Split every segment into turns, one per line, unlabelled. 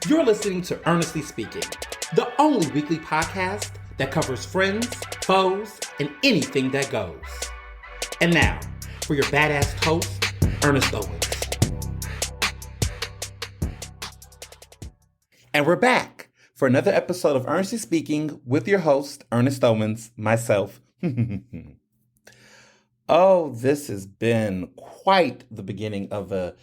You're listening to Ernestly Speaking, the only weekly podcast that covers friends, foes, and anything that goes. And now, for your badass host, Ernest Owens. And we're back for another episode of Ernestly Speaking with your host, Ernest Owens, myself. Oh, this has been quite the beginning of a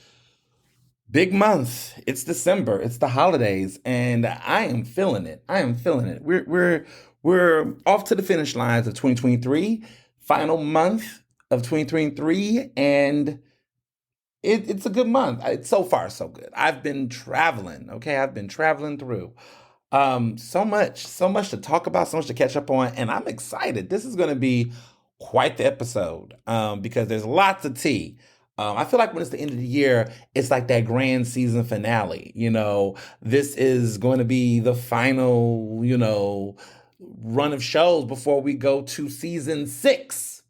big month. It's December. It's the holidays, and I am feeling it. We're off to the finish lines of 2023, final month of 2023, and it's a good month. It's so far so good. I've been traveling. Okay, I've been traveling through. So much to talk about, so much to catch up on, and I'm excited. This is going to be quite the episode because there's lots of tea. I feel like when it's the end of the year, it's like that grand season finale. This is going to be the final, run of shows before we go to season 6.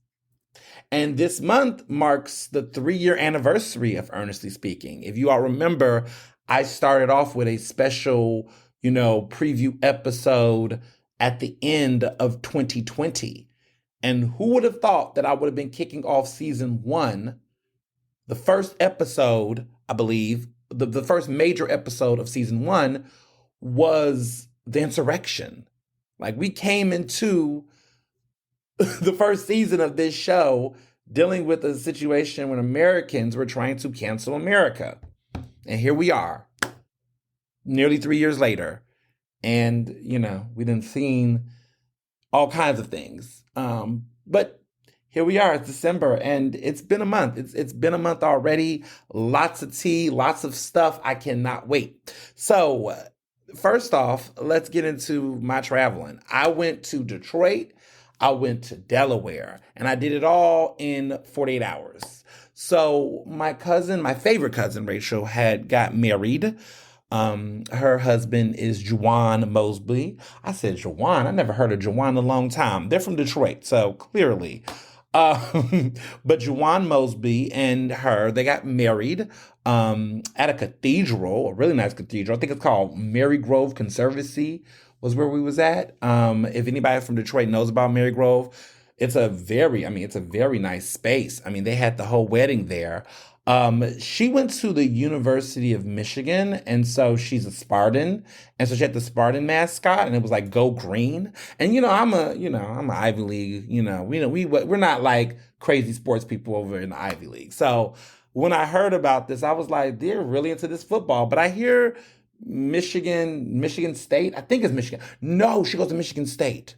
And this month marks the 3-year anniversary of Ernestly Speaking. If you all remember, I started off with a special, preview episode at the end of 2020. And who would have thought that I would have been kicking off season 1, the first episode, I believe, the first major episode of season 1 was the insurrection. Like, we came into the first season of this show dealing with a situation when Americans were trying to cancel America. And here we are, nearly 3 years later. And, we done seen all kinds of things. But here we are, it's December, and it's been a month. It's been a month already. Lots of tea, lots of stuff. I cannot wait. So first off, let's get into my traveling. I went to Detroit. I went to Delaware, and I did it all in 48 hours. So my favorite cousin, Rachel, had got married. Her husband is Juwan Mosby. I said Juwan. I never heard of Juwan in a long time. They're from Detroit, so clearly. But Juwan Mosby and her, they got married at a cathedral, a really nice cathedral. I think it's called Mary Grove Conservancy was where we was at. If anybody from Detroit knows about Mary Grove, it's a very nice space. They had the whole wedding there. She went to the University of Michigan, and so she's a Spartan, and so she had the Spartan mascot, and it was like "Go Green." And I'm an Ivy League. We're not like crazy sports people over in the Ivy League. So when I heard about this, I was like, they're really into this football. But I hear Michigan State. I think it's Michigan. No, she goes to Michigan State.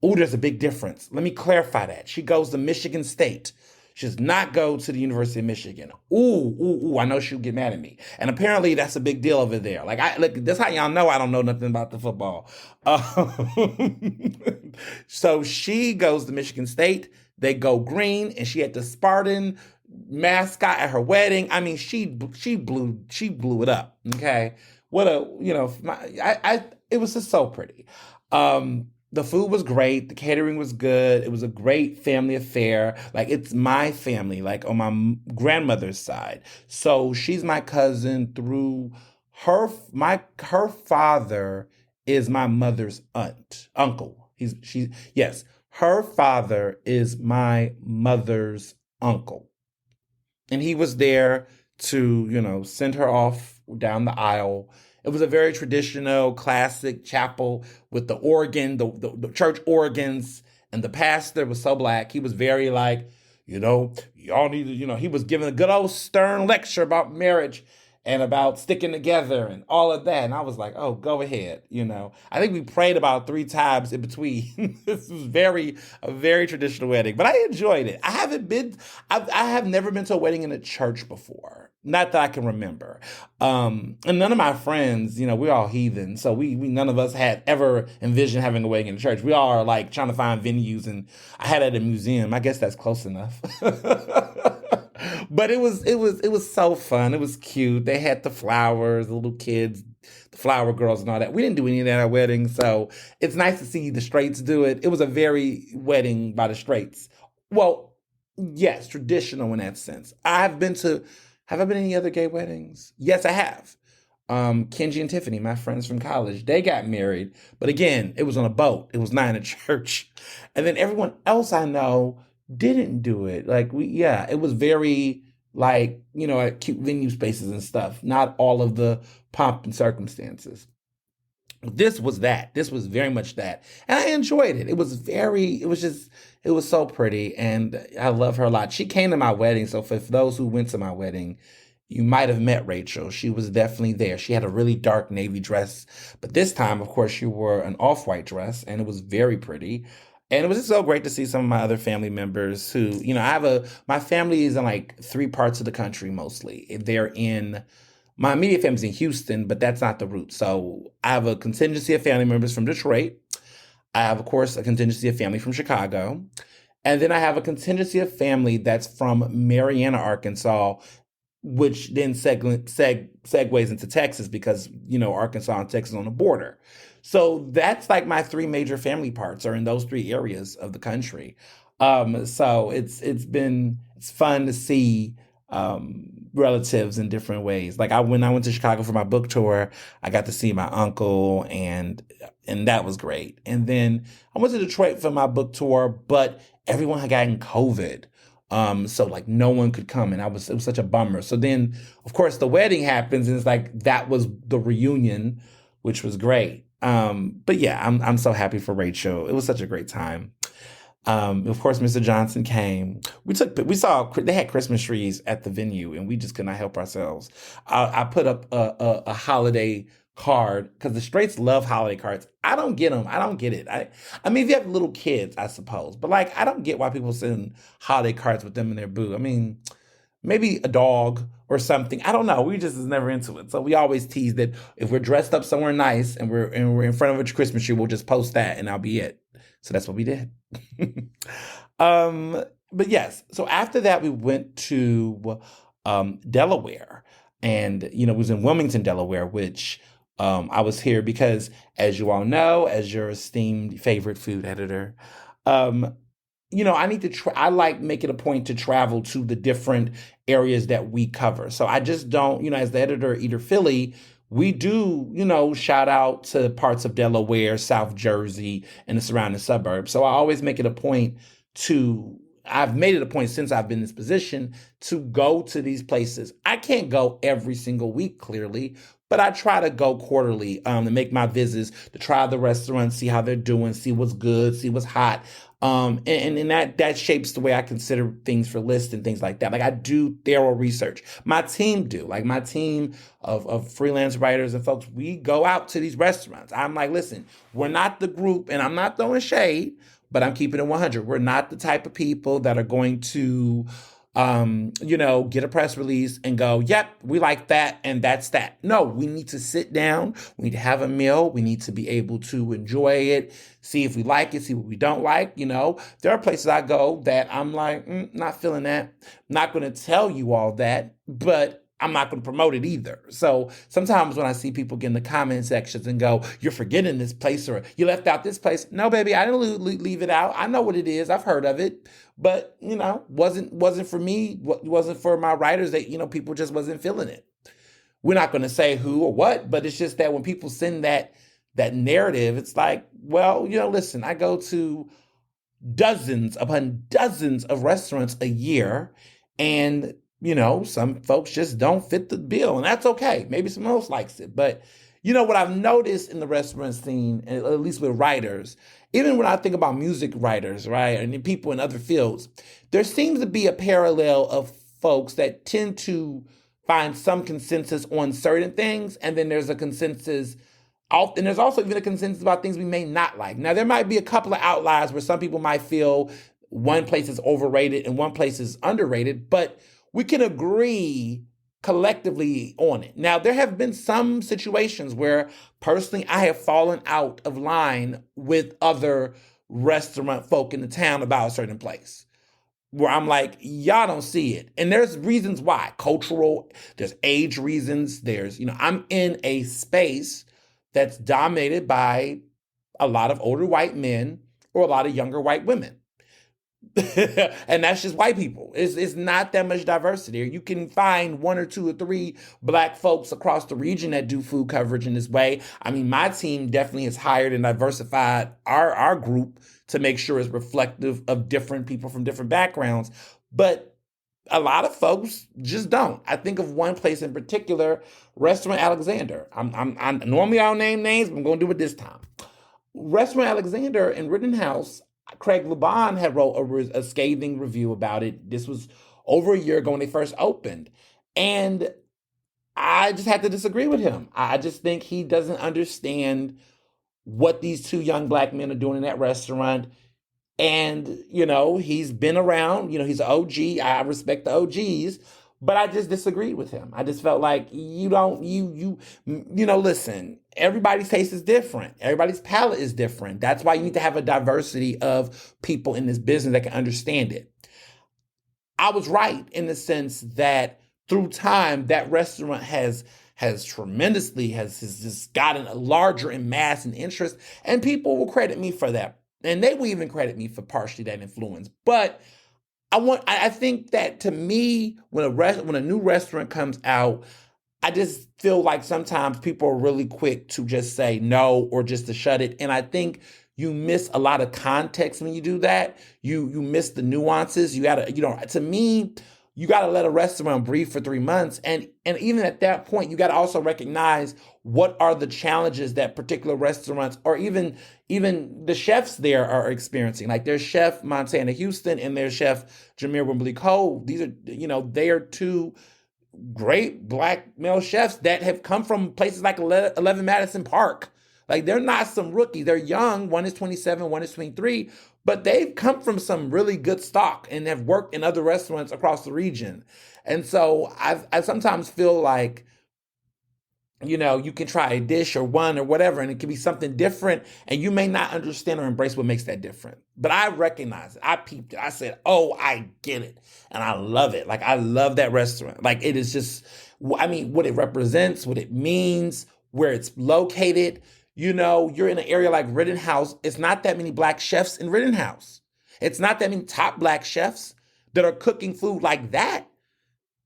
Oh, there's a big difference. Let me clarify that. She goes to Michigan State. She does not go to the University of Michigan. Ooh, I know she'll get mad at me. And apparently that's a big deal over there. That's how y'all know I don't know nothing about the football. So she goes to Michigan State. They go green, and she had the Spartan mascot at her wedding. She blew it up. Okay. It was just so pretty. The food was great. The catering was good. It was a great family affair. It's my family, on my grandmother's side. So she's my cousin through her father is my mother's uncle. Her father is my mother's uncle. And he was there to, send her off down the aisle. It was a very traditional, classic chapel with the organ, the church organs, and the pastor was so black. He was very y'all need to, he was giving a good old stern lecture about marriage and about sticking together and all of that. And I was like, oh, go ahead. I think we prayed about 3 times in between. This was a very traditional wedding, but I enjoyed it. I have never been to a wedding in a church before. Not that I can remember. And none of my friends, we're all heathen. So we none of us had ever envisioned having a wedding in a church. We all are trying to find venues, and I had it at a museum. I guess that's close enough. But it was so fun. It was cute. They had the flowers, the little kids, the flower girls and all that. We didn't do any of that at our wedding. So it's nice to see the straights do it. It was a very wedding by the straights. Well, yes, traditional in that sense. Have I been to any other gay weddings? Yes, I have. Kenji and Tiffany, my friends from college, they got married. But again, it was on a boat. It was not in a church. And then everyone else I know didn't do it. Like yeah, it was very like, at cute venue spaces and stuff. Not all of the pomp and circumstances. This was that. This was very much that. And I enjoyed it. It was so pretty. And I love her a lot. She came to my wedding. So for those who went to my wedding, you might have met Rachel. She was definitely there. She had a really dark navy dress. But this time, of course, she wore an off white dress and it was very pretty. And it was just so great to see some of my other family members who, my family is in like three parts of the country mostly. My immediate family's in Houston, but that's not the root. So I have a contingency of family members from Detroit. I have, of course, a contingency of family from Chicago. And then I have a contingency of family that's from Marianna, Arkansas, which then segues into Texas because, Arkansas and Texas on the border. So that's like my three major family parts are in those three areas of the country. So it's fun to see relatives in different ways. Like when I went to Chicago for my book tour, I got to see my uncle and that was great. And then I went to Detroit for my book tour, but everyone had gotten COVID. So like no one could come and it was such a bummer. So then of course the wedding happens and it's like that was the reunion, which was great. But yeah, I'm so happy for Rachel. It was such a great time. Of course, Mr. Johnson came. They had Christmas trees at the venue and we just could not help ourselves. I put up a holiday card because the straights love holiday cards. I don't get them. I don't get it. I mean, if you have little kids, I suppose, but like, I don't get why people send holiday cards with them in their boo. I mean, maybe a dog or something. I don't know. We just is never into it. So we always tease that if we're dressed up somewhere nice and we're in front of a Christmas tree, we'll just post that and that'll be it. So that's what we did. But yes, so after that, we went to Delaware and, it was in Wilmington, Delaware, which I was here because, as you all know, as your esteemed favorite food editor, I need to I like making a point to travel to the different areas that we cover. So I just don't, as the editor of Eater Philly, we do, shout out to parts of Delaware, South Jersey, and the surrounding suburbs. So I always make it a point I've made it a point since I've been in this position to go to these places. I can't go every single week, clearly, but I try to go quarterly to make my visits, to try the restaurants, see how they're doing, see what's good, see what's hot. And that shapes the way I consider things for lists and things like that. Like I do thorough research. My team do. Like my team of freelance writers and folks, we go out to these restaurants. I'm like, listen, we're not the group, and I'm not throwing shade, but I'm keeping it 100. We're not the type of people that are going to get a press release and go, yep, we like that and that's that. No, we need to sit down. We need to have a meal. We need to be able to enjoy it, see if we like it, see what we don't like. There are places I go that I'm like, not feeling that. Not going to tell you all that, but I'm not going to promote it either. So sometimes when I see people get in the comment sections and go, you're forgetting this place or you left out this place. No, baby, I didn't leave it out. I know what it is. I've heard of it. But, wasn't for me, wasn't for my writers that, people just wasn't feeling it. We're not going to say who or what, but it's just that when people send that narrative, it's like, well, listen, I go to dozens upon dozens of restaurants a year and some folks just don't fit the bill, and that's okay. Maybe someone else likes it. But, what I've noticed in the restaurant scene, at least with writers, even when I think about music writers, right, and people in other fields, there seems to be a parallel of folks that tend to find some consensus on certain things, and then there's a consensus, and there's also even a consensus about things we may not like. Now, there might be a couple of outliers where some people might feel one place is overrated and one place is underrated, but we can agree collectively on it. Now, there have been some situations where personally I have fallen out of line with other restaurant folk in the town about a certain place where I'm like, y'all don't see it. And there's reasons why. Cultural, there's age reasons. There's, I'm in a space that's dominated by a lot of older white men or a lot of younger white women. And that's just white people. It's not that much diversity. You can find one or two or three black folks across the region that do food coverage in this way. I mean, my team definitely has hired and diversified our group to make sure it's reflective of different people from different backgrounds. But a lot of folks just don't. I think of one place in particular, Restaurant Alexander. I'm normally I don't name names, but I'm going to do it this time. Restaurant Alexander in Rittenhouse, Craig Laban had wrote a scathing review about it. This was over a year ago when they first opened. And I just had to disagree with him. I just think he doesn't understand what these two young black men are doing in that restaurant. And, he's been around, he's an OG. I respect the OGs, but I just disagreed with him. I just felt like listen, everybody's taste is different. Everybody's palate is different. That's why you need to have a diversity of people in this business that can understand it. I was right in the sense that through time, that restaurant has tremendously has just gotten a larger in mass and interest, and people will credit me for that. And they will even credit me for partially that influence. But I think that to me, when a new restaurant comes out, I just feel like sometimes people are really quick to just say no or just to shut it. And I think you miss a lot of context when you do that. You miss the nuances. You gotta, to me, you gotta let a restaurant breathe for 3 months. And even at that point, you gotta also recognize what are the challenges that particular restaurants or even the chefs there are experiencing. Like there's Chef Montana Houston and there's Chef Jameer Wimberly Cole. These are, they are two great black male chefs that have come from places like 11 Madison Park. Like they're not some rookies. They're young. One is 27, one is 23, but they've come from some really good stock and have worked in other restaurants across the region. And so I sometimes feel like, you can try a dish or one or whatever, and it can be something different, and you may not understand or embrace what makes that different. But I recognize it. I peeped it. I said, oh, I get it. And I love it. Like, I love that restaurant. Like, it is just, what it represents, what it means, where it's located. You're in an area like Rittenhouse. It's not that many black chefs in Rittenhouse. It's not that many top black chefs that are cooking food like that.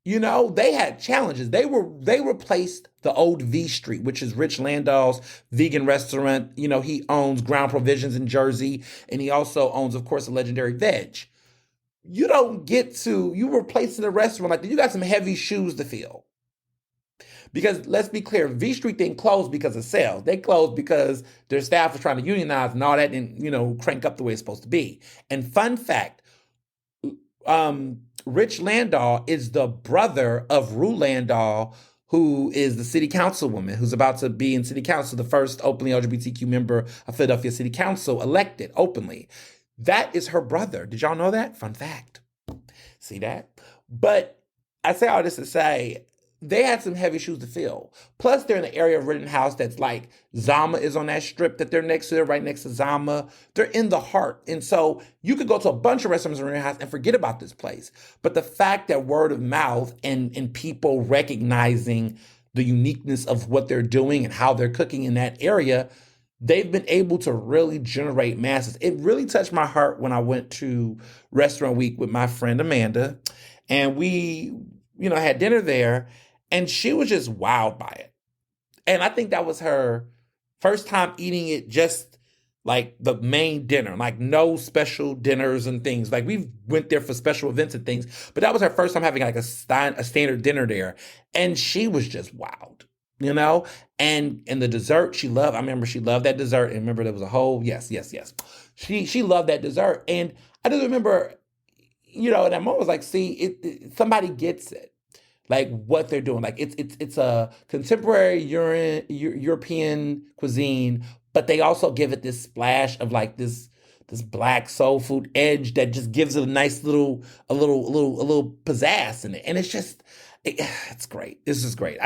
They had challenges. They replaced the old V Street, which is Rich Landau's vegan restaurant. He owns Ground Provisions in Jersey, and he also owns, of course, a legendary veg. You replacing a restaurant like that. You got some heavy shoes to fill. Because let's be clear, V Street didn't close because of sales. They closed because their staff was trying to unionize and all that didn't, crank up the way it's supposed to be. And fun fact, Rich Landau is the brother of Rue Landau, who is the city councilwoman who's about to be in city council, the first openly LGBTQ member of Philadelphia City Council elected openly. That is her brother. Did y'all know that? Fun fact. See that? But I say all this to say, they had some heavy shoes to fill. Plus, they're in an area of Rittenhouse that's like Zama is on that strip that they're next to. They're right next to Zama. They're in the heart. And so you could go to a bunch of restaurants in Rittenhouse and forget about this place. But the fact that word of mouth and people recognizing the uniqueness of what they're doing and how they're cooking in that area, they've been able to really generate masses. It really touched my heart when I went to Restaurant Week with my friend Amanda. And we, had dinner there. And she was just wowed by it. And I think that was her first time eating it, just like the main dinner, like no special dinners and things. Like we went there for special events and things, but that was her first time having like a standard dinner there. And she was just wowed, and the dessert she loved. I remember she loved that dessert. And remember there was a whole, yes. She loved that dessert. And I just remember, in that moment was like, see, somebody gets it. Like what they're doing. Like it's a contemporary European cuisine, but they also give it this splash of like this black soul food edge that just gives it a nice little pizzazz in it. And it's great. This is great.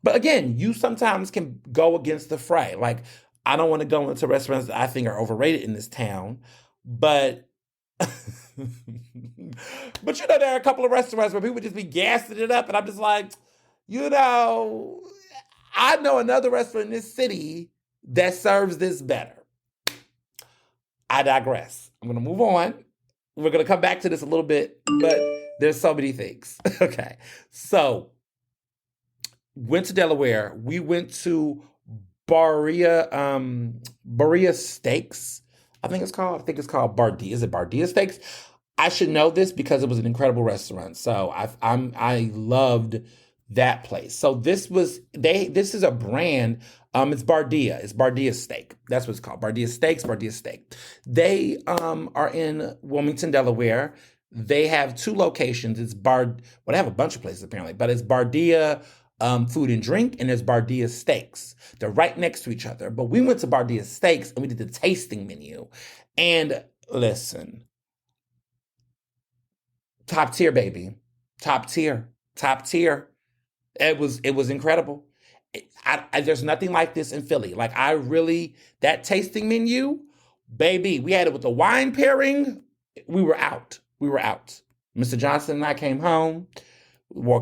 But again, you sometimes can go against the fray. Like I don't want to go into restaurants that I think are overrated in this town, but but there are a couple of restaurants where people just be gassing it up, and I'm just like, I know another restaurant in this city that serves this better. I digress. I'm going to move on. We're gonna come back to this a little bit, but there's so many things. Okay, so went to Delaware. We went to Berea Steaks. I think it's called Bardia. Is it Bardia Steaks? I should know this because it was an incredible restaurant. So I loved that place. So this is a brand. It's Bardia. It's Bardia Steak. That's what it's called. Bardia Steaks. Bardia Steak. They are in Wilmington, Delaware. They have two locations. Well, they have a bunch of places apparently, but it's Bardia Food and Drink, and there's Bardia Steaks. They're right next to each other. But we went to Bardia Steaks and we did the tasting menu. And listen, top tier, baby, top tier, top tier. It was incredible. There's nothing like this in Philly. Like that tasting menu, baby. We had it with the wine pairing. We were out. We were out. Mr. Johnson and I came home.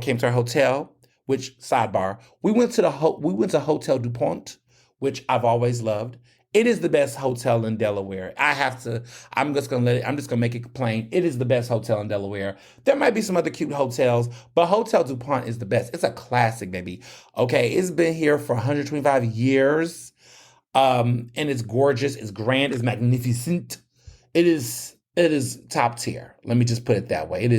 Came to our hotel. Which sidebar, we went to Hotel DuPont, which I've always loved. It is the best hotel in Delaware. I'm just gonna make it plain. It is the best hotel in Delaware. There might be some other cute hotels, but Hotel DuPont is the best. It's a classic, baby. Okay, it's been here for 125 years. And it's gorgeous, it's grand, it's magnificent. It is top tier. Let me just put it that way. It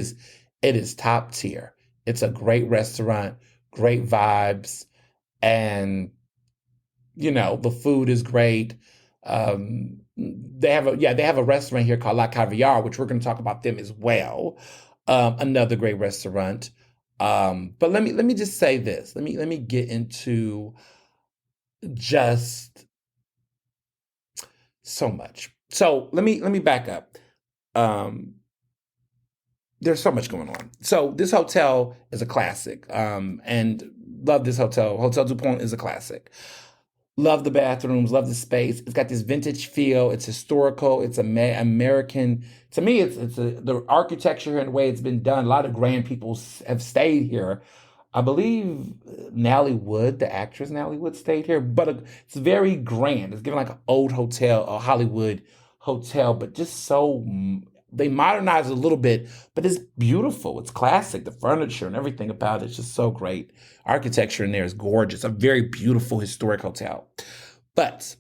is top tier. It's a great restaurant, great vibes, and the food is great. They have a restaurant here called La Caviar, which we're going to talk about them as well. Another great restaurant. But let me just say this. Let me get into just so much. So let me back up. There's so much going on. So this hotel is a classic, and love this hotel. Hotel DuPont is a classic. Love the bathrooms, love the space. It's got this vintage feel. It's historical. It's American. To me, it's the architecture and the way it's been done. A lot of grand people have stayed here. I believe Natalie Wood, the actress Natalie Wood, stayed here. But it's very grand. It's given like an old hotel, a Hollywood hotel, but just so they modernized it a little bit, but it's beautiful. It's classic. The furniture and everything about it's just so great. Architecture in there is gorgeous. A very beautiful historic hotel. But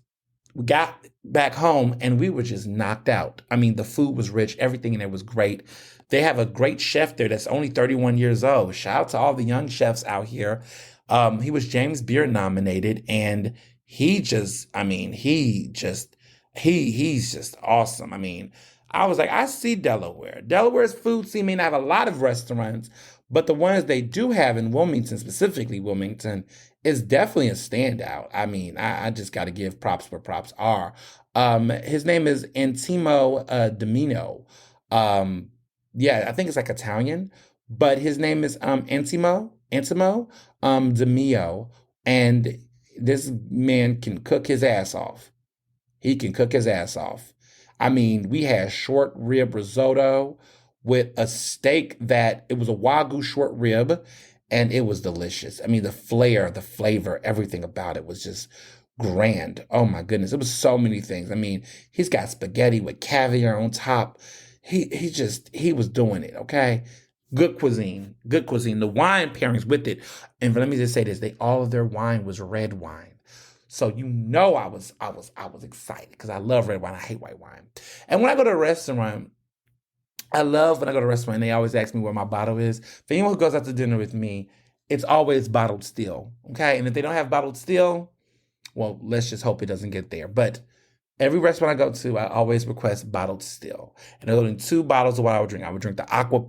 we got back home and we were just knocked out. I mean, the food was rich. Everything in there was great. They have a great chef there that's only 31 years old. Shout out to all the young chefs out here. He was James Beard nominated, and he's just awesome. I mean, I was like, I see Delaware. Delaware's food scene may not have a lot of restaurants, but the ones they do have in Wilmington, specifically Wilmington, is definitely a standout. I mean, I just got to give props where props are. His name is Antimo Domino. Yeah, I think it's like Italian, but his name is Antimo Domino, and this man can cook his ass off. He can cook his ass off. I mean, we had short rib risotto with a steak that it was a Wagyu short rib, and it was delicious. I mean, the flavor, everything about it was just grand. Oh my goodness. It was so many things. I mean, he's got spaghetti with caviar on top. He was doing it. Okay. Good cuisine. Good cuisine. The wine pairings with it. And let me just say this, all of their wine was red wine. So I was excited because I love red wine. I hate white wine. And when I go to a restaurant, I love when I go to a restaurant and they always ask me where my bottle is. For anyone who goes out to dinner with me, it's always bottled still. Okay. And if they don't have bottled still, well, let's just hope it doesn't get there. But every restaurant I go to, I always request bottled still. And there's only 2 bottles of what I would drink. I would drink the aqua,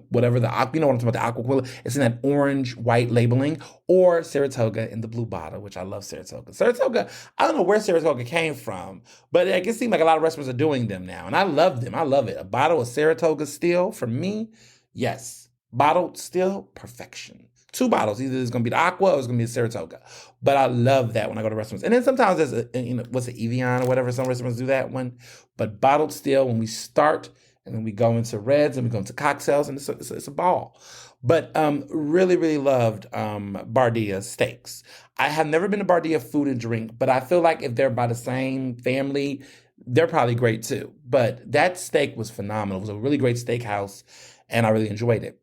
whatever what I'm talking about, the Aqua. It's in that orange, white labeling, or Saratoga in the blue bottle, which I love Saratoga. Saratoga, I don't know where Saratoga came from, but it seems like a lot of restaurants are doing them now, and I love them. I love it. A bottle of Saratoga still, for me, yes. Bottled still, perfection. 2 bottles, either it's going to be the Aqua or it's going to be the Saratoga. But I love that when I go to restaurants. And then sometimes there's what's it, Evian or whatever, some restaurants do that one. But bottled still, when we start, and then we go into reds and we go into cocktails, and it's a ball. But really, really loved Bardia Steaks. I have never been to Bardia Food and Drink, but I feel like if they're by the same family, they're probably great too. But that steak was phenomenal. It was a really great steakhouse, and I really enjoyed it.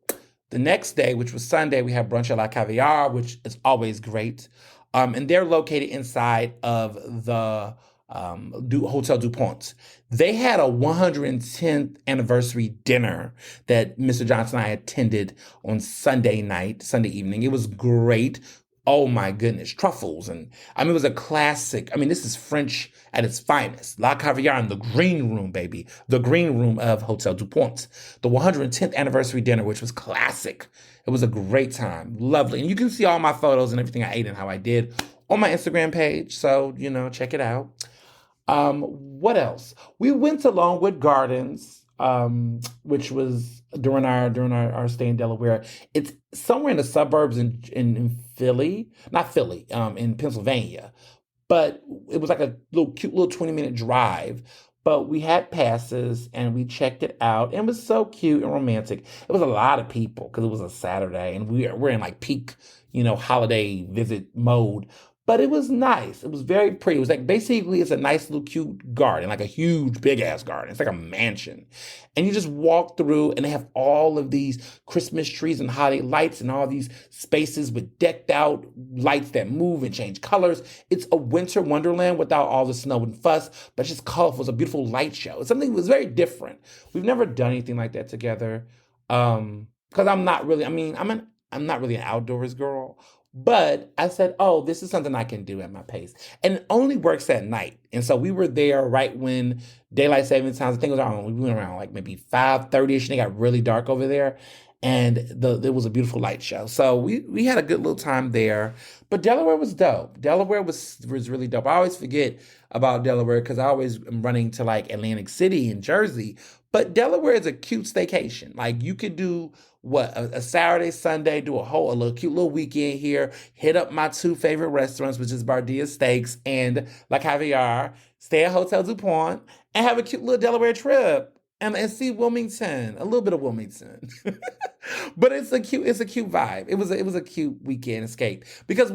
The next day, which was Sunday, we had brunch at La Caviar, which is always great. And they're located inside of the Hotel DuPont. They had a 110th anniversary dinner that Mr. Johnson and I attended on Sunday evening. It was great. Oh my goodness, truffles. And I mean, it was a classic. I mean, this is French at its finest. La Caviar in the green room, baby. The green room of Hotel DuPont. The 110th anniversary dinner, which was classic. It was a great time. Lovely. And you can see all my photos and everything I ate and how I did on my Instagram page. So, check it out. What else? We went to Longwood Gardens, which was during our stay in Delaware. It's somewhere in the suburbs in Philly, not Philly, in Pennsylvania. But it was like a cute little 20-minute drive. But we had passes and we checked it out. And it was so cute and romantic. It was a lot of people because it was a Saturday and we're in like peak, holiday visit mode. But it was nice. It was very pretty. It was like basically it's a nice little cute garden, like a huge big ass garden. It's like a mansion. And you just walk through and they have all of these Christmas trees and holiday lights and all these spaces with decked out lights that move and change colors. It's a winter wonderland without all the snow and fuss, but it's just colorful. It's a beautiful light show. It's something that was very different. We've never done anything like that together. Because I'm not really, I'm not really an outdoors girl. But I said, oh, this is something I can do at my pace. And it only works at night. And so we were there right when daylight savings time, I think it was around, we went around like maybe 5:30ish and it got really dark over there. And there was a beautiful light show. So we had a good little time there. But Delaware was dope. Delaware was really dope. I always forget about Delaware because I always am running to like Atlantic City and Jersey. But Delaware is a cute staycation. Like you could do a Saturday, Sunday, do a little cute little weekend here, hit up my two favorite restaurants, which is Bardia Steaks and La Caviar, stay at Hotel DuPont, and have a cute little Delaware trip and see Wilmington, a little bit of Wilmington. But it's a cute vibe. It was a cute weekend escape because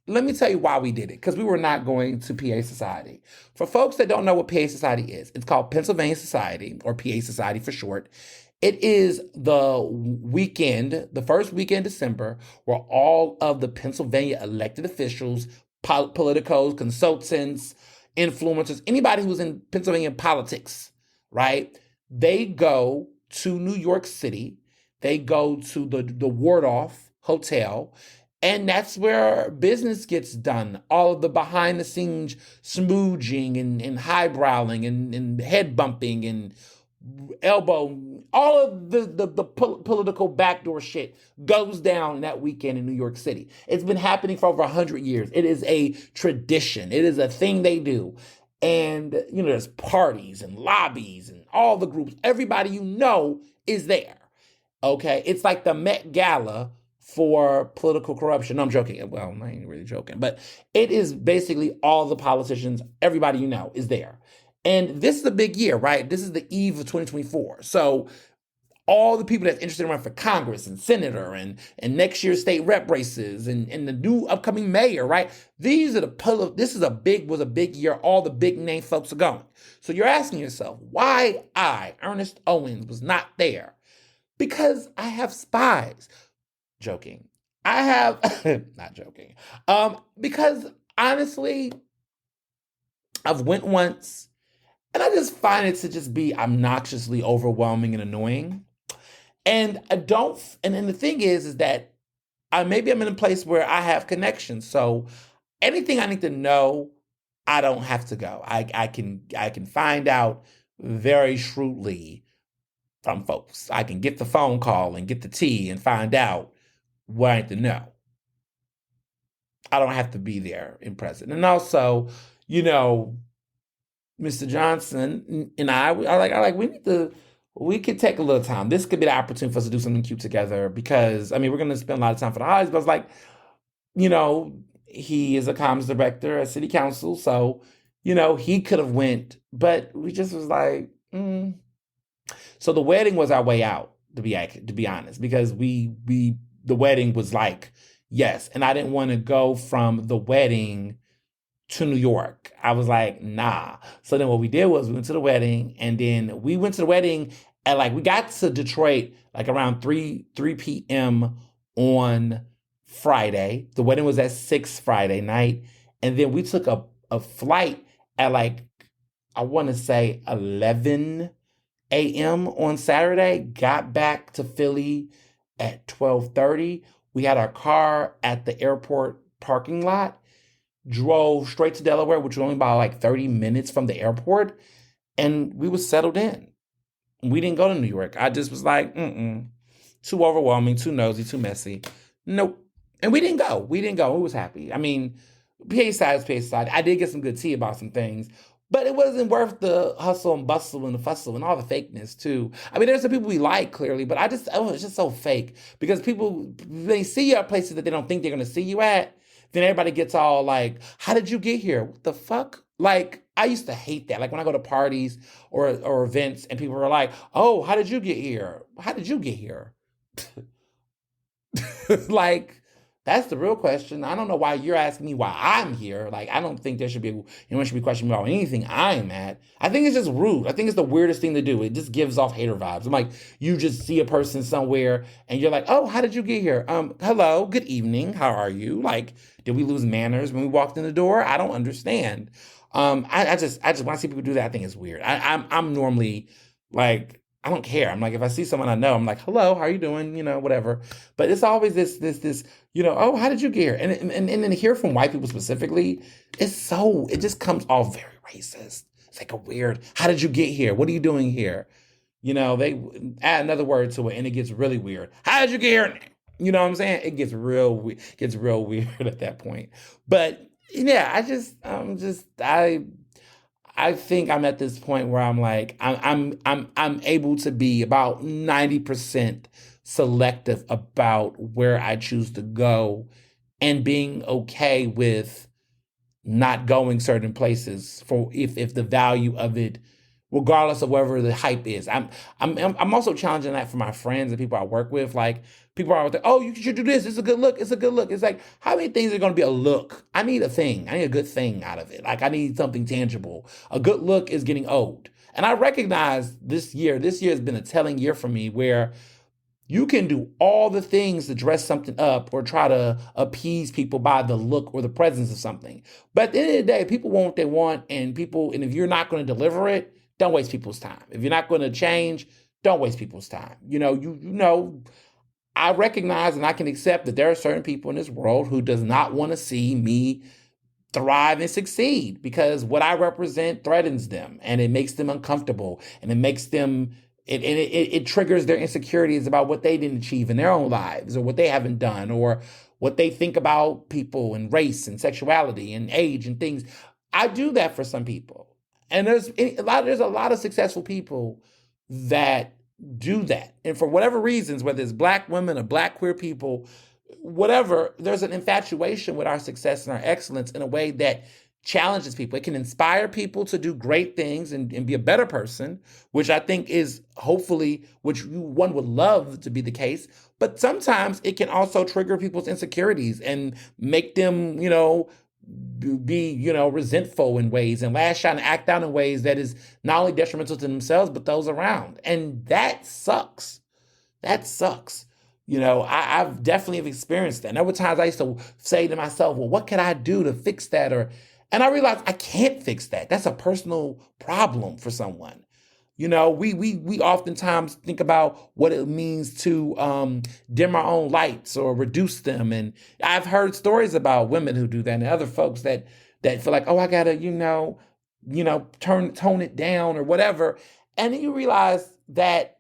let me tell you why we did it, because we were not going to PA Society. For folks that don't know what PA Society is, it's called Pennsylvania Society, or PA Society for short. It is the first weekend in December, where all of the Pennsylvania elected officials, politicos, consultants, influencers, anybody who's in Pennsylvania politics, right? They go to New York City. They go to the Wardolph Hotel. And that's where business gets done. All of the behind the scenes smooging and highbrowing and head bumping and elbow, all of the political backdoor shit goes down that weekend in New York City. It's been happening for over 100 years. It is a tradition. It is a thing they do. And, there's parties and lobbies and all the groups. Everybody is there. Okay? It's like the Met Gala for political corruption. No, I'm joking. Well, I ain't really joking. But it is basically all the politicians, everybody is there. And this is a big year, right? This is the eve of 2024. So all the people that's interested in running for Congress and senator and next year's state rep races and the new upcoming mayor, right? This was a big year. All the big name folks are going. So you're asking yourself, why I, Ernest Owens, was not there? Because I have spies. Joking. I have, not joking. Because honestly, I've went once and I just find it to just be obnoxiously overwhelming and annoying. And and the thing is that maybe I'm in a place where I have connections. So anything I need to know, I don't have to go. I can find out very shrewdly from folks. I can get the phone call and get the tea and find out what I need to know. I don't have to be there in person. And also, Mr. Johnson and I like we could take a little time. This could be the opportunity for us to do something cute together because, we're going to spend a lot of time for the holidays, but it's like, he is a comms director at city council. So, he could have went, but we just was like, So the wedding was our way out, to be honest, because the wedding was like, yes. And I didn't want to go from the wedding to New York. I was like, nah. So then what we did was we went to the wedding, and then we went to the wedding at like, we got to Detroit like around 3 p.m. on Friday. The wedding was at 6 Friday night. And then we took a flight at like, I want to say 11 a.m. on Saturday, got back to Philly at 12:30. We had our car at the airport parking lot, drove straight to Delaware, which was only about like 30 minutes from the airport, and we were settled in. We didn't go to New York. I just was like, too overwhelming, too nosy, too messy. Nope. And we didn't go. We was happy. I mean, PA side is PA side. I did get some good tea about some things, but it wasn't worth the hustle and bustle and the fussle and all the fakeness too. I mean, there's some people we like clearly, but it's just so fake because people, they see you at places that they don't think they're going to see you at. Then everybody gets all like, how did you get here? What the fuck? Like, I used to hate that. Like when I go to parties or events and people are like, oh, how did you get here? How did you get here? Like, that's the real question. I don't know why you're asking me why I'm here. Like, I don't think anyone should be questioning me about anything I'm at. I think it's just rude. I think it's the weirdest thing to do. It just gives off hater vibes. I'm like, you just see a person somewhere and you're like, oh, how did you get here? Hello, good evening. How are you? Like, did we lose manners when we walked in the door? I don't understand. I just when I see people do that, I think it's weird. I'm normally like, I don't care. I'm like, if I see someone I know, I'm like, hello, how are you doing? You know, whatever. But it's always this, oh, how did you get here? And then hear from white people specifically, it just comes off very racist. It's like a weird, how did you get here? What are you doing here? You know, they add another word to it and it gets really weird. How did you get here? You know what I'm saying? It gets real weird at that point. But yeah, I think I'm at this point where I'm like, I'm able to be about 90% selective about where I choose to go and being okay with not going certain places for if the value of it, regardless of whatever the hype is. I'm also challenging that for my friends and people I work with. Like, people are like, oh, you should do this. It's a good look. It's a good look. It's like, how many things are going to be a look? I need a thing. I need a good thing out of it. Like, I need something tangible. A good look is getting old. And I recognize this year has been a telling year for me where you can do all the things to dress something up or try to appease people by the look or the presence of something. But at the end of the day, people want what they want, and if you're not going to deliver it, don't waste people's time. If you're not going to change, don't waste people's time. You know, I recognize and I can accept that there are certain people in this world who does not want to see me thrive and succeed because what I represent threatens them and it makes them uncomfortable and it makes them, it triggers their insecurities about what they didn't achieve in their own lives or what they haven't done or what they think about people and race and sexuality and age and things. I do that for some people. And there's a lot of successful people that do that. And for whatever reasons, whether it's Black women or Black queer people, whatever, there's an infatuation with our success and our excellence in a way that challenges people. It can inspire people to do great things and be a better person, which I think is hopefully, which one would love to be the case. But sometimes it can also trigger people's insecurities and make them, be, resentful in ways and lash out and act out in ways that is not only detrimental to themselves, but those around. And that sucks. That sucks. I've definitely experienced that. And there were times I used to say to myself, well, what can I do to fix that? And I realized I can't fix that. That's a personal problem for someone. We oftentimes think about what it means to dim our own lights or reduce them. And I've heard stories about women who do that and other folks that feel like, oh, I gotta, tone it down or whatever. And then you realize that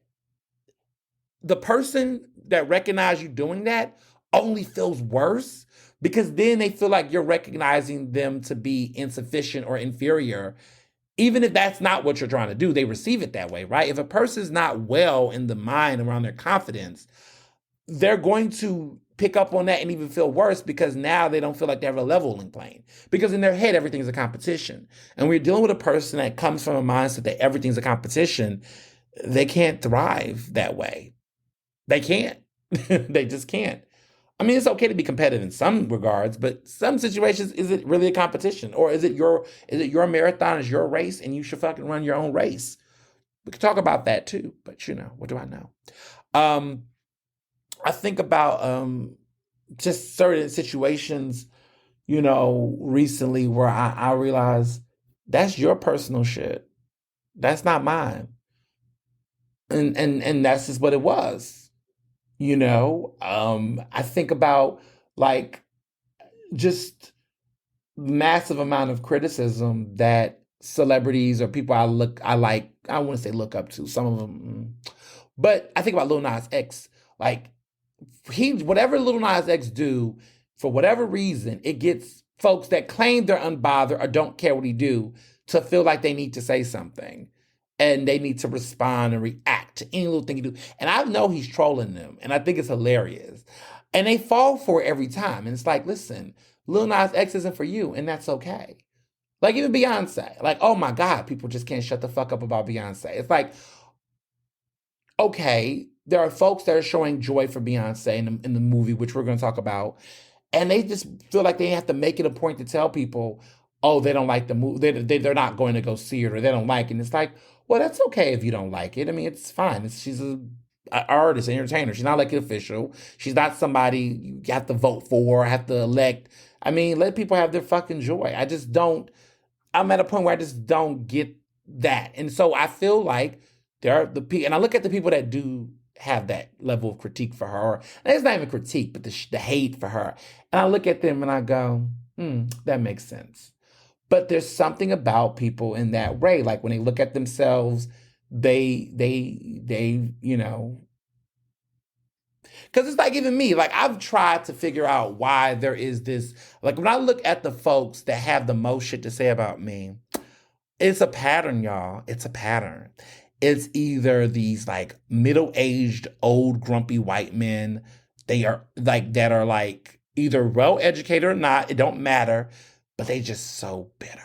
the person that recognizes you doing that only feels worse because then they feel like you're recognizing them to be insufficient or inferior. Even if that's not what you're trying to do, they receive it that way, right? If a person's not well in the mind around their confidence, they're going to pick up on that and even feel worse because now they don't feel like they have a leveling plane. Because in their head, everything's a competition. And when you're dealing with a person that comes from a mindset that everything's a competition, they can't thrive that way. They can't. They just can't. I mean, it's okay to be competitive in some regards, but some situations, is it really a competition, or is it your marathon, is your race, and you should fucking run your own race? We could talk about that too, but what do I know? Um, I think about just certain situations, recently where I realized that's your personal shit. That's not mine. And that's just what it was. I think about like just massive amount of criticism that celebrities or people I like, I wouldn't say look up to, some of them, but I think about Lil Nas X. Like whatever Lil Nas X do, for whatever reason, it gets folks that claim they're unbothered or don't care what he do to feel like they need to say something. And they need to respond and react to any little thing you do. And I know he's trolling them, and I think it's hilarious. And they fall for it every time. And it's like, listen, Lil Nas X isn't for you, and that's okay. Like even Beyonce. Like, oh my God, people just can't shut the fuck up about Beyonce. It's like, okay, there are folks that are showing joy for Beyonce in the movie, which we're going to talk about, and they just feel like they have to make it a point to tell people, oh, they don't like the movie, they're not going to go see it, or they don't like it. And it's like, well, that's okay if you don't like it. I mean, it's fine. She's an artist, an entertainer. She's not like an official. She's not somebody you have to vote for, have to elect. I mean, let people have their fucking joy. I'm at a point where I just don't get that. And so I feel like there are the people, and I look at the people that do have that level of critique for her. And it's not even critique, but the hate for her. And I look at them and I go, that makes sense. But there's something about people in that way. Like when they look at themselves, they, because it's like even me, like I've tried to figure out why there is this, like when I look at the folks that have the most shit to say about me, it's a pattern, y'all. It's a pattern. It's either these like middle-aged, old, grumpy white men. They are like, that are like either well-educated or not. It don't matter, but they just so bitter.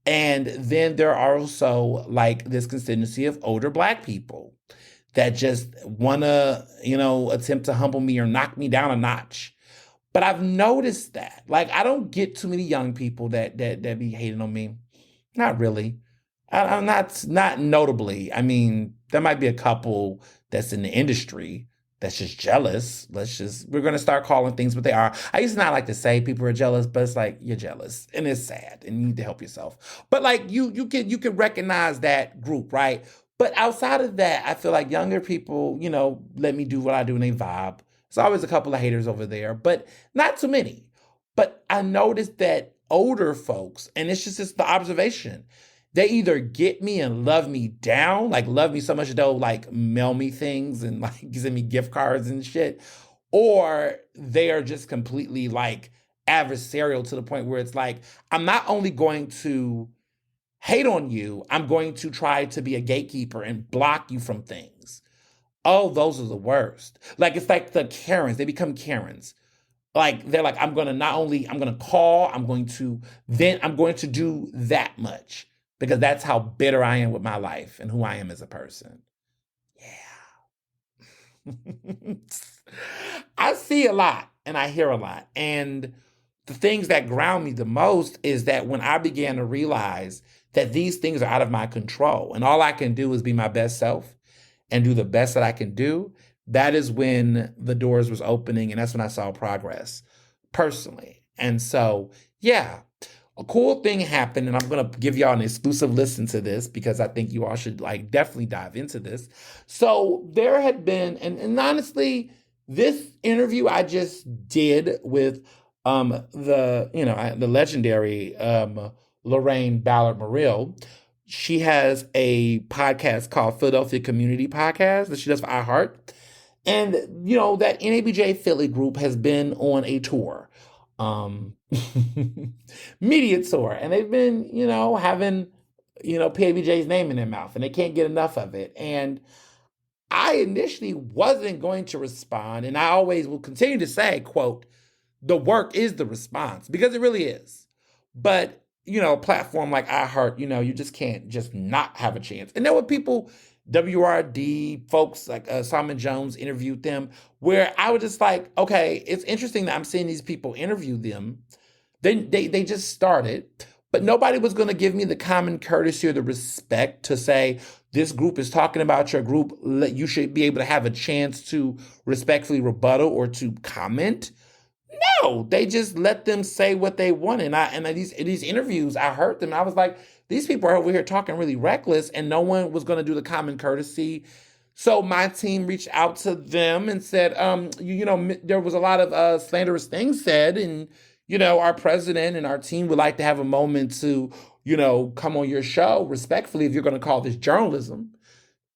And then there are also like this constituency of older Black people that just want to, attempt to humble me or knock me down a notch. But I've noticed that, like, I don't get too many young people that be hating on me. Not really. I'm not notably. I mean, there might be a couple that's in the industry that's just jealous. We're going to start calling things what they are. I used to not like to say people are jealous, but it's like, you're jealous and it's sad and you need to help yourself. But like you can recognize that group, right? But outside of that, I feel like younger people, let me do what I do and they vibe. There's always a couple of haters over there, but not too many. But I noticed that older folks, and it's just the observation, they either get me and love me down, like love me so much they'll like mail me things and like send me gift cards and shit, or they are just completely like adversarial to the point where it's like, I'm not only going to hate on you, I'm going to try to be a gatekeeper and block you from things. Oh, those are the worst. Like it's like the Karens, they become Karens. Like they're like, I'm going to call, I'm going to do that much. Because that's how bitter I am with my life and who I am as a person. Yeah. I see a lot and I hear a lot. And the things that ground me the most is that when I began to realize that these things are out of my control and all I can do is be my best self and do the best that I can do, that is when the doors was opening and that's when I saw progress personally. And so, yeah. A cool thing happened, and I'm going to give y'all an exclusive listen to this because I think you all should like definitely dive into this. So there had been, and honestly, this interview I just did with the legendary Lorraine Ballard Morrill. She has a podcast called Philadelphia Community Podcast that she does for iHeart. And, that NABJ Philly group has been on a tour. Media tour, and they've been having PABJ's name in their mouth and they can't get enough of it. And I initially wasn't going to respond, and I always will continue to say, quote, the work is the response, because it really is. But a platform like iHeart, you just can't just not have a chance. And there were people WRD folks like Simon Jones interviewed them, where I was just like, okay, it's interesting that I'm seeing these people interview them. They just started, but nobody was going to give me the common courtesy or the respect to say, this group is talking about your group. You should be able to have a chance to respectfully rebuttal or to comment. No, they just let them say what they want. And these interviews, I heard them. I was like, these people are over here talking really reckless, and no one was going to do the common courtesy. So my team reached out to them and said, there was a lot of slanderous things said, and our president and our team would like to have a moment to, come on your show respectfully if you're going to call this journalism.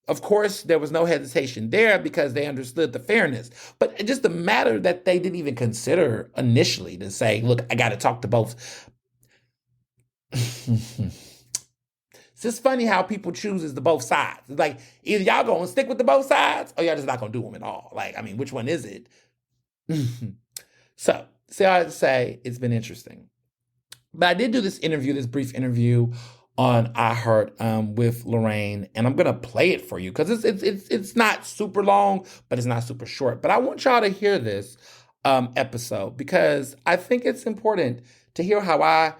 Of course, there was no hesitation there because they understood the fairness. But just the matter that they didn't even consider initially to say, look, I got to talk to both. It's just funny how people chooses the both sides. It's like, either y'all going to stick with the both sides or y'all just not going to do them at all. Like, I mean, which one is it? So, see how I say, it's been interesting. But I did do this brief interview on iHeart with Lorraine, and I'm gonna play it for you because it's not super long, but it's not super short. But I want y'all to hear this episode because I think it's important to hear how I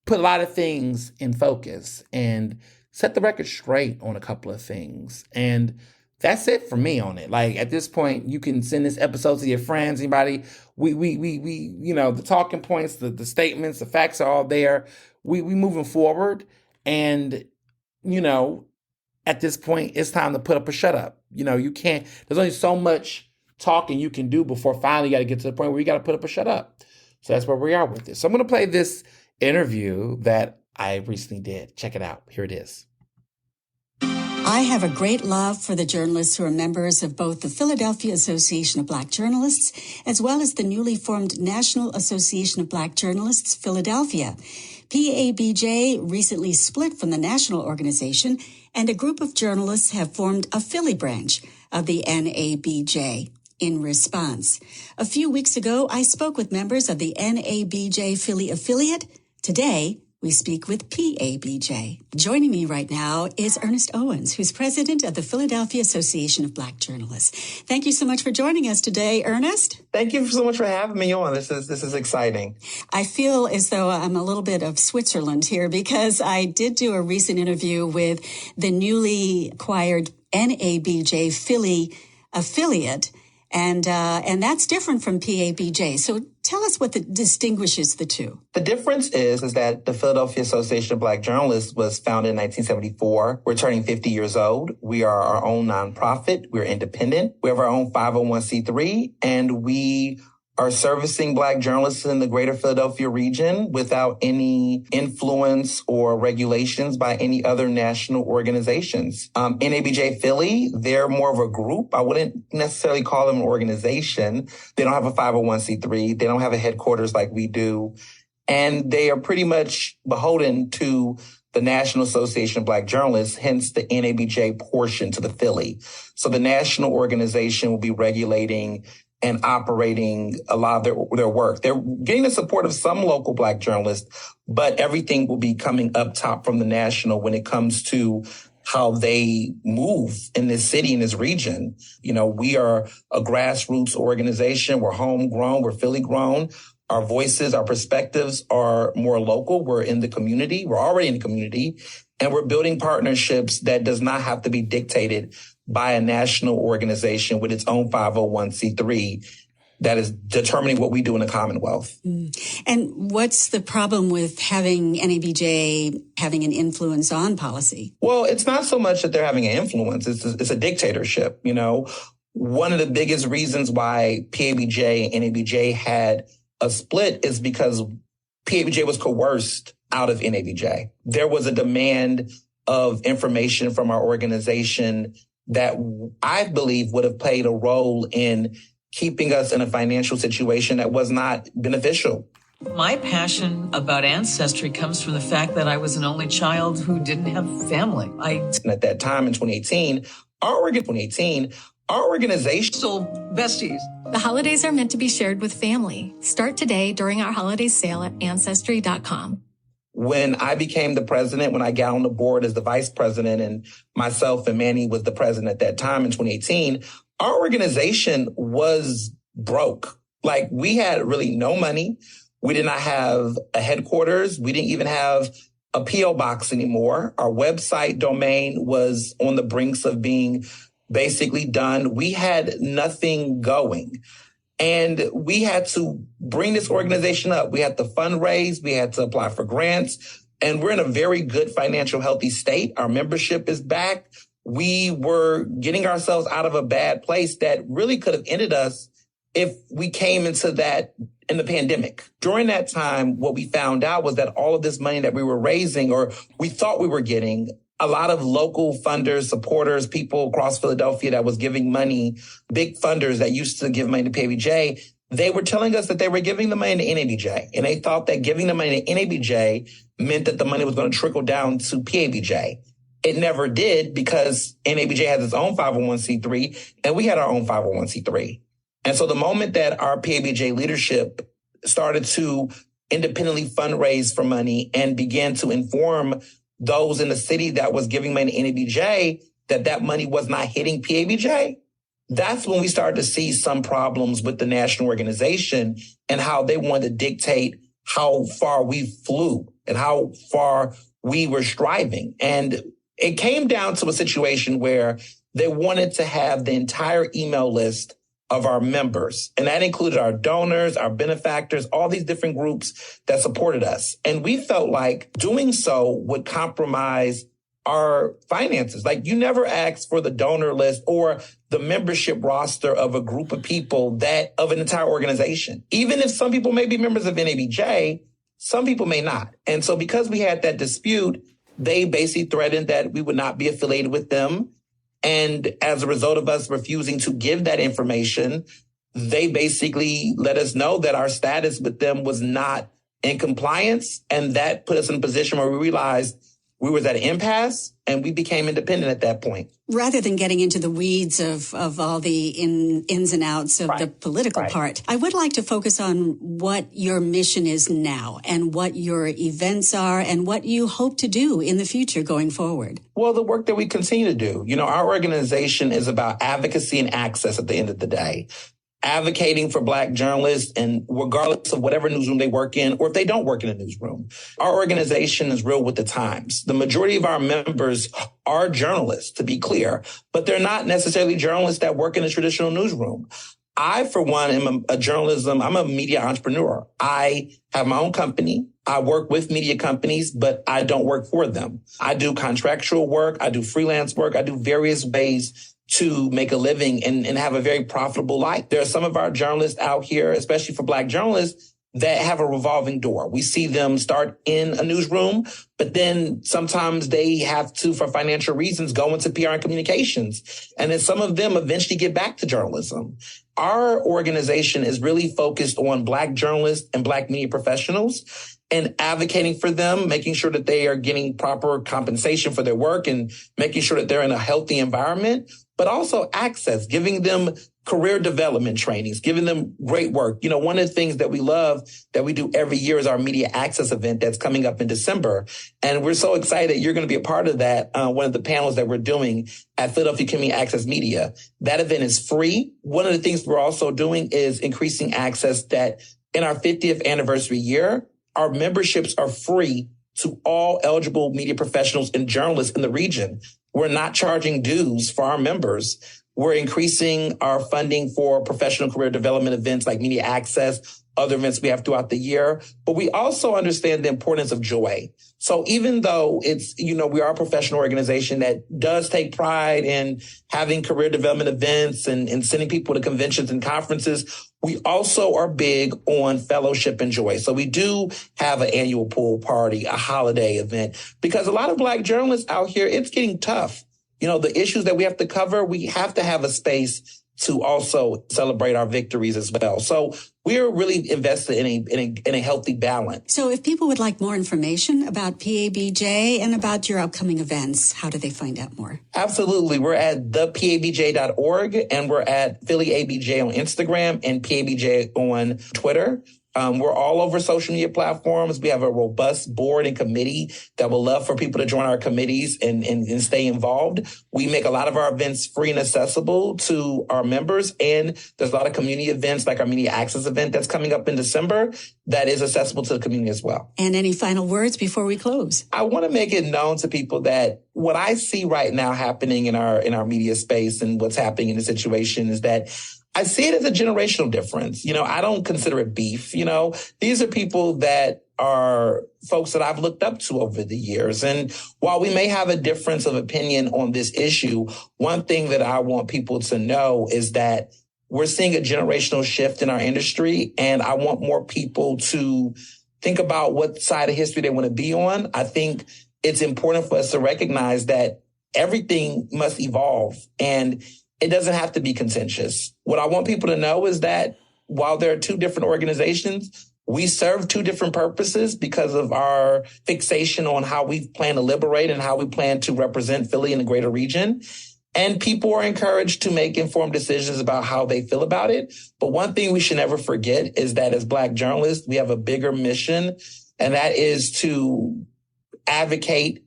put a lot of things in focus and set the record straight on a couple of things. And that's it for me on it. Like, at this point, you can send this episode to your friends, anybody. We the talking points, the statements, the facts are all there. We moving forward. And, at this point, it's time to put up or shut up. You can't, there's only so much talking you can do before finally you got to get to the point where you got to put up or shut up. So that's where we are with this. So I'm going to play this interview that I recently did. Check it out. Here it is.
I have a great love for the journalists who are members of both the Philadelphia Association of Black Journalists as well as the newly formed National Association of Black Journalists, Philadelphia. PABJ recently split from the national organization, and a group of journalists have formed a Philly branch of the NABJ. In response, a few weeks ago, I spoke with members of the NABJ Philly affiliate. Today, we speak with PABJ. Joining me right now is Ernest Owens, who's president of the Philadelphia Association of Black Journalists. Thank you so much for joining us today, Ernest.
Thank you so much for having me on. This is exciting.
I feel as though I'm a little bit of Switzerland here because I did do a recent interview with the newly acquired NABJ Philly affiliate. And that's different from PABJ. So tell us what distinguishes the two.
The difference is that the Philadelphia Association of Black Journalists was founded in 1974. We're turning 50 years old. We are our own nonprofit. We're independent. We have our own 501c3, and we are servicing Black journalists in the greater Philadelphia region without any influence or regulations by any other national organizations. NABJ Philly, they're more of a group. I wouldn't necessarily call them an organization. They don't have a 501c3. They don't have a headquarters like we do. And they are pretty much beholden to the National Association of Black Journalists, hence the NABJ portion to the Philly. So the national organization will be regulating and operating a lot of their work. They're getting the support of some local Black journalists, but everything will be coming up top from the national when it comes to how they move in this city, in this region. We are a grassroots organization. We're homegrown. We're Philly grown. Our voices, our perspectives are more local. We're in the community. We're already in the community, and we're building partnerships that does not have to be dictated by a national organization with its own 501c3 that is determining what we do in the Commonwealth.
And what's the problem with having NABJ having an influence on policy?
Well, it's not so much that they're having an influence. It's a dictatorship. One of the biggest reasons why PABJ and NABJ had a split is because PABJ was coerced out of NABJ. There was a demand of information from our organization that I believe would have played a role in keeping us in a financial situation that was not beneficial.
My passion about ancestry comes from the fact that I was an only child who didn't have family.
At that time in 2018, our organization...
Still besties.
The holidays are meant to be shared with family. Start today during our holiday sale at Ancestry.com.
When I became the president, when I got on the board as the vice president, and myself and Manny was the president at that time in 2018, our organization was broke. Like, we had really no money. We did not have a headquarters. We didn't even have a P.O. box anymore. Our website domain was on the brinks of being basically done. We had nothing going. And we had to bring this organization up. We had to fundraise. We had to apply for grants. And we're in a very good financial healthy state. Our membership is back. We were getting ourselves out of a bad place that really could have ended us if we came into that in the pandemic. During that time, what we found out was that all of this money that we were raising, or we thought we were getting, a lot of local funders, supporters, people across Philadelphia that was giving money, big funders that used to give money to PABJ, they were telling us that they were giving the money to NABJ. And they thought that giving the money to NABJ meant that the money was going to trickle down to PABJ. It never did, because NABJ has its own 501c3 and we had our own 501c3. And so the moment that our PABJ leadership started to independently fundraise for money and began to inform those in the city that was giving money to NABJ that that money was not hitting PABJ, that's when we started to see some problems with the national organization and how they wanted to dictate how far we flew and how far we were striving. And it came down to a situation where they wanted to have the entire email list of our members. And that included our donors, our benefactors, all these different groups that supported us. And we felt like doing so would compromise our finances. Like, you never ask for the donor list or the membership roster of a group of people of an entire organization. Even if some people may be members of NABJ, some people may not. And so because we had that dispute, they basically threatened that we would not be affiliated with them. And as a result of us refusing to give that information, they basically let us know that our status with them was not in compliance. And that put us in a position where we realized we was at an impasse, and we became independent at that point.
Rather than getting into the weeds of all the ins and outs of the political part, I would like to focus on what your mission is now and what your events are and what you hope to do in the future going forward.
Well, the work that we continue to do. You know, our organization is about advocacy and access at the end of the day. Advocating for Black journalists, and regardless of whatever newsroom they work in, or if they don't work in a newsroom, our organization is real with the times. The majority of our members are journalists, to be clear, but they're not necessarily journalists that work in a traditional newsroom. I, for one, am I'm a media entrepreneur. I have my own company. I work with media companies, but I don't work for them. I do contractual work. I do freelance work. I do various ways to make a living and have a very profitable life. There are some of our journalists out here, especially for Black journalists, that have a revolving door. We see them start in a newsroom, but then sometimes they have to, for financial reasons, go into PR and communications. And then some of them eventually get back to journalism. Our organization is really focused on Black journalists and Black media professionals and advocating for them, making sure that they are getting proper compensation for their work and making sure that they're in a healthy environment, but also access, giving them career development trainings, giving them great work. You know, one of the things that we love that we do every year is our media access event that's coming up in December. And we're so excited that you're going to be a part of that. One of the panels that we're doing at Philadelphia Community Access Media. That event is free. One of the things we're also doing is increasing access that in our 50th anniversary year, our memberships are free to all eligible media professionals and journalists in the region. We're not charging dues for our members. We're increasing our funding for professional career development events like media access, other events we have throughout the year. But we also understand the importance of joy. So even though we are a professional organization that does take pride in having career development events and sending people to conventions and conferences, we also are big on fellowship and joy. So we do have an annual pool party, a holiday event, because a lot of Black journalists out here, it's getting tough. You know, the issues that we have to cover, we have to have a space to also celebrate our victories as well. So we're really invested in a healthy balance.
So if people would like more information about PABJ and about your upcoming events, how do they find out more?
Absolutely. We're at thepabj.org and we're at Philly ABJ on Instagram and PABJ on Twitter. We're all over social media platforms. We have a robust board and committee that would love for people to join our committees and stay involved. We make a lot of our events free and accessible to our members. And there's a lot of community events like our media access event that's coming up in December that is accessible to the community as well.
And any final words before we close?
I want to make it known to people that what I see right now happening in our media space and what's happening in the situation is that I see it as a generational difference. I don't consider it beef. These are people that are folks that I've looked up to over the years. And while we may have a difference of opinion on this issue, one thing that I want people to know is that we're seeing a generational shift in our industry. And I want more people to think about what side of history they want to be on. I think it's important for us to recognize that everything must evolve and it doesn't have to be contentious. What I want people to know is that while there are two different organizations, we serve two different purposes because of our fixation on how we plan to liberate and how we plan to represent Philly in the greater region. And people are encouraged to make informed decisions about how they feel about it. But one thing we should never forget is that as Black journalists, we have a bigger mission, and that is to advocate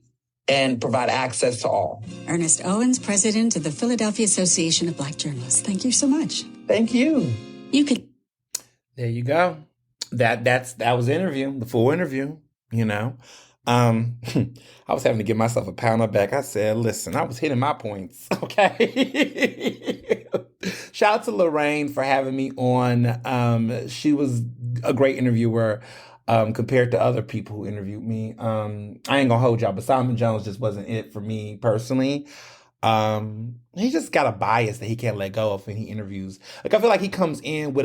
and provide access to all.
Ernest Owens, president of the Philadelphia Association of Black Journalists. Thank you so much.
Thank you.
You could.
There you go. That was the interview, the full interview, I was having to give myself a pound on the back. I said, listen, I was hitting my points. Okay. Shout out to Lorraine for having me on. She was a great interviewer. Compared to other people who interviewed me. I ain't gonna hold y'all, but Simon Jones just wasn't it for me personally. He just got a bias that he can't let go of when he interviews. Like I feel like he comes in with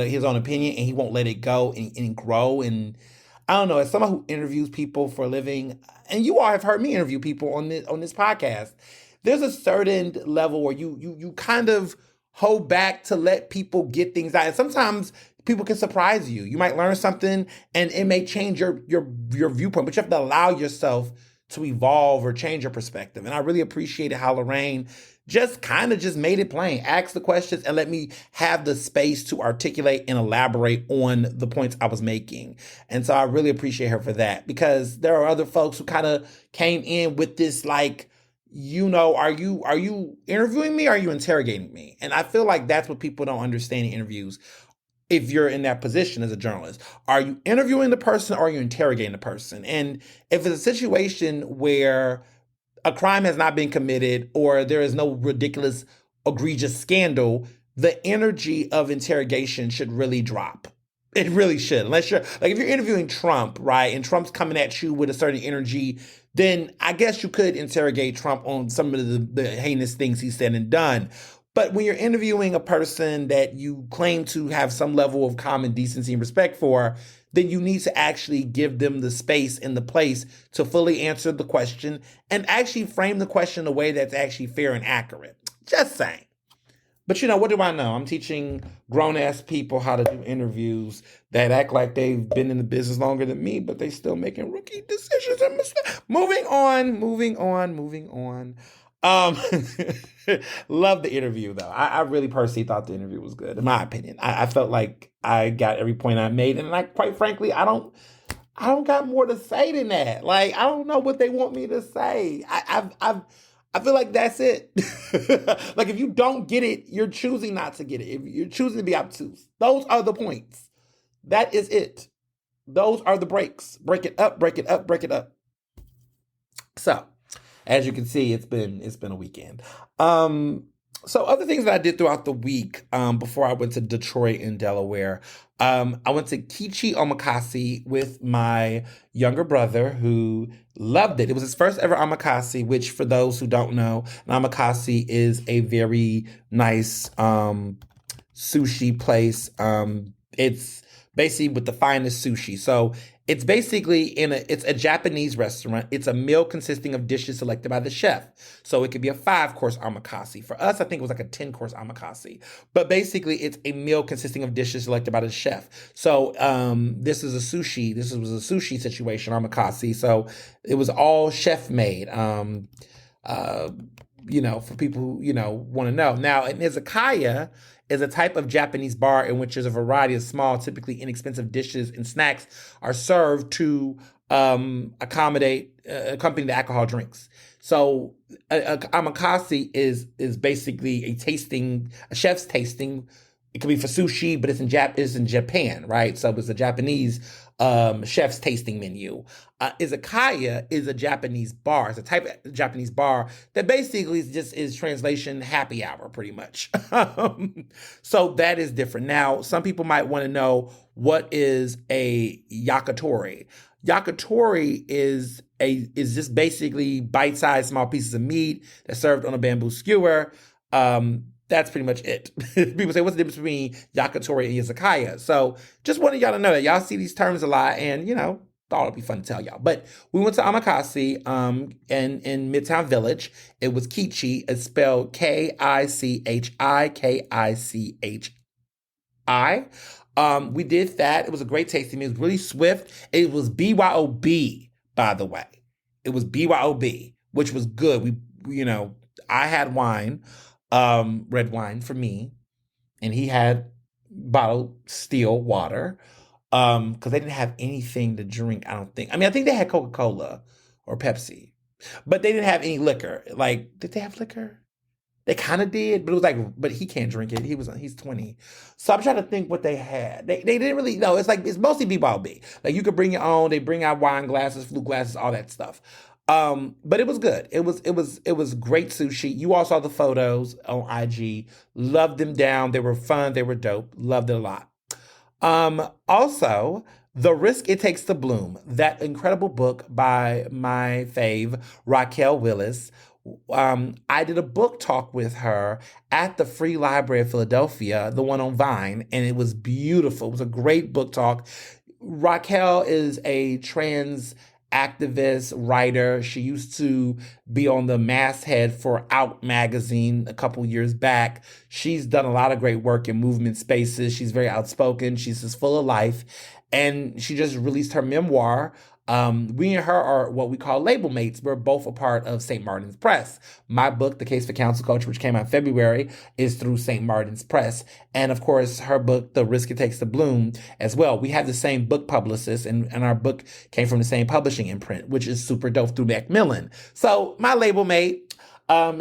his own opinion and he won't let it go and grow. And I don't know, as someone who interviews people for a living, and you all have heard me interview people on this podcast, there's a certain level where you kind of hold back to let people get things out. And sometimes people can surprise you. You might learn something and it may change your viewpoint, but you have to allow yourself to evolve or change your perspective. And I really appreciated how Lorraine just made it plain, asked the questions and let me have the space to articulate and elaborate on the points I was making. And so I really appreciate her for that, because there are other folks who kind of came in with this like, are you interviewing me or are you interrogating me? And I feel like that's what people don't understand in interviews. If you're in that position as a journalist, are you interviewing the person or are you interrogating the person? And if it's a situation where a crime has not been committed or there is no ridiculous, egregious scandal, the energy of interrogation should really drop. It really should. Unless you're like, if you're interviewing Trump, right, and Trump's coming at you with a certain energy, then I guess you could interrogate Trump on some of the heinous things he said and done. But when you're interviewing a person that you claim to have some level of common decency and respect for, then you need to actually give them the space and the place to fully answer the question and actually frame the question in a way that's actually fair and accurate. Just saying. But what do I know? I'm teaching grown-ass people how to do interviews that act like they've been in the business longer than me, but they still making rookie decisions and mistakes. Moving on. Love the interview though. I really personally thought the interview was good, in my opinion. I felt like I got every point I made, and like quite frankly, I don't got more to say than that. Like I don't know what they want me to say. I feel like that's it. Like if you don't get it, you're choosing not to get it. If you're choosing to be obtuse, those are the points. That is it. Those are the breaks. Break it up. So, as you can see, it's been a weekend. So other things that I did throughout the week before I went to Detroit and Delaware, I went to Kichi Omakase with my younger brother who loved it. It was his first ever omakase, which for those who don't know, an omakase is a very nice sushi place. It's basically with the finest sushi. So it's basically it's a Japanese restaurant. It's a meal consisting of dishes selected by the chef. So it could be a 5-course omakase. For us, I think it was like a 10-course omakase. But basically, it's a meal consisting of dishes selected by the chef. So this was a sushi situation, omakase. So it was all chef made. for people who, want to know. Now, an izakaya is a type of Japanese bar in which there's a variety of small, typically inexpensive dishes and snacks are served to accompany the alcohol drinks. So omakase is basically a chef's tasting. It could be for sushi, but it's in Japan, right? So it's a Japanese chef's tasting menu. Izakaya is a Japanese bar. It's a type of Japanese bar that basically is translation happy hour, pretty much. So that is different. Now, some people might want to know, what is a yakitori? Yakitori is just basically bite-sized small pieces of meat that's served on a bamboo skewer. That's pretty much it. People say, what's the difference between yakitori and izakaya? So just wanted y'all to know that y'all see these terms a lot, and thought it'd be fun to tell y'all. But we went to omakase in Midtown Village. It was Kichi. It's spelled Kichichi. We did that. It was a great tasting. It was really swift. It was BYOB, by the way. It was BYOB, which was good. I had wine. Red wine for me, and he had bottled still water, because they didn't have anything to drink, I don't think. I think they had Coca-Cola or Pepsi, but they didn't have any liquor. Like, did they have liquor? They kind of did, but it was but he can't drink it. He's 20. So I'm trying to think what they had. They didn't really know. It's mostly B-ball-B. Like, you could bring your own. They bring out wine glasses, flute glasses, all that stuff. But it was good. It was great sushi. You all saw the photos on IG. Loved them down. They were fun. They were dope. Loved it a lot. Also, The Risk It Takes to Bloom, that incredible book by my fave, Raquel Willis. I did a book talk with her at the Free Library of Philadelphia, the one on Vine, and it was beautiful. It was a great book talk. Raquel is a trans activist, writer. She used to be on the masthead for Out magazine a couple years back. She's done a lot of great work in movement spaces. She's very outspoken. She's just full of life. And she just released her memoir. We and her are what we call label mates. We're both a part of St. Martin's Press. My book, The Case for Council Culture, which came out in February, is through St. Martin's Press. And of course, her book, The Risk It Takes to Bloom, as well. We have the same book publicist, and our book came from the same publishing imprint, which is super dope, through Macmillan. So my label mate,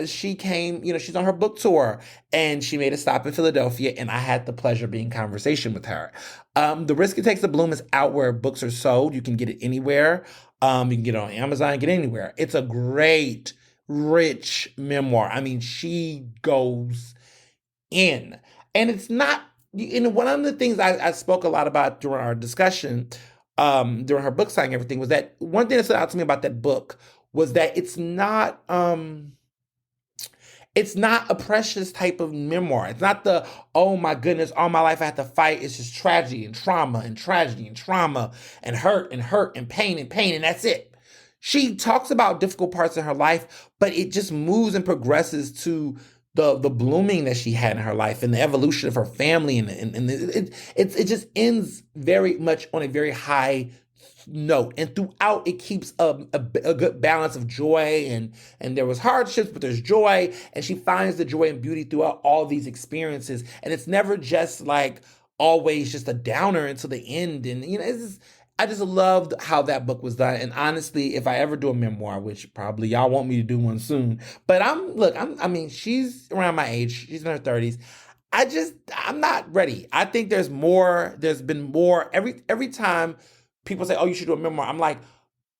she came, she's on her book tour, and she made a stop in Philadelphia, and I had the pleasure of being in conversation with her. The Risk It Takes to Bloom is out where books are sold. You can get it anywhere. You can get it on Amazon, get it anywhere. It's a great, rich memoir. She goes in. And it's not, one of the things I spoke a lot about during our discussion, during her book signing and everything, was that one thing that stood out to me about that book was that it's not a precious type of memoir. It's not the, oh my goodness, all my life I had to fight. It's just tragedy and trauma and tragedy and trauma and hurt and pain, and that's it. She talks about difficult parts in her life, but it just moves and progresses to the blooming that she had in her life and the evolution of her family, and it just ends very much on a very high note, and throughout it keeps a good balance of joy, and there was hardships, but there's joy, and she finds the joy and beauty throughout all these experiences, and it's never just like always just a downer until the end. And I just loved how that book was done. And honestly, if I ever do a memoir, which probably y'all want me to do one soon, but she's around my age, she's in her 30s. I'm not ready. I think there's been more every time people say, oh, you should do a memoir. I'm like,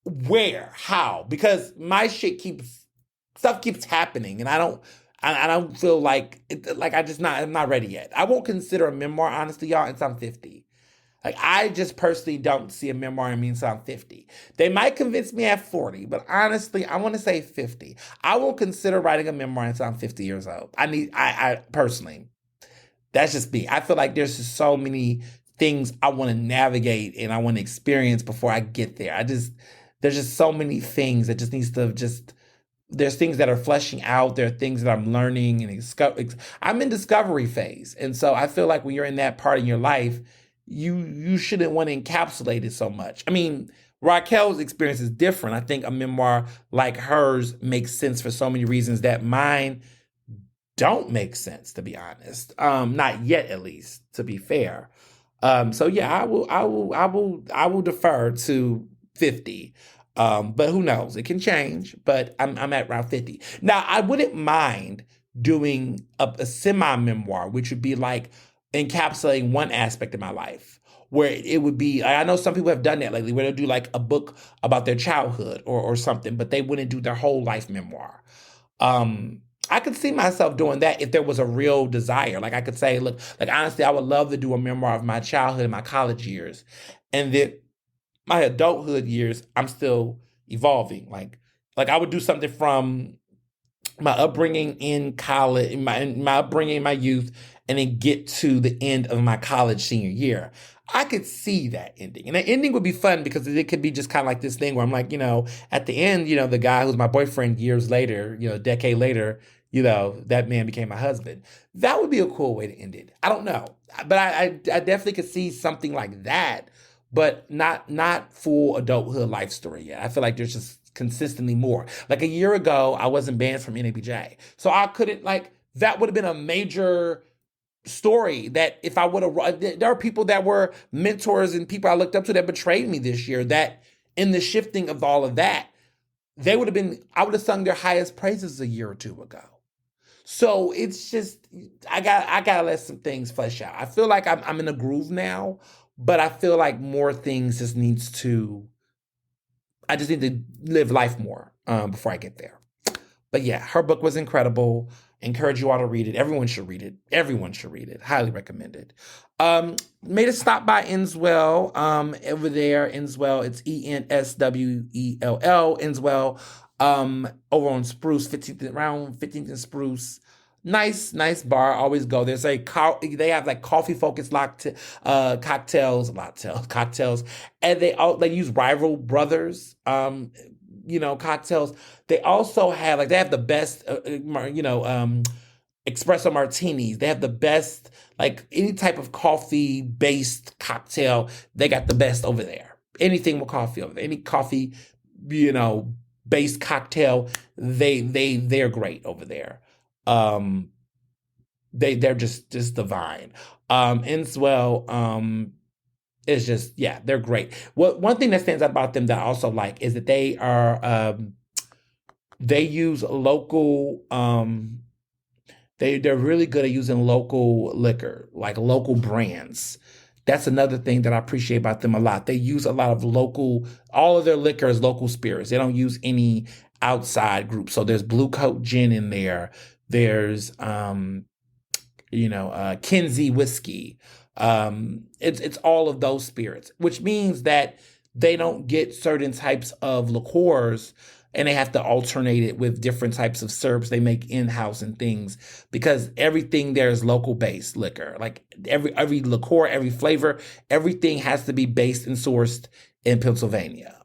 where? How? Because my stuff keeps happening, and I don't feel like I'm not ready yet. I won't consider a memoir, honestly, y'all, until I'm 50. Like, I just personally don't see a memoir in me until I'm 50. They might convince me at 40, but honestly, I want to say 50. I won't consider writing a memoir until I'm 50 years old. I personally, that's just me. I feel like there's just so many things I want to navigate and I want to experience before I get there. There's just so many things that just needs to there's things that are fleshing out. There are things that I'm learning, and I'm in discovery phase. And so I feel like when you're in that part in your life, you shouldn't want to encapsulate it so much. Raquel's experience is different. I think a memoir like hers makes sense for so many reasons that mine don't make sense, to be honest. Not yet, at least, to be fair. So yeah, I will defer to 50. But who knows? It can change. But I'm at around 50. Now, I wouldn't mind doing a semi-memoir, which would be like encapsulating one aspect of my life. Where it would be, I know some people have done that lately, where they'll do like a book about their childhood or something, but they wouldn't do their whole life memoir. I could see myself doing that if there was a real desire. Like I could say, look, like honestly, I would love to do a memoir of my childhood and my college years. And then my adulthood years, I'm still evolving. Like I would do something from my upbringing in college, my upbringing in my youth, and then get to the end of my college senior year. I could see that ending. And the ending would be fun because it could be just kind of like this thing where I'm like, at the end, the guy who's my boyfriend years later, a decade later, that man became my husband. That would be a cool way to end it. I don't know. But I definitely could see something like that, but not full adulthood life story yet. I feel like there's just consistently more. Like a year ago, I wasn't banned from NABJ. So I couldn't that would have been a major story that if I would have, there are people that were mentors and people I looked up to that betrayed me this year, that in the shifting of all of that, I would have sung their highest praises a year or two ago. So it's just, I gotta let some things flesh out. I feel like I'm in a groove now, but I feel like more things I just need to live life more before I get there. But yeah, her book was incredible. Encourage you all to read it. Everyone should read it. Everyone should read it. Highly recommended. Made a stop by Enswell over there. Enswell, it's Enswell. Enswell, over on Spruce, 15th and Spruce. Nice bar. Always go. They have like coffee focused cocktails, and they use Rival Brothers. Cocktails. They also have they have the best, espresso martinis. They have the best, any type of coffee based cocktail. They got the best over there. Anything with coffee over there. Any coffee, based cocktail. They're great over there. They're just divine. Enswell, it's just, yeah, they're great. One thing that stands out about them that I also like is that they are, they use local, they're really good at using local liquor, like local brands. That's another thing that I appreciate about them a lot. They use a lot of all of their liquor is local spirits. They don't use any outside group. So there's Blue Coat Gin in there. There's, Kinsey whiskey. It's all of those spirits, which means that they don't get certain types of liqueurs and they have to alternate it with different types of syrups they make in-house and things, because everything there is local based liquor. Like every liqueur, every flavor, everything has to be based and sourced in Pennsylvania,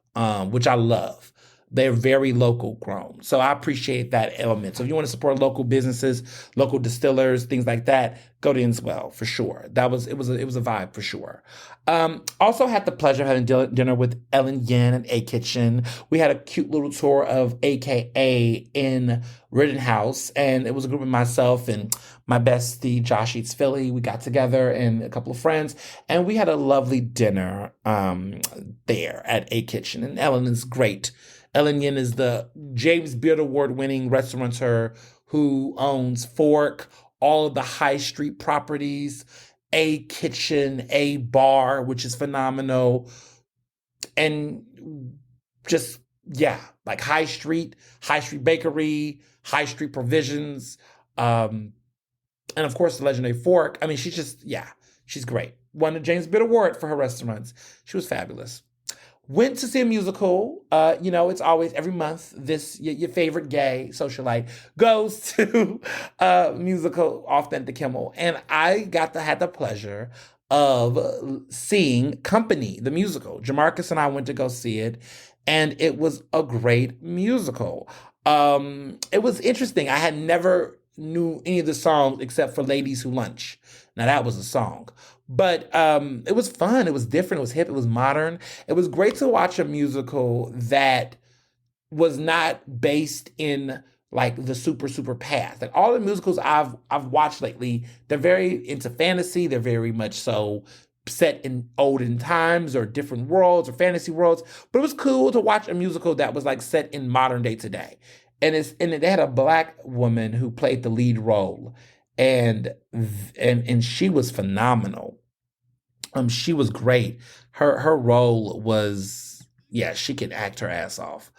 which I love. They're very local grown. So I appreciate that element. So if you want to support local businesses, local distillers, things like that, go to Enswell for sure. It was a vibe for sure. Also had the pleasure of having dinner with Ellen Yin at A Kitchen. We had a cute little tour of AKA in Rittenhouse, and it was a group of myself and my bestie Josh Eats Philly. We got together and a couple of friends, and we had a lovely dinner there at A Kitchen. And Ellen is great. Ellen Yin is the James Beard Award-winning restaurateur who owns Fork, all of the high street properties, A Kitchen, A Bar, which is phenomenal, and just, yeah, like high street bakery, high street provisions, and of course the legendary Fork. I mean, she's great. Won the James Beard Award for her restaurants. She was fabulous. Went to see a musical. It's always every month. Your favorite gay socialite goes to a musical, Authentic Kimmel, and I had the pleasure of seeing Company, the musical. Jamarcus and I went to go see it, and it was a great musical. It was interesting. I had never knew any of the songs except for Ladies Who Lunch. Now that was a song. But it was fun. It was different. It was hip. It was modern. It was great to watch a musical that was not based in like the super past. Like all the musicals I've watched lately, they're very into fantasy. They're very much so set in olden times or different worlds or fantasy worlds. But it was cool to watch a musical that was like set in modern day today. And it had a black woman who played the lead role, and and she was phenomenal. She was great. Her role was, yeah, she could act her ass off.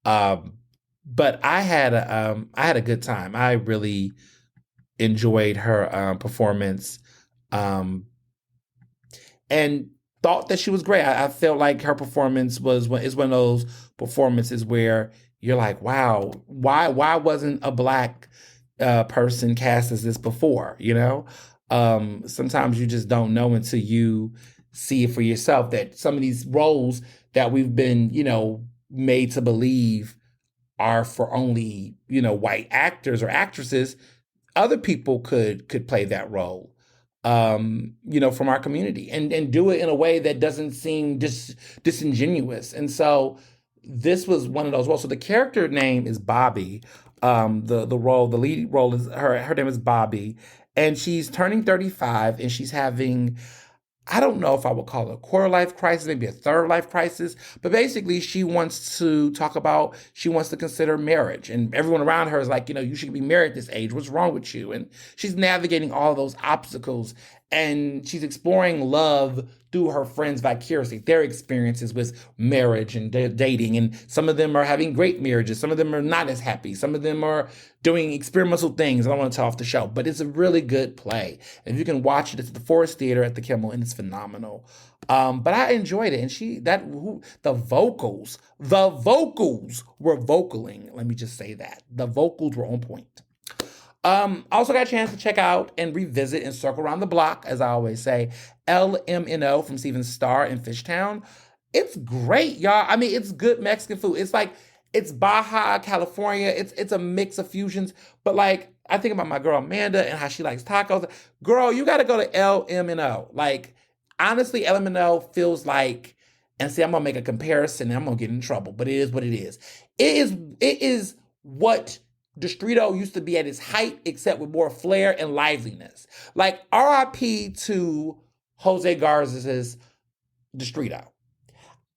Um, but I had a good time. I really enjoyed her performance. Um, and thought that she was great. I felt like her performance is one of those performances where you're like, wow, why wasn't a black person cast as this before? You know, sometimes you just don't know until you see it for yourself that some of these roles that we've been, made to believe are for only, white actors or actresses, other people could play that role, from our community, and do it in a way that doesn't seem disingenuous. And so this was one of those roles. So the character name is Bobby. The lead role is her name is Bobby, and she's turning 35, and she's having, I don't know if I would call it a quarter life crisis, maybe a third life crisis, but basically she wants to consider marriage. And everyone around her is like, you should be married at this age. What's wrong with you? And she's navigating all of those obstacles, and she's exploring love through her friends vicariously, their experiences with marriage and dating. And some of them are having great marriages. Some of them are not as happy. Some of them are doing experimental things. I don't want to tell off the show, but it's a really good play. And you can watch it. It's at the Forest Theater at the Kimmel, and it's phenomenal. But I enjoyed it. And the vocals were vocaling. Let me just say that. The vocals were on point. Also got a chance to check out and revisit and circle around the block, as I always say, LMNO from Steven Starr in Fishtown. It's great, y'all. I mean, it's good Mexican food. It's Baja, California. It's a mix of fusions. But like, I think about my girl Amanda and how she likes tacos. Girl, you got to go to LMNO. Like, honestly, LMNO feels like, and see, I'm gonna make a comparison and I'm gonna get in trouble, but it is what it is. It is what Distrito used to be at its height, except with more flair and liveliness. Like RIP to Jose Garza's Distrito.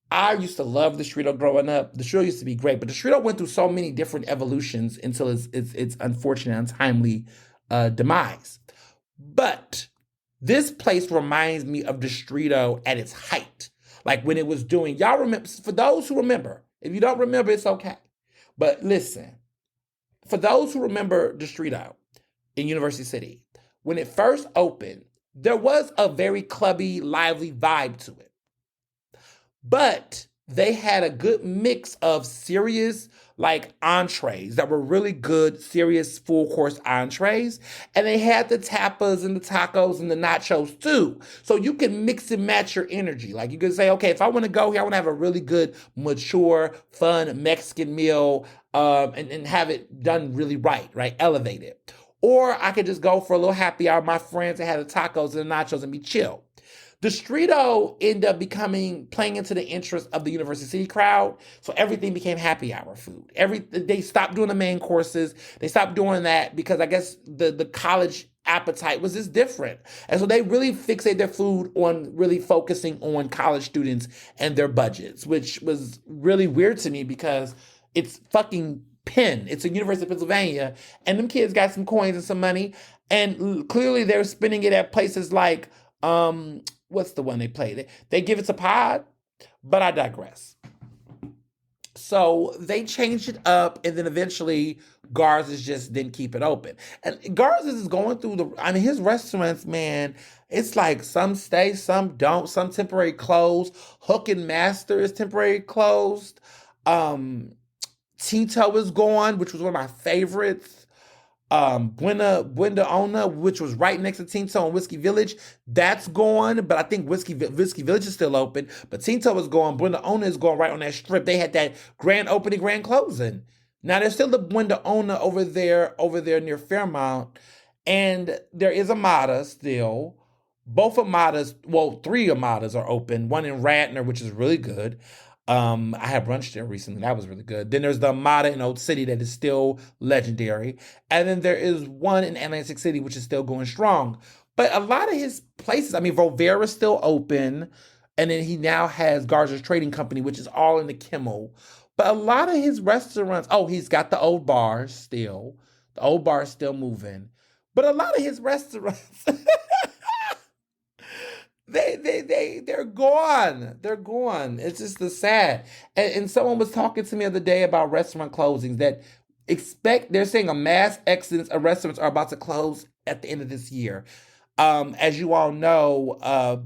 I used to love Distrito growing up. Distrito used to be great, but Distrito went through so many different evolutions until its unfortunate, untimely demise. But this place reminds me of Distrito at its height. Like when it was doing, y'all remember, for those who remember, if you don't remember, it's okay. But listen, for those who remember Distrito in University City, when it first opened, there was a very clubby, lively vibe to it. But they had a good mix of serious, like entrees that were really good, serious full course entrees. And they had the tapas and the tacos and the nachos too. So you can mix and match your energy. Like you can say, okay, if I want to go here, I want to have a really good, mature, fun Mexican meal, and have it done really right? Elevated. Or I could just go for a little happy hour with my friends and have the tacos and the nachos and be chill. Distrito ended up playing into the interest of the University City crowd, so everything became happy hour food. They stopped doing the main courses. They stopped doing that because I guess the college appetite was just different. And so they really fixate their food on really focusing on college students and their budgets, which was really weird to me because it's fucking Penn. It's a University of Pennsylvania, and them kids got some coins and some money, and clearly they're spending it at places like, what's the one they play? They give it to Pod, but I digress. So they changed it up, and then eventually Garza's just didn't keep it open. And Garza's is going through his restaurants, man, it's like some stay, some don't, some temporary closed. Hook and Master is temporary closed. Tito is gone, which was one of my favorites. Buena Ona, which was right next to Tinto and Whiskey Village, that's gone, but I think Whiskey Village is still open. But Tinto is gone. Buena Ona is going right on that strip. They had that grand opening, grand closing. Now there's still the Buena Ona over there near Fairmount, and there is Amada still. Both Amadas, well, three Amadas are open. One in Radnor, which is really good. I had brunch there recently. That was really good. Then there's the Amada in Old City that is still legendary. And then there is one in Atlantic City, which is still going strong. But a lot of his places, I mean, Volvera's still open. And then he now has Garza's Trading Company, which is all in the Kimmel. But a lot of his restaurants, oh, he's got the old bars still. The old bar is still moving. But a lot of his restaurants, they're gone. They're gone. It's just the sad. And someone was talking to me the other day about restaurant closings that they're saying a mass exodus of restaurants are about to close at the end of this year. As you all know,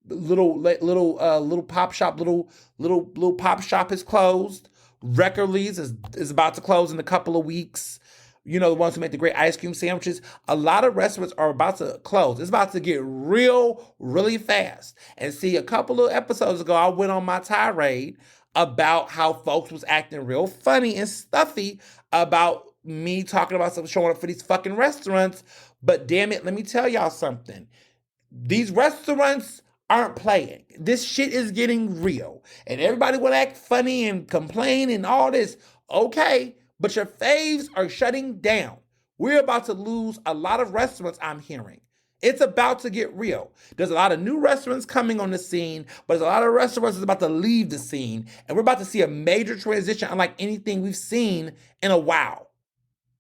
little pop shop, little pop shop is closed. Reckerly's is about to close in a couple of weeks. You know, the ones who make the great ice cream sandwiches. A lot of restaurants are about to close. It's about to get really fast. And see, a couple of episodes ago, I went on my tirade about how folks was acting real funny and stuffy about me talking about some showing up for these fucking restaurants. But damn it, let me tell y'all something. These restaurants aren't playing. This shit is getting real. And everybody will act funny and complain and all this. Okay. But your faves are shutting down. We're about to lose a lot of restaurants, I'm hearing. It's about to get real. There's a lot of new restaurants coming on the scene, but there's a lot of restaurants that's about to leave the scene. And we're about to see a major transition unlike anything we've seen in a while.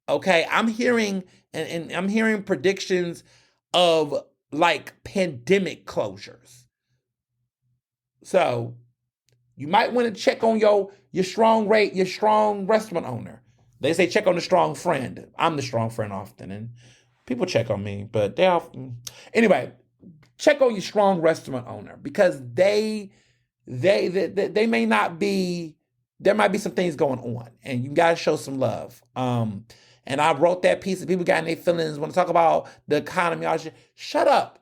Okay, I'm hearing, and I'm hearing predictions of like pandemic closures. So you might want to check on your strong restaurant owner. They say check on the strong friend. I'm the strong friend often, and people check on me, but they often... Anyway, check on your strong restaurant owner because they may not be... There might be some things going on, and you got to show some love. And I wrote that piece, and people got in their feelings, want to talk about the economy. All shit. Shut up.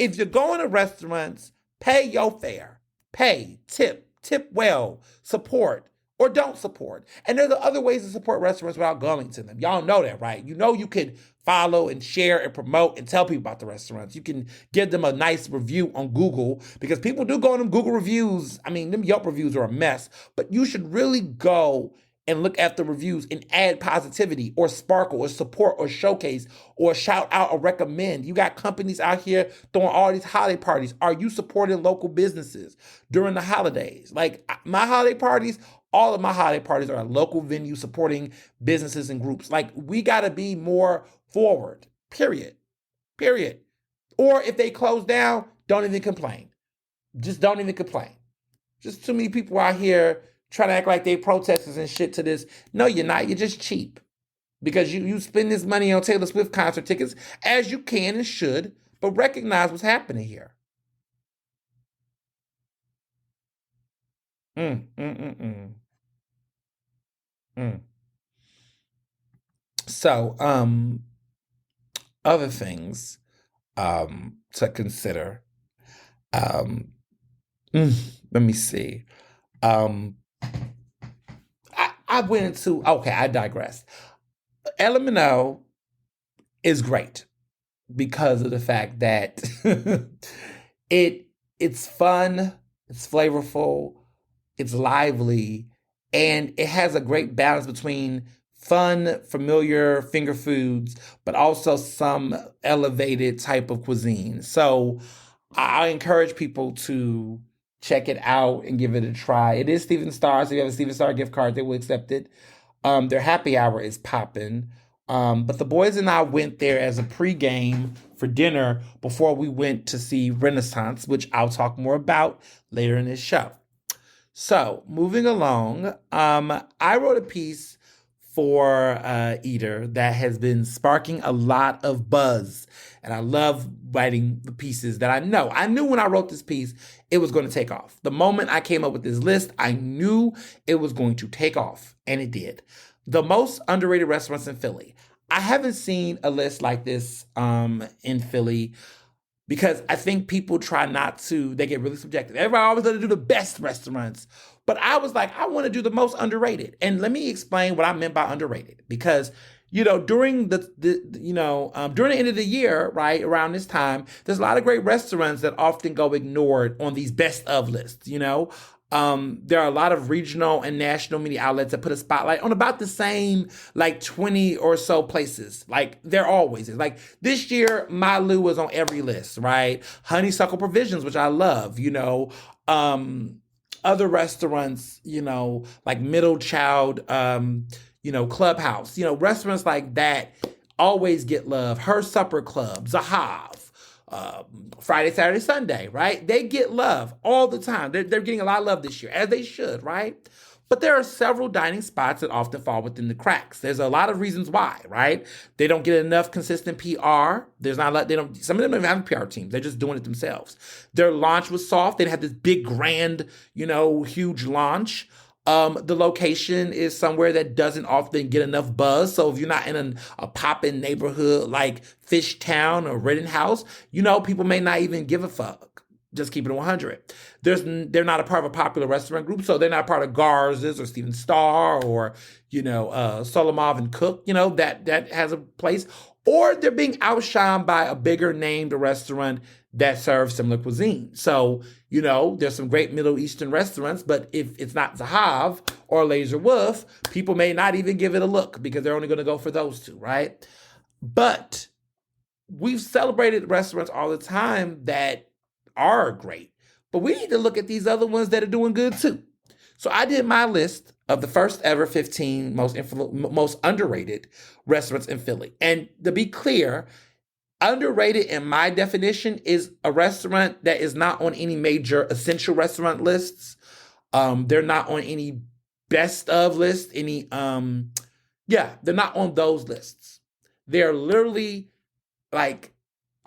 If you're going to restaurants, pay your fare. Pay, tip well, support. Or don't support. And there's other ways to support restaurants without going to them. Y'all know that, right? You know you could follow and share and promote and tell people about the restaurants. You can give them a nice review on Google because people do go on them Google reviews. I mean, them Yelp reviews are a mess. But you should really go and look at the reviews and add positivity or sparkle or support or showcase or shout out or recommend. You got companies out here throwing all these holiday parties. Are you supporting local businesses during the holidays? Like my holiday parties, all of my holiday parties are at local venues supporting businesses and groups. Like we got to be more forward, period. Or if they close down, don't even complain. Just don't even complain. Just too many people out here trying to act like they protesters and shit to this. No, you're not. You're just cheap. Because you spend this money on Taylor Swift concert tickets as you can and should, but recognize what's happening here. So, other things to consider. Let me see. I went into, okay, I digress. LMNO is great because of the fact that it's fun, it's flavorful, it's lively, and it has a great balance between fun, familiar finger foods, but also some elevated type of cuisine. So I encourage people to check it out and give it a try. It is Steven Star, so if you have a Steven Star gift card, they will accept it. Their happy hour is popping. But the boys and I went there as a pregame for dinner before we went to see Renaissance, which I'll talk more about later in this show. So, moving along, I wrote a piece for Eater that has been sparking a lot of buzz. And I love writing the pieces that I know. I knew when I wrote this piece, it was going to take off. The moment I came up with this list, I knew it was going to take off. And it did. The most underrated restaurants in Philly. I haven't seen a list like this in Philly because I think people try not to, they get really subjective. Everybody always going to do the best restaurants. But I was like, I want to do the most underrated. And let me explain what I meant by underrated. Because during during the end of the year, right around this time, there's a lot of great restaurants that often go ignored on these best of lists. There are a lot of regional and national media outlets that put a spotlight on about the same, like 20 or so places. Like there always is. Like this year, Malu was on every list, right? Honeysuckle Provisions, which I love, other restaurants, like Middle Child, Clubhouse, restaurants like that always get love. Her Supper Club, Zahav, Friday, Saturday, Sunday, right? They get love all the time. They're getting a lot of love this year, as they should, right? But there are several dining spots that often fall within the cracks. There's a lot of reasons why, right? They don't get enough consistent PR. Some of them don't even have a PR team. They're just doing it themselves. Their launch was soft. They didn't have this big, grand, huge launch. The location is somewhere that doesn't often get enough buzz. So if you're not in a poppin' neighborhood like Fishtown or Rittenhouse, people may not even give a fuck. Just keep it 100. They're not a part of a popular restaurant group, so they're not part of Garz's or Steven Starr or Solomov and Cook. That has a place, or they're being outshined by a bigger named restaurant that serves similar cuisine. So there's some great Middle Eastern restaurants, but if it's not Zahav or Laser Wolf, people may not even give it a look because they're only going to go for those two, right? But we've celebrated restaurants all the time that are great, but we need to look at these other ones that are doing good too. So I did my list of the first ever 15 most underrated restaurants in Philly. And to be clear, underrated in my definition is a restaurant that is not on any major essential restaurant lists. They're not on any best of lists, they're not on those lists. They're literally like,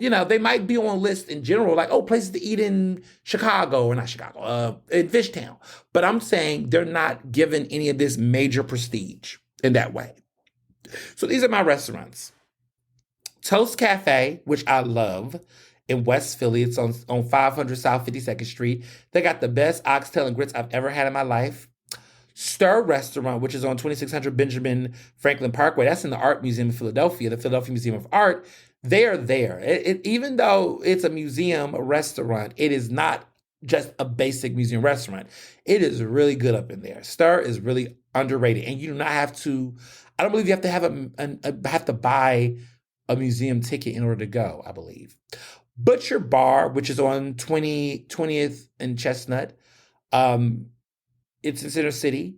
they might be on lists in general, like, places to eat in Chicago, or not Chicago, in Fishtown. But I'm saying they're not given any of this major prestige in that way. So these are my restaurants. Toast Cafe, which I love, in West Philly. It's on 500 South 52nd Street. They got the best oxtail and grits I've ever had in my life. Stir Restaurant, which is on 2600 Benjamin Franklin Parkway. That's in the Art Museum of Philadelphia, the Philadelphia Museum of Art. They are there. Even though it's a museum, a restaurant, it is not just a basic museum restaurant. It is really good up in there. Stir is really underrated, and you do not have to. I don't believe you have to have to buy a museum ticket in order to go. I believe Butcher Bar, which is on 20th and Chestnut. It's in Center City.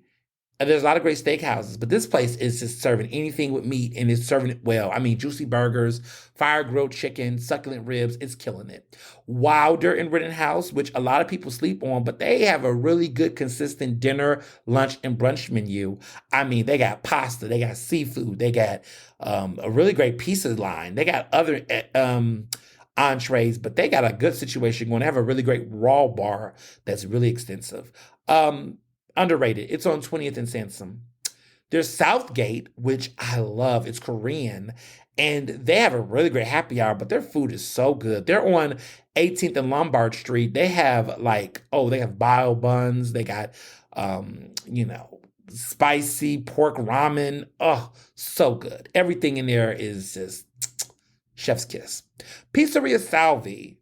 And there's a lot of great steakhouses, but this place is just serving anything with meat, and it's serving it well. I mean, juicy burgers, fire grilled chicken, succulent ribs. It's killing it. Wilder in Rittenhouse, which a lot of people sleep on, but they have a really good, consistent dinner, lunch, and brunch menu. I mean, they got pasta, they got seafood, they got a really great pizza line. They got other entrees, but they got a good situation going. They have a really great raw bar that's really extensive. Underrated. It's on 20th and Sansom. There's Southgate, which I love. It's Korean, and they have a really great happy hour, but their food is so good. They're on 18th and Lombard Street. They have they have bio buns. They got, spicy pork ramen. Oh, so good. Everything in there is just chef's kiss. Pizzeria Salvi,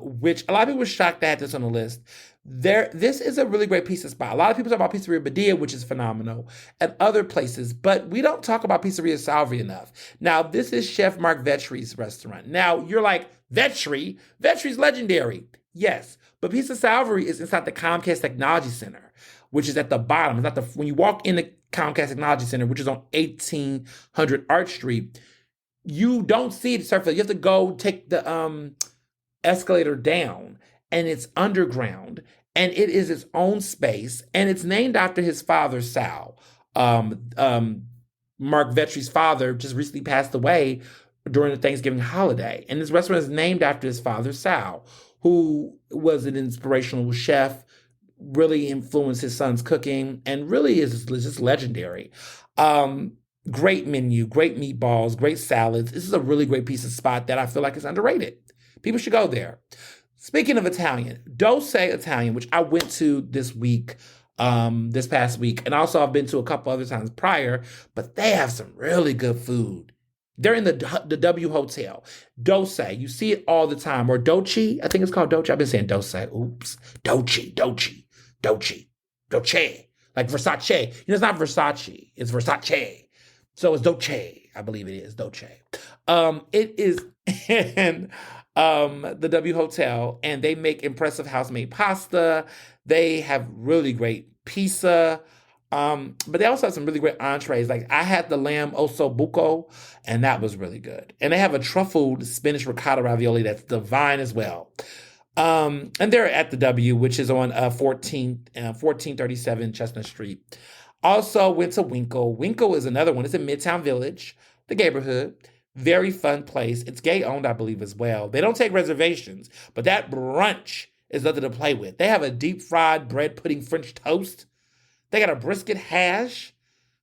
which a lot of people were shocked to have this on the list. This is a really great pizza spot. A lot of people talk about Pizzeria Badia, which is phenomenal, and other places, but we don't talk about Pizzeria Salvi enough. Now, this is Chef Mark Vetri's restaurant. Now, you're like, Vetri? Vetri's legendary. Yes, but Pizza Salvi is inside the Comcast Technology Center, which is at the bottom. It's not when you walk in the Comcast Technology Center, which is on 1800 Arch Street, you don't see the surface. You have to go take the escalator down, and it's underground, and it is its own space, and it's named after his father, Sal. Mark Vetri's father just recently passed away during the Thanksgiving holiday, and this restaurant is named after his father, Sal, who was an inspirational chef, really influenced his son's cooking, and really is just legendary. Great menu, great meatballs, great salads. This is a really great pizza spot that I feel like is underrated. People should go there. Speaking of Italian, Dose Italian, which I went to this week, this past week. And also I've been to a couple other times prior, but they have some really good food. They're in the W Hotel. Doce, you see it all the time. Or Doce, I think it's called Doce. I've been saying Doce. Oops. Doce. Like Versace. It's not Versace. It's Versace. So it's Doce. I believe it is Doce. It is in the W Hotel, and they make impressive house-made pasta. They have really great pizza. But they also have some really great entrees. Like I had the lamb osso buco, and that was really good. And they have a truffled spinach ricotta ravioli that's divine as well. And they're at the W, which is on 1437 Chestnut Street. Also went to Winkle. Winkle is another one. It's in Midtown Village, the neighborhood. Very fun place. It's gay owned, I believe, as well. They don't take reservations, but that brunch is nothing to play with. They have a deep fried bread pudding French toast. They got a brisket hash.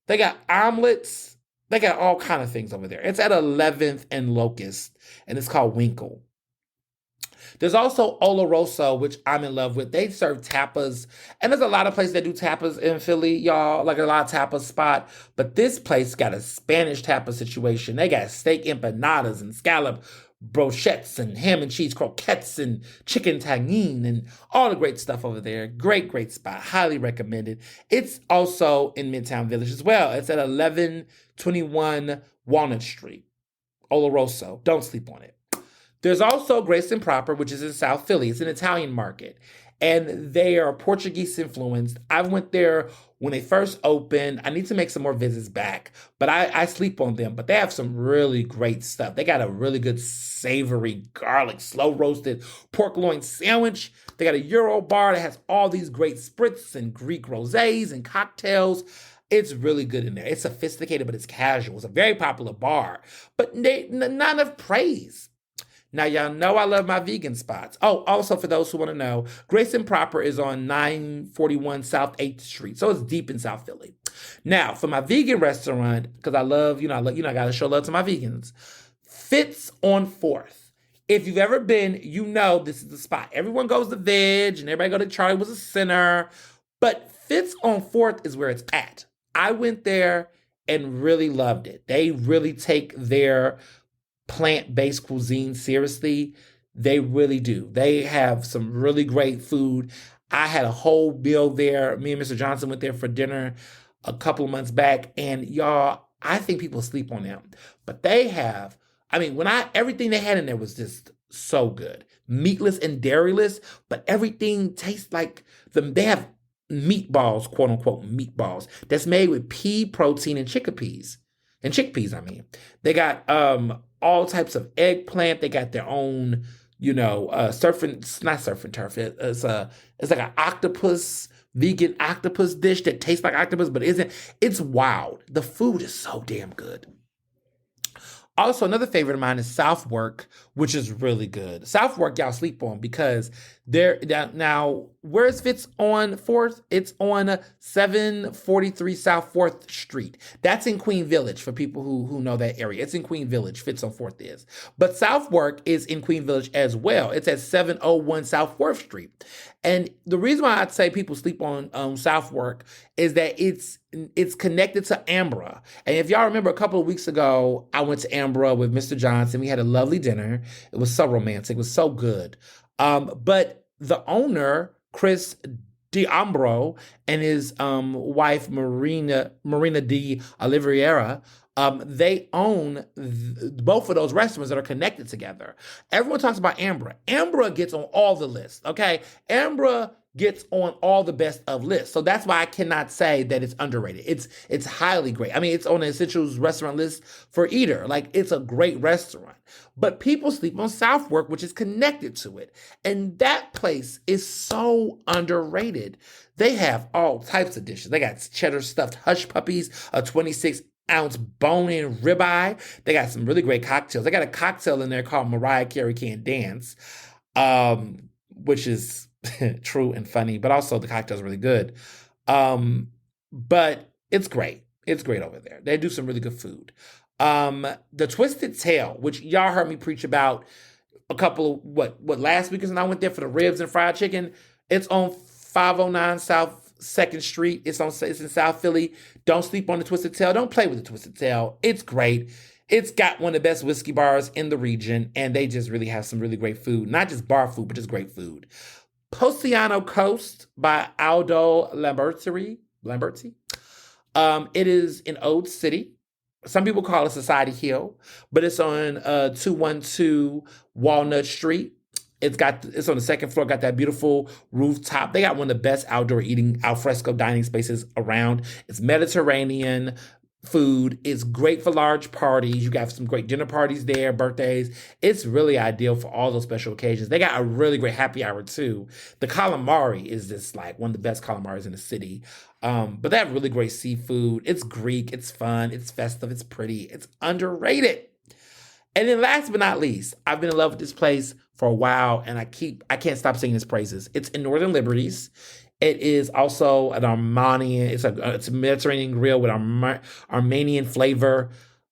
They got omelets. They got all kind of things over there. It's at 11th and Locust, and it's called Winkle. There's also Oloroso, which I'm in love with. They serve tapas, and there's a lot of places that do tapas in Philly, y'all, like a lot of tapas spot. But this place got a Spanish tapa situation. They got steak empanadas and scallop brochettes and ham and cheese croquettes and chicken tagine and all the great stuff over there. Great, great spot. Highly recommended. It's also in Midtown Village as well. It's at 1121 Walnut Street. Oloroso. Don't sleep on it. There's also Grace and Proper, which is in South Philly. It's an Italian market, and they are Portuguese influenced. I went there when they first opened. I need to make some more visits back, but I sleep on them. But they have some really great stuff. They got a really good savory garlic, slow roasted pork loin sandwich. They got a Euro bar that has all these great spritz and Greek rosés and cocktails. It's really good in there. It's sophisticated, but it's casual. It's a very popular bar, but not enough praise. Now, y'all know I love my vegan spots. Oh, also for those who want to know, Grace and Proper is on 941 South 8th Street. So it's deep in South Philly. Now, for my vegan restaurant, because I love, I got to show love to my vegans, Fitz on 4th. If you've ever been, you know this is the spot. Everyone goes to veg and everybody go to Charlie Was a Sinner. But Fitz on 4th is where it's at. I went there and really loved it. They really take their plant-based cuisine seriously. They really do. They have some really great food. I had a whole meal there. Me and Mr. Johnson went there for dinner a couple of months back, and y'all, I think people sleep on them. But they have, everything they had in there was just so good. Meatless and dairyless, but everything tastes like them. They have meatballs, quote unquote meatballs, that's made with pea protein and chickpeas. They got all types of eggplant. They got their own, not surf and turf. It's like an octopus, vegan octopus dish that tastes like octopus, but isn't. It's wild. The food is so damn good. Also, another favorite of mine is Southwark, which is really good. Southwark, y'all sleep on because they're now. Where is Fitz on 4th? It's on 743 South 4th Street. That's in Queen Village for people who know that area. It's in Queen Village. Fitz on 4th is. But Southwark is in Queen Village as well. It's at 701 South 4th Street. And the reason why I'd say people sleep on Southwark is that it's connected to Ambra. And if y'all remember a couple of weeks ago, I went to Ambra with Mr. Johnson. We had a lovely dinner. It was so romantic. It was so good. But the owner, Chris D'Ambro, and his wife, Marina de Oliveira, they own both of those restaurants that are connected together. Everyone talks about Ambra. Ambra gets on all the lists, okay? Ambra gets on all the best of lists. So that's why I cannot say that it's underrated. It's highly great. It's on the Essentials restaurant list for Eater. Like, it's a great restaurant. But people sleep on Southwark, which is connected to it. And that place is so underrated. They have all types of dishes. They got cheddar stuffed hush puppies, a 26-ounce bone-in ribeye. They got some really great cocktails. They got a cocktail in there called Mariah Carey Can't Dance, which is true and funny, but also the cocktail's really good. But it's great. It's great over there. They do some really good food. The Twisted Tail, which y'all heard me preach about a couple of, last weekend, and I went there for the ribs and fried chicken. It's on 509 South 2nd Street. It's in South Philly. Don't sleep on the Twisted Tail. Don't play with the Twisted Tail. It's great. It's got one of the best whiskey bars in the region, and they just really have some really great food. Not just bar food, but just great food. Posciano Coast by Aldo Lamberti. It is in Old City. Some people call it Society Hill, but it's on 212 Walnut Street. It's on the 2nd floor, got that beautiful rooftop. They got one of the best outdoor eating, alfresco dining spaces around. It's Mediterranean food. It's great for large parties. You got some great dinner parties there, birthdays. It's really ideal for all those special occasions. They got a really great happy hour too. The calamari is just like one of the best calamaris in the city. But they have really great seafood. It's Greek. It's fun. It's festive. It's pretty. It's underrated. And then last but not least, I've been in love with this place for a while, and I can't stop singing its praises. It's in Northern Liberties. It is also an Armenian, it's a Mediterranean grill with Armenian flavor.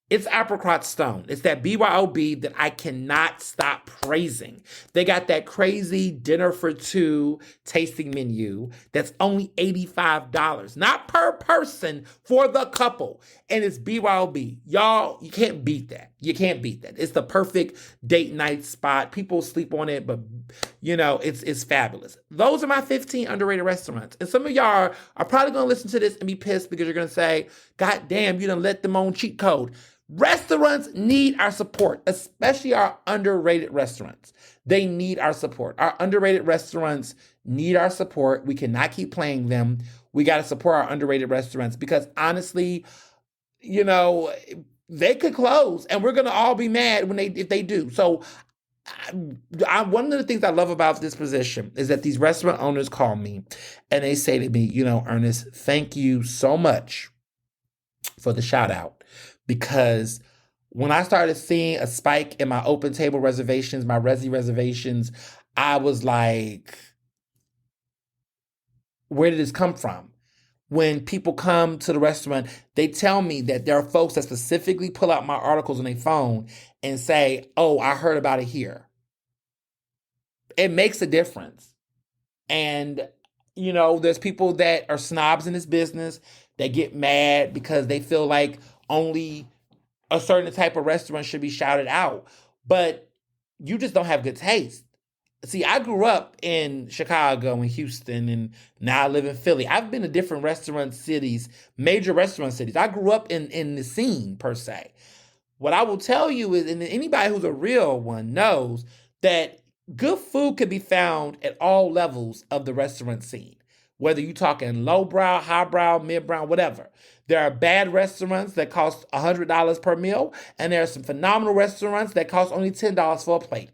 It's Apricot Stone. It's that BYOB that I cannot stop praising. They got that crazy dinner for 2 tasting menu that's only $85, not per person, for the couple. And it's BYOB. Y'all, you can't beat that. You can't beat that. It's the perfect date night spot. People sleep on it, but it's fabulous. Those are my 15 underrated restaurants. And some of y'all are probably going to listen to this and be pissed because you're going to say, God damn, you done let them on cheat code. Restaurants need our support, especially our underrated restaurants. They need our support. Our underrated restaurants need our support. We cannot keep playing them. We got to support our underrated restaurants because honestly, they could close and we're going to all be mad if they do. So one of the things I love about this position is that these restaurant owners call me and they say to me, Ernest, thank you so much for the shout out. Because when I started seeing a spike in my open table reservations, my Resi reservations, I was like, where did this come from? When people come to the restaurant, they tell me that there are folks that specifically pull out my articles on their phone and say, oh, I heard about it here. It makes a difference. And, there's people that are snobs in this business that get mad because they feel like only a certain type of restaurant should be shouted out. But you just don't have good taste. See, I grew up in Chicago and Houston, and now I live in Philly. I've been to different restaurant cities, major restaurant cities. I grew up in the scene, per se. What I will tell you is, and anybody who's a real one knows, that good food can be found at all levels of the restaurant scene. Whether you're talking lowbrow, highbrow, midbrow, whatever. There are bad restaurants that cost $100 per meal, and there are some phenomenal restaurants that cost only $10 for a plate.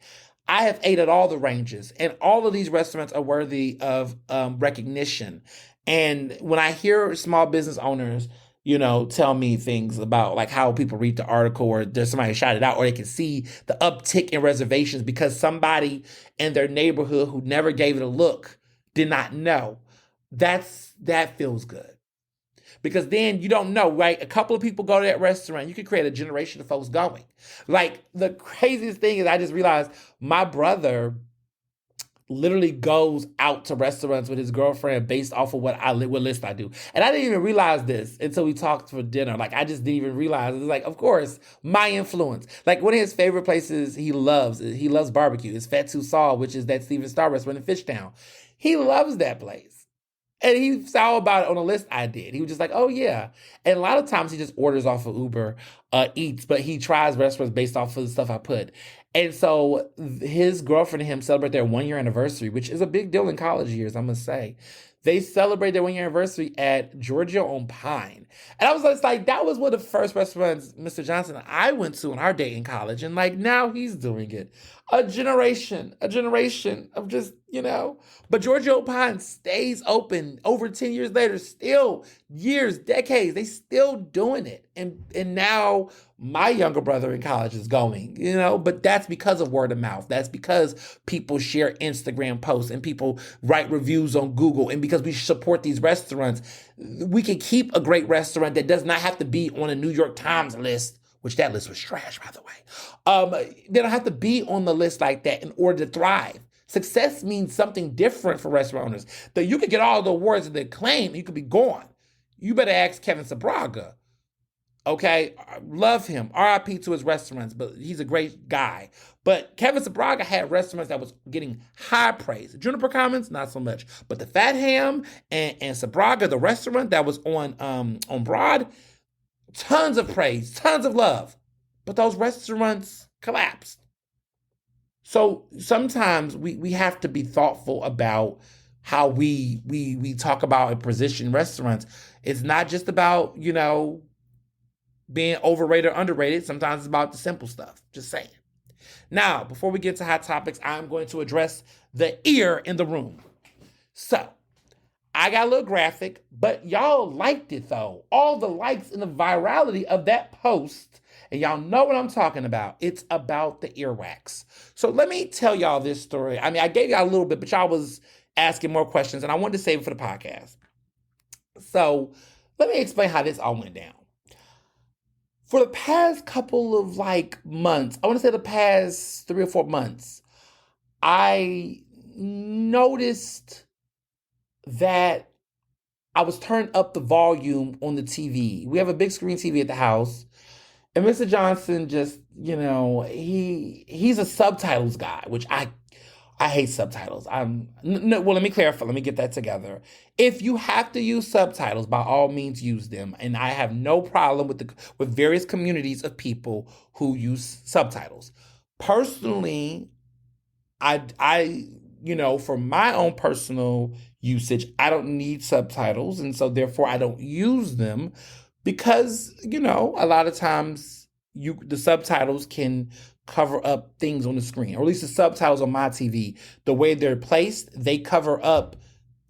I have ate at all the ranges, and all of these restaurants are worthy of recognition. And when I hear small business owners, tell me things about like how people read the article or there's somebody shouted out or they can see the uptick in reservations because somebody in their neighborhood who never gave it a look did not know. That feels good. Because then you don't know, right? A couple of people go to that restaurant, you can create a generation of folks going. Like the craziest thing is I just realized my brother literally goes out to restaurants with his girlfriend based off of what list I do. And I didn't even realize this until we talked for dinner. Like I just didn't even realize. It's like, of course, my influence. Like one of his favorite places he loves barbecue. It's Fatu Saul, which is that Steven Star restaurant in Fishtown. He loves that place. And he saw about it on a list I did. He was just like, oh, yeah. And a lot of times he just orders off of Uber Eats, but he tries restaurants based off of the stuff I put. And so his girlfriend and him celebrate their 1-year anniversary, which is a big deal in college years, I must say. They celebrate their 1-year anniversary at Georgia on Pine. And I was just like, that was one of the first restaurants, Mr. Johnson, and I went to in our day in college. And like, now he's doing it. A generation of just, But Georgia on Pine stays open over 10 years later, still years, decades, they still doing it. And now my younger brother in college is going, but that's because of word of mouth. That's because people share Instagram posts and people write reviews on Google. And because we support these restaurants, we can keep a great restaurant that does not have to be on a New York Times list, which that list was trash, by the way. They don't have to be on the list like that in order to thrive. Success means something different for restaurant owners. That you could get all the awards and the acclaim, you could be gone. You better ask Kevin Sabraga. Okay, love him. RIP to his restaurants, but he's a great guy. But Kevin Sabraga had restaurants that was getting high praise. Juniper Commons, not so much. But the Fat Ham and Sabraga, the restaurant that was on Broad, tons of praise, tons of love. But those restaurants collapsed. So sometimes we have to be thoughtful about how we talk about and position restaurants. It's not just about, being overrated or underrated. Sometimes it's about the simple stuff. Just saying. Now, before we get to hot topics, I'm going to address the ear in the room. So, I got a little graphic, but y'all liked it though. All the likes and the virality of that post, and y'all know what I'm talking about. It's about the earwax. So let me tell y'all this story. I mean, I gave y'all a little bit, but y'all was asking more questions, and I wanted to save it for the podcast. So let me explain how this all went down. For the past couple of months, I want to say the past 3 or 4 months, I noticed that I was turning up the volume on the TV. We have a big screen TV at the house. And Mr. Johnson just, he's a subtitles guy, which I hate subtitles. Well, let me clarify. Let me get that together. If you have to use subtitles, by all means, use them. And I have no problem with various communities of people who use subtitles. Personally, I for my own personal usage, I don't need subtitles. And so therefore I don't use them because, a lot of times the subtitles can cover up things on the screen, or at least the subtitles on my TV, the way they're placed, they cover up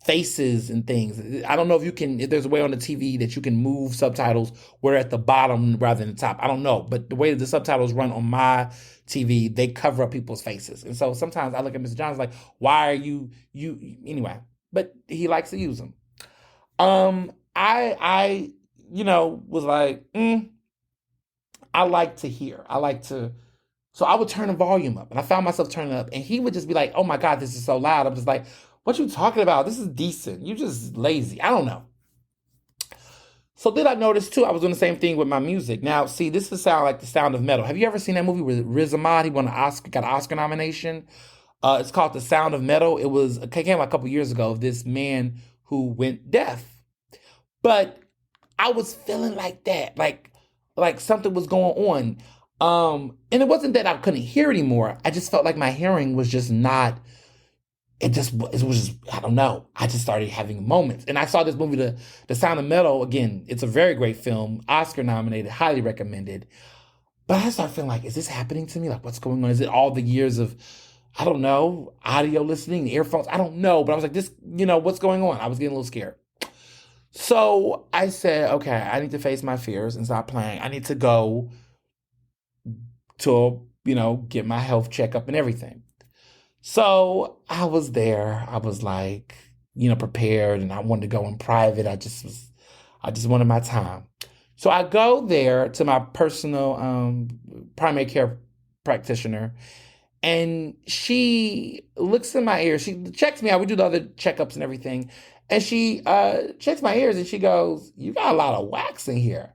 faces and things. I don't know if there's a way on the TV that you can move subtitles where at the bottom rather than the top. I don't know, but the way the subtitles run on my TV, they cover up people's faces. And so sometimes I look at Mr. Johnson like, why are you anyway? But he likes to use them. I was like, I like to hear. So I would turn the volume up, and I found myself turning it up, and he would just be like, oh my God, this is so loud. I'm just like, what you talking about? This is decent. You just lazy. I don't know. So then I noticed too, I was doing the same thing with my music. Now, see, this would sound like The Sound of Metal. Have you ever seen that movie with Riz Ahmed? He won got an Oscar nomination. It's called The Sound of Metal. It came out a couple years ago of this man who went deaf. But I was feeling like that, like something was going on. And it wasn't that I couldn't hear anymore. I just felt like my hearing was just not, it was just, I don't know. I just started having moments. And I saw this movie, The Sound of Metal. Again, it's a very great film, Oscar nominated, highly recommended. But I started feeling like, is this happening to me? Like, what's going on? Is it all the years of, I don't know, audio listening, earphones? I don't know. But I was like, what's going on? I was getting a little scared. So I said, okay, I need to face my fears and stop playing. I need to go to, get my health checkup and everything. So I was there. I was like, prepared, and I wanted to go in private. I just wanted my time. So I go there to my personal primary care practitioner, and she looks in my ear. She checks me out. We do the other checkups and everything. And she checks my ears, and she goes, you got a lot of wax in here.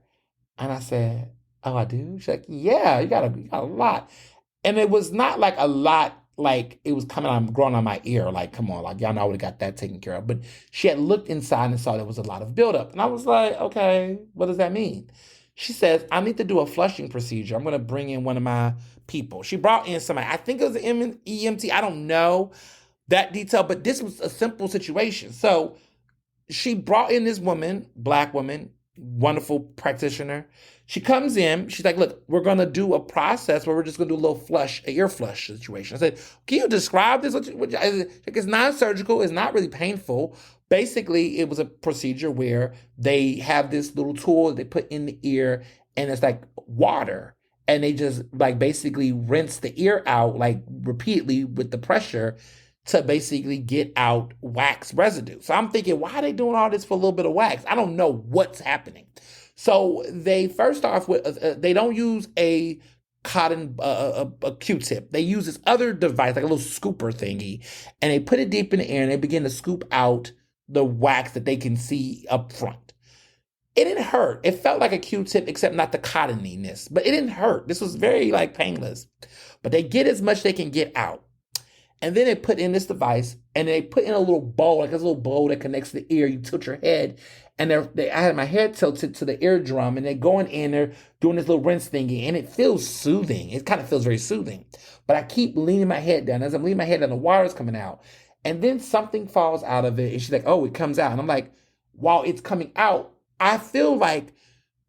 And I said, oh, I do? She's like, yeah, you got a lot. And it was not like a lot, like it was growing on my ear. Like, come on, like y'all know I would have got that taken care of. But she had looked inside and saw there was a lot of buildup. And I was like, okay, what does that mean? She says, I need to do a flushing procedure. I'm going to bring in one of my people. She brought in somebody. I think it was an EMT. I don't know that detail, but this was a simple situation. So she brought in this woman, Black woman, wonderful practitioner. She comes in. She's like, look, we're going to do a process where we're just going to do a little ear flush situation. I said, can you describe this? It's non-surgical. It's not really painful. Basically, it was a procedure where they have this little tool that they put in the ear, and it's like water. And they just basically rinse the ear out repeatedly with the pressure to basically get out wax residue. So I'm thinking, why are they doing all this for a little bit of wax? I don't know what's happening. So they first off with, they don't use a cotton, a Q-tip. They use this other device, like a little scooper thingy, and they put it deep in the air and they begin to scoop out the wax that they can see up front. It didn't hurt. It felt like a Q-tip, except not the cottoniness, but it didn't hurt. This was very like painless, but they get as much they can get out. And then they put in this device and they put in a little bowl, like this little bowl that connects to the ear. You tilt your head, and I had my head tilted to the eardrum, and they're going in there doing this little rinse thingy, and it feels soothing. It kind of feels very soothing. But I keep leaning my head down. As I'm leaning my head down, the water's coming out. And then something falls out of it, and she's like, oh, it comes out. And I'm like, while it's coming out, I feel like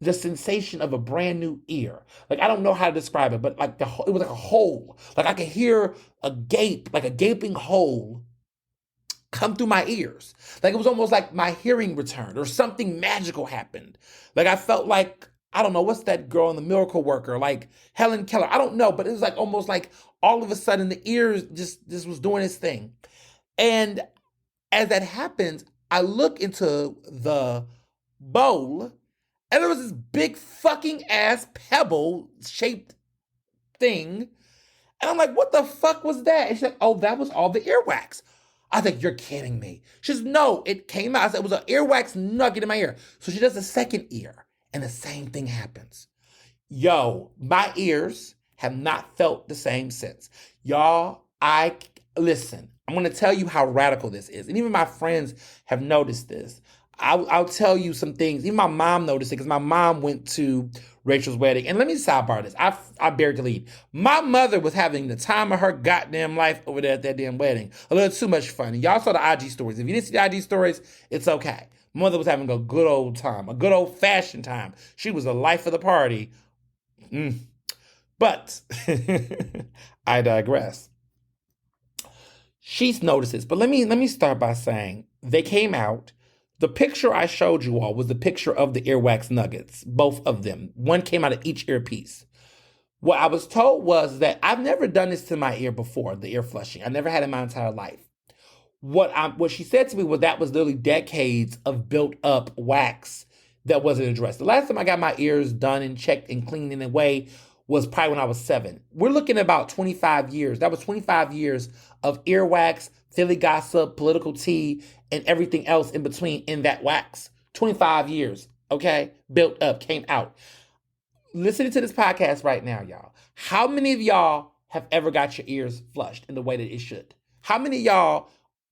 the sensation of a brand new ear. Like, I don't know how to describe it, but like it was like a hole. Like I could hear a gape, like a gaping hole come through my ears. Like it was almost like my hearing returned or something magical happened. Like I felt like, I don't know, what's that girl in The Miracle Worker? Like Helen Keller. I don't know, but it was like almost like all of a sudden the ears just was doing its thing. And as that happens, I look into the bowl, and there was this big fucking ass pebble shaped thing. And I'm like, what the fuck was that? And she's like, oh, that was all the earwax. I think you're kidding me. She says, no, it came out. I said, it was an earwax nugget in my ear. So she does a second ear, and the same thing happens. Yo, my ears have not felt the same since. Y'all, listen, I'm going to tell you how radical this is. And even my friends have noticed this. I'll tell you some things. Even my mom noticed it because my mom went to Rachel's wedding. And let me sidebar this. I buried the lead. My mother was having the time of her goddamn life over there at that damn wedding. A little too much fun. Y'all saw the IG stories. If you didn't see the IG stories, it's okay. My mother was having a good old time, a good old fashioned time. She was the life of the party. But I digress. She's noticed this. But let me start by saying they came out. The picture I showed you all was the picture of the earwax nuggets, both of them. One came out of each earpiece. What I was told was that I've never done this to my ear before, the ear flushing. I never had it in my entire life. What she said to me was that was literally decades of built up wax that wasn't addressed. The last time I got my ears done and checked and cleaned in a way was probably when I was 7. We're looking at about 25 years. That was 25 years of earwax, Philly gossip, political tea, and everything else in between in that wax. 25 years, okay? Built up, came out. Listening to this podcast right now, y'all. How many of y'all have ever got your ears flushed in the way that it should? How many of y'all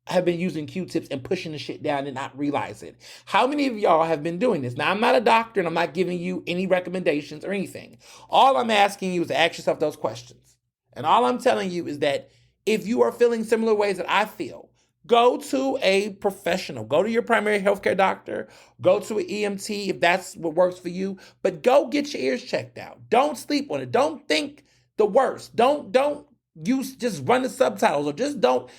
have been using Q-tips and pushing the shit down and not realize it? How many of y'all have been doing this? Now, I'm not a doctor and I'm not giving you any recommendations or anything. All I'm asking you is to ask yourself those questions. And all I'm telling you is that if you are feeling similar ways that I feel, go to a professional. Go to your primary healthcare doctor. Go to an EMT if that's what works for you. But go get your ears checked out. Don't sleep on it. Don't think the worst. Don't use just run the subtitles, or just don't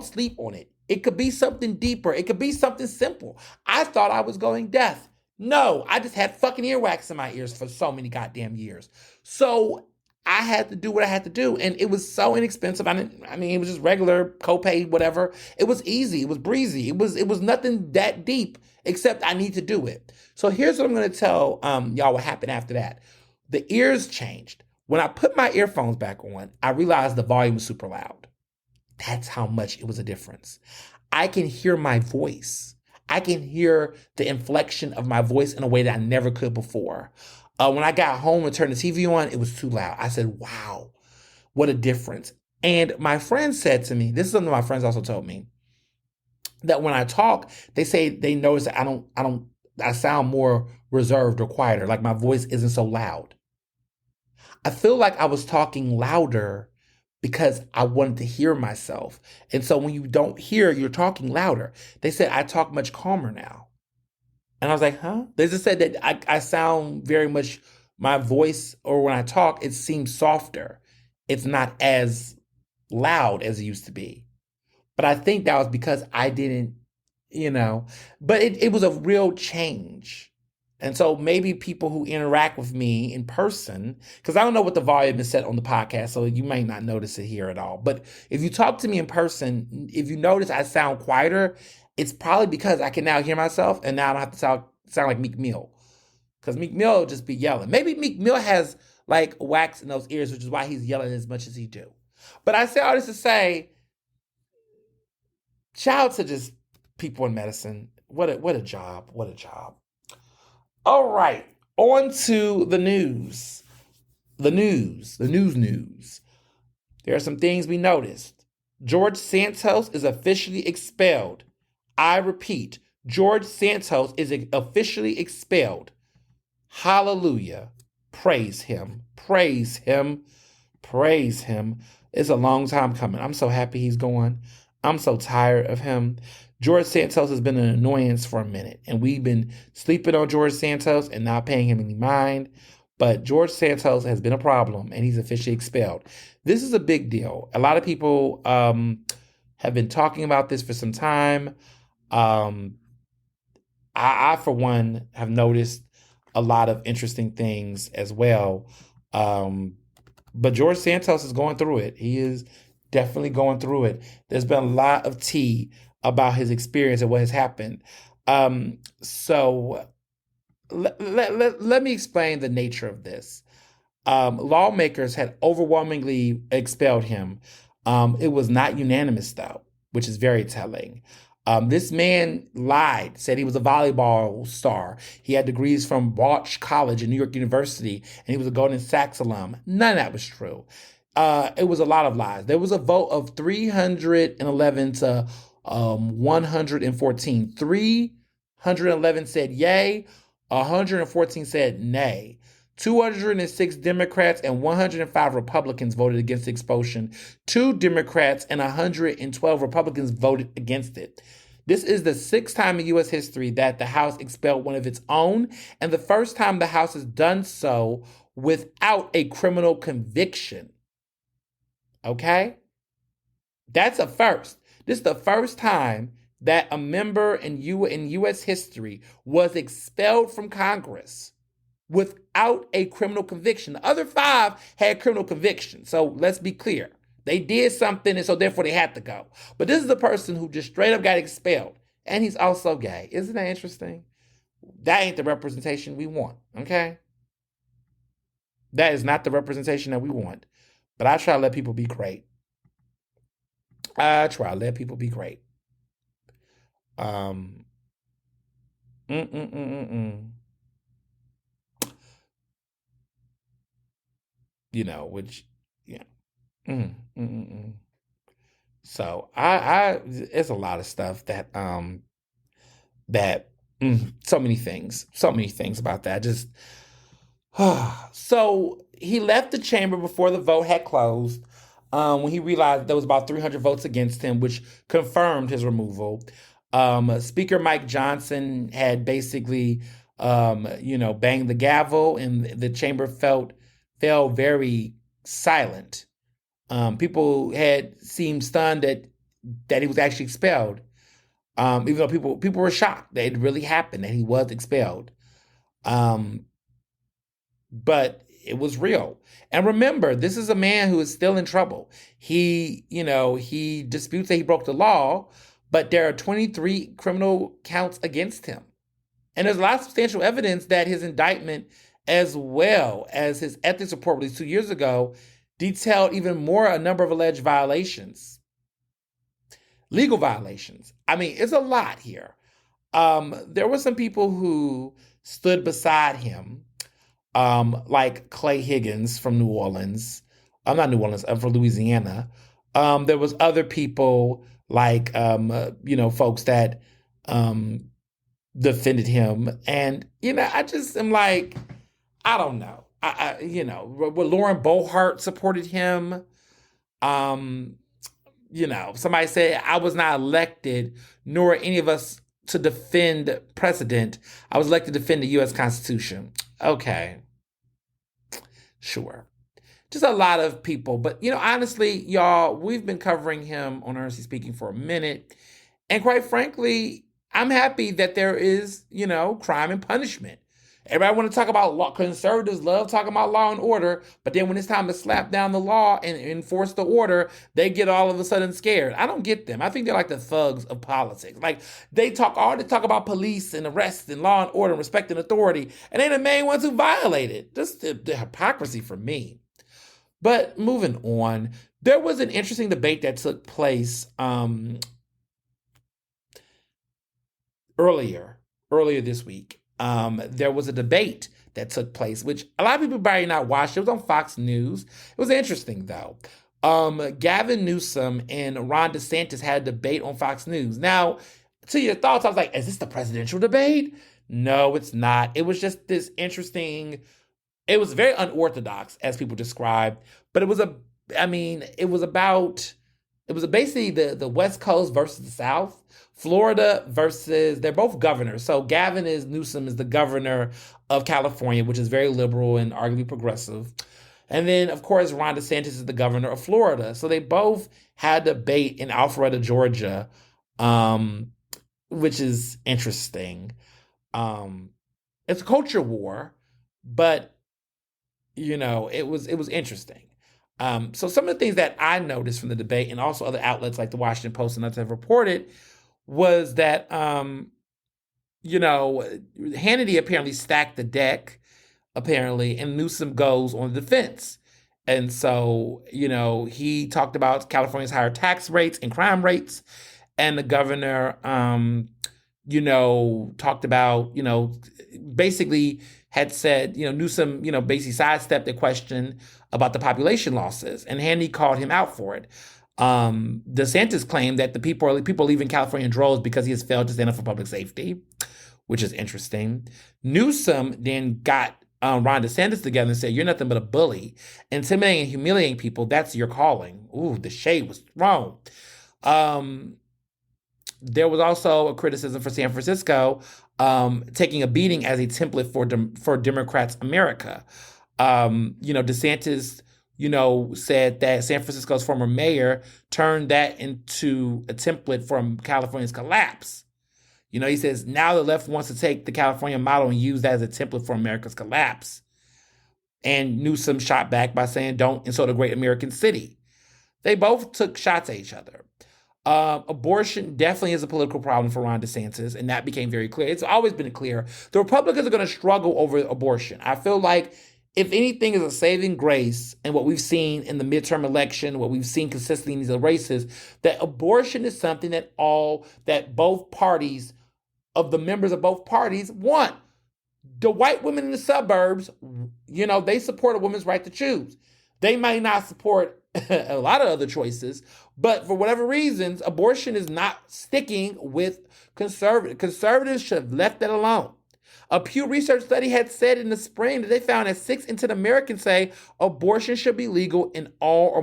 sleep on it. It could be something deeper. It could be something simple. I thought I was going deaf. No, I just had fucking earwax in my ears for so many goddamn years. So I had to do what I had to do, and it was so inexpensive. It was just regular copay, whatever. It was easy. It was breezy. It was nothing that deep, except I need to do it. So here's what I'm going to tell y'all what happened after that. The ears changed. When I put my earphones back on, I realized the volume was super loud. That's how much it was a difference. I can hear my voice. I can hear the inflection of my voice in a way that I never could before. When I got home and turned the TV on, it was too loud. I said, wow, what a difference. And my friend said to me, this is something my friends also told me, that when I talk, they say they notice that I sound more reserved or quieter, like my voice isn't so loud. I feel like I was talking louder because I wanted to hear myself. And so when you don't hear, you're talking louder. They said I talk much calmer now. And I was like, huh? They just said that I sound very much, my voice, or when I talk, it seems softer. It's not as loud as it used to be. But I think that was because I didn't, but it was a real change. And so maybe people who interact with me in person, because I don't know what the volume is set on the podcast, so you may not notice it here at all. But if you talk to me in person, if you notice I sound quieter, it's probably because I can now hear myself, and now I don't have to sound like Meek Mill. Because Meek Mill will just be yelling. Maybe Meek Mill has like wax in those ears, which is why he's yelling as much as he do. But I say all this to say, shout out to just people in medicine. What a job. What a job. All right. On to the news. The news. There are some things we noticed. George Santos is officially expelled. I repeat, George Santos is officially expelled. Hallelujah. Praise him. Praise him. Praise him. It's a long time coming. I'm so happy he's gone. I'm so tired of him. George Santos has been an annoyance for a minute, and we've been sleeping on George Santos and not paying him any mind. But George Santos has been a problem, and he's officially expelled. This is a big deal. A lot of people have been talking about this for some time. I, for one, have noticed a lot of interesting things as well. But George Santos is going through it. He is definitely going through it. There's been a lot of tea about his experience and what has happened. So let me explain the nature of this. Lawmakers had overwhelmingly expelled him. It was not unanimous, though, which is very telling. This man lied, said he was a volleyball star. He had degrees from Walsh College and New York University, and he was a Goldman Sachs alum. None of that was true. It was a lot of lies. There was a vote of 311 to 114. 311 said yay, 114 said nay. 206 Democrats and 105 Republicans voted against the expulsion. 2 Democrats and 112 Republicans voted against it. This is the 6th time in U.S. history that the House expelled one of its own, and the first time the House has done so without a criminal conviction. Okay? That's a first. This is the first time that a member in U.S. history was expelled from Congress without a criminal conviction. The other 5 had criminal convictions. So let's be clear. They did something, and so therefore they had to go. But this is the person who just straight up got expelled. And he's also gay. Isn't that interesting? That ain't the representation we want, okay? That is not the representation that we want. But I try to let people be great. You know, which, yeah. So it's a lot of stuff that so many things about that. Just so he left the chamber before the vote had closed. When he realized there was about 300 votes against him, which confirmed his removal. Speaker Mike Johnson had basically, banged the gavel, and the chamber fell very silent. People had seemed stunned that he was actually expelled, even though people were shocked that it really happened, that he was expelled. But it was real. And remember, this is a man who is still in trouble. He disputes that he broke the law, but there are 23 criminal counts against him. And there's a lot of substantial evidence that his indictment, as well as his ethics report released 2 years ago, detailed even more a number of alleged violations. Legal violations. I mean, it's a lot here. There were some people who stood beside him, like Clay Higgins from New Orleans. Not New Orleans, from Louisiana. There was other people like, folks that defended him. And, I just am like, I don't know. Lauren Boebert supported him. Somebody said, I was not elected, nor any of us, to defend precedent. I was elected to defend the U.S. Constitution. Okay. Sure. Just a lot of people. But, honestly, y'all, we've been covering him on Ernestly Speaking for a minute. And quite frankly, I'm happy that there is, crime and punishment. Everybody want to talk about law. Conservatives love talking about law and order, but then when it's time to slap down the law and enforce the order, they get all of a sudden scared. I don't get them. I think they're like the thugs of politics. Like they talk about police and arrests and law and order and respecting authority, and they're the main ones who violate it. Just the hypocrisy for me. But moving on, there was an interesting debate that took place earlier this week. There was a debate that took place, which a lot of people probably not watched. It was on Fox News. It was interesting though. Gavin Newsom and Ron DeSantis had a debate on Fox News. Now, to your thoughts, I was like, is this the presidential debate? No, it's not. It was just this interesting. It was very unorthodox, as people described, but it was basically the West Coast versus the South. Florida versus, they're both governors. So Newsom is the governor of California, which is very liberal and arguably progressive. And then, of course, Ron DeSantis is the governor of Florida. So they both had a debate in Alpharetta, Georgia, which is interesting. It's a culture war, but, it was interesting. So some of the things that I noticed from the debate, and also other outlets like the Washington Post and others have reported, was that, Hannity apparently stacked the deck, and Newsom goes on the defense. And so, he talked about California's higher tax rates and crime rates, and the governor, talked about, basically had said, Newsom, basically sidestepped the question about the population losses, and Hannity called him out for it. DeSantis claimed that the people are leaving California in droves because he has failed to stand up for public safety, which is interesting. Newsom then got Ron DeSantis together and said, "You're nothing but a bully. Intimidating and humiliating people, that's your calling." Ooh, the shade was thrown. There was also a criticism for San Francisco taking a beating as a template for Democrats' America. DeSantis, said that San Francisco's former mayor turned that into a template for California's collapse. He says, now the left wants to take the California model and use that as a template for America's collapse. And Newsom shot back by saying, don't insult a great American city. They both took shots at each other. Abortion definitely is a political problem for Ron DeSantis, and that became very clear. It's always been clear. The Republicans are going to struggle over abortion. I feel like if anything is a saving grace, and what we've seen in the midterm election, what we've seen consistently in these races, that abortion is something that both parties, of the members of both parties, want. The white women in the suburbs, they support a woman's right to choose. They might not support a lot of other choices, but for whatever reasons, abortion is not sticking with conservatives. Conservatives should have left that alone. A Pew Research study had said in the spring that they found that 6 in 10 Americans say abortion should be legal in all or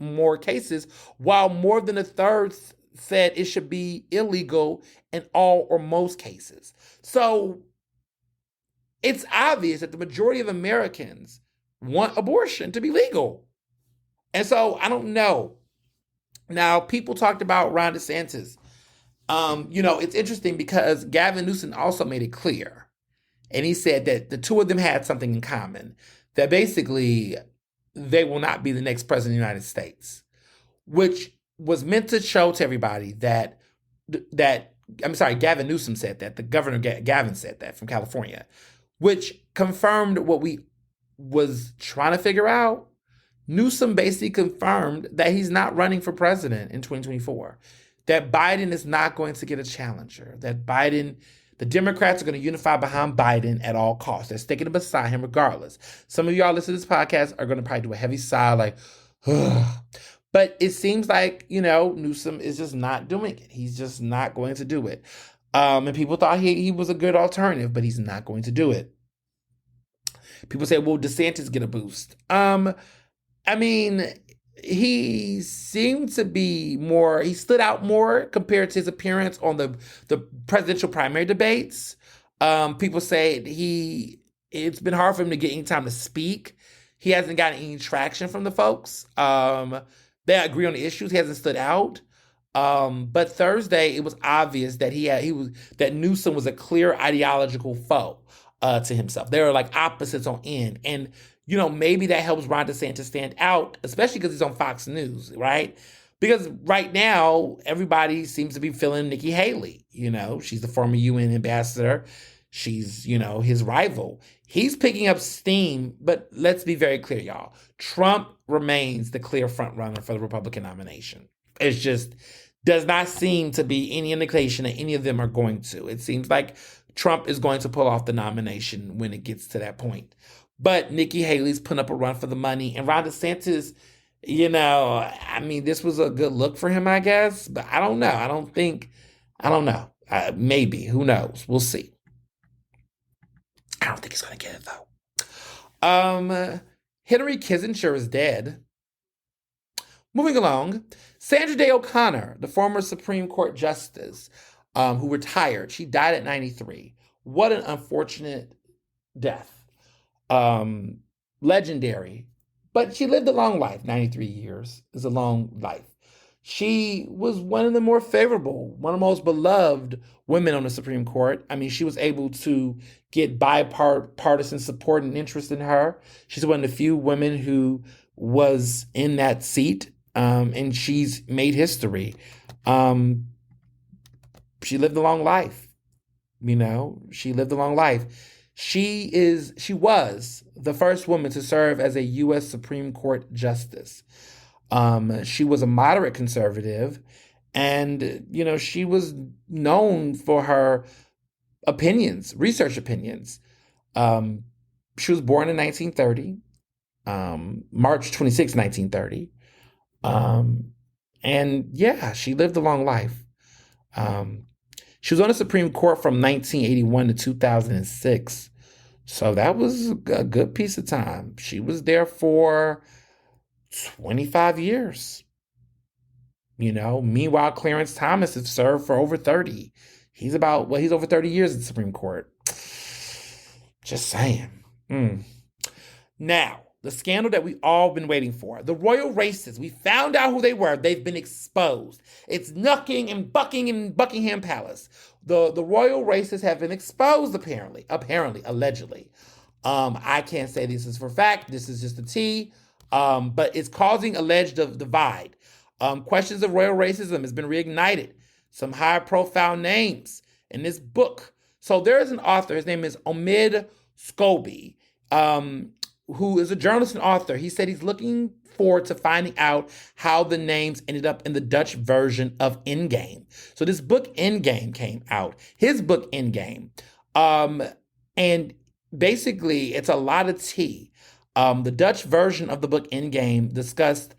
more cases, while more than a third said it should be illegal in all or most cases. So it's obvious that the majority of Americans want abortion to be legal. And so I don't know. Now, people talked about Ron DeSantis. It's interesting because Gavin Newsom also made it clear. And he said that the two of them had something in common, that basically they will not be the next president of the United States, which was meant to show to everybody that Gavin Newsom said that, the governor Gavin said that from California, which confirmed what we was trying to figure out. Newsom basically confirmed that he's not running for president in 2024, that Biden is not going to get a challenger, that the Democrats are going to unify behind Biden at all costs. They're sticking beside him regardless. Some of y'all listening to this podcast are going to probably do a heavy sigh like, ugh. But it seems like, Newsom is just not doing it. He's just not going to do it. And people thought he was a good alternative, but he's not going to do it. People say, will DeSantis get a boost? He seemed to be he stood out more compared to his appearance on the presidential primary debates. People say it's been hard for him to get any time to speak. He hasn't gotten any traction from the folks. They agree on the issues. He hasn't stood out. But Thursday, it was obvious that that Newsom was a clear ideological foe. to himself. They're like opposites on end. And, maybe that helps Ron DeSantis stand out, especially because he's on Fox News, right? Because right now, everybody seems to be feeling Nikki Haley. She's the former UN ambassador. She's, his rival. He's picking up steam, but let's be very clear, y'all. Trump remains the clear front runner for the Republican nomination. It's just does not seem to be any indication that any of them are going to. It seems like Trump is going to pull off the nomination when it gets to that point. But Nikki Haley's putting up a run for the money. And Ron DeSantis, this was a good look for him, I guess. But I don't know. I don't know. Maybe. Who knows? We'll see. I don't think he's going to get it, though. Hillary Kissinger is dead. Moving along, Sandra Day O'Connor, the former Supreme Court Justice, who retired. She died at 93. What an unfortunate death. Legendary. But she lived a long life. 93 years is a long life. She was one of the more favorable, one of the most beloved women on the Supreme Court. She was able to get bipartisan support and interest in her. She's one of the few women who was in that seat, and she's made history. She lived a long life. She lived a long life. She was the first woman to serve as a U.S. Supreme Court justice. She was a moderate conservative, and, she was known for her opinions, research opinions. She was born in 1930, March 26, 1930. And yeah, she lived a long life. She was on the Supreme Court from 1981 to 2006. So that was a good piece of time. She was there for 25 years. Meanwhile, Clarence Thomas has served for over 30. He's over 30 years in the Supreme Court. Just saying. Now, the scandal that we all been waiting for. The royal racists. We found out who they were. They've been exposed. It's knucking and bucking in Buckingham Palace. The royal racists have been exposed, apparently, allegedly. I can't say this is for fact. This is just a tea. But it's causing alleged divide. Questions of royal racism has been reignited. Some high-profile names in this book. So there is an author. His name is Omid Scobie, who is a journalist and author. He said he's looking forward to finding out how the names ended up in the Dutch version of Endgame. So this book Endgame came out. His book Endgame. And basically, it's a lot of tea. The Dutch version of the book Endgame discussed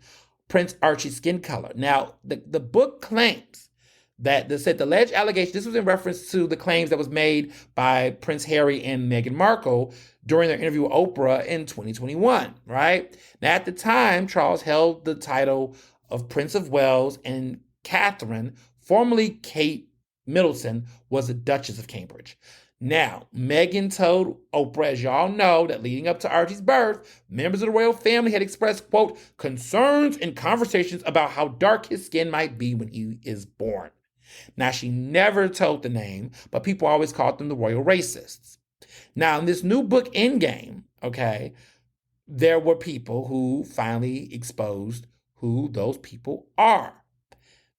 Prince Archie's skin color. Now, the book claims that the alleged allegation, this was in reference to the claims that was made by Prince Harry and Meghan Markle during their interview with Oprah in 2021, right? Now, at the time, Charles held the title of Prince of Wales, and Catherine, formerly Kate Middleton, was the Duchess of Cambridge. Now, Meghan told Oprah, as y'all know, that leading up to Archie's birth, members of the royal family had expressed, quote, concerns and conversations about how dark his skin might be when he is born. Now, she never told the name, but people always called them the royal racists. Now, in this new book, Endgame, okay, there were people who finally exposed who those people are.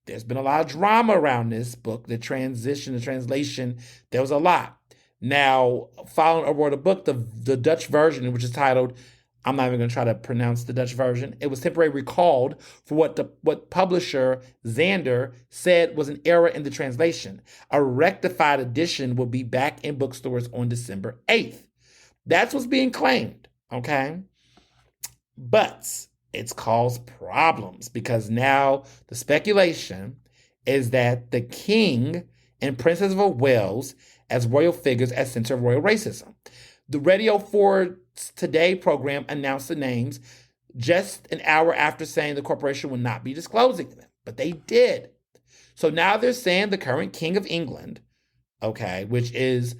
There's been a lot of drama around this book, the translation, there was a lot. Now, following over the book, the Dutch version, which is titled, I'm not even going to try to pronounce the Dutch version, it was temporarily recalled for what publisher Xander said was an error in the translation. A rectified edition will be back in bookstores on December 8th. That's what's being claimed, okay? But it's caused problems because now the speculation is that the King and Princess of Wales as royal figures at center of royal racism. The Radio 4 Today program announced the names just an hour after saying the corporation would not be disclosing them, but they did. So now they're saying the current King of England, okay, which is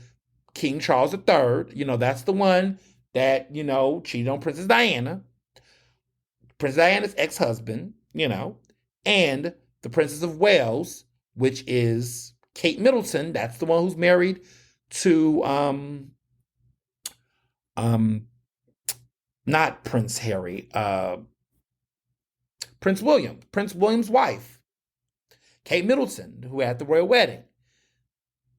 King Charles III, that's the one that, cheated on Princess Diana, Princess Diana's ex-husband, and the Princess of Wales, which is Kate Middleton. That's the one who's married to um, not Prince Harry, Prince William, Prince William's wife, Kate Middleton, who had the royal wedding.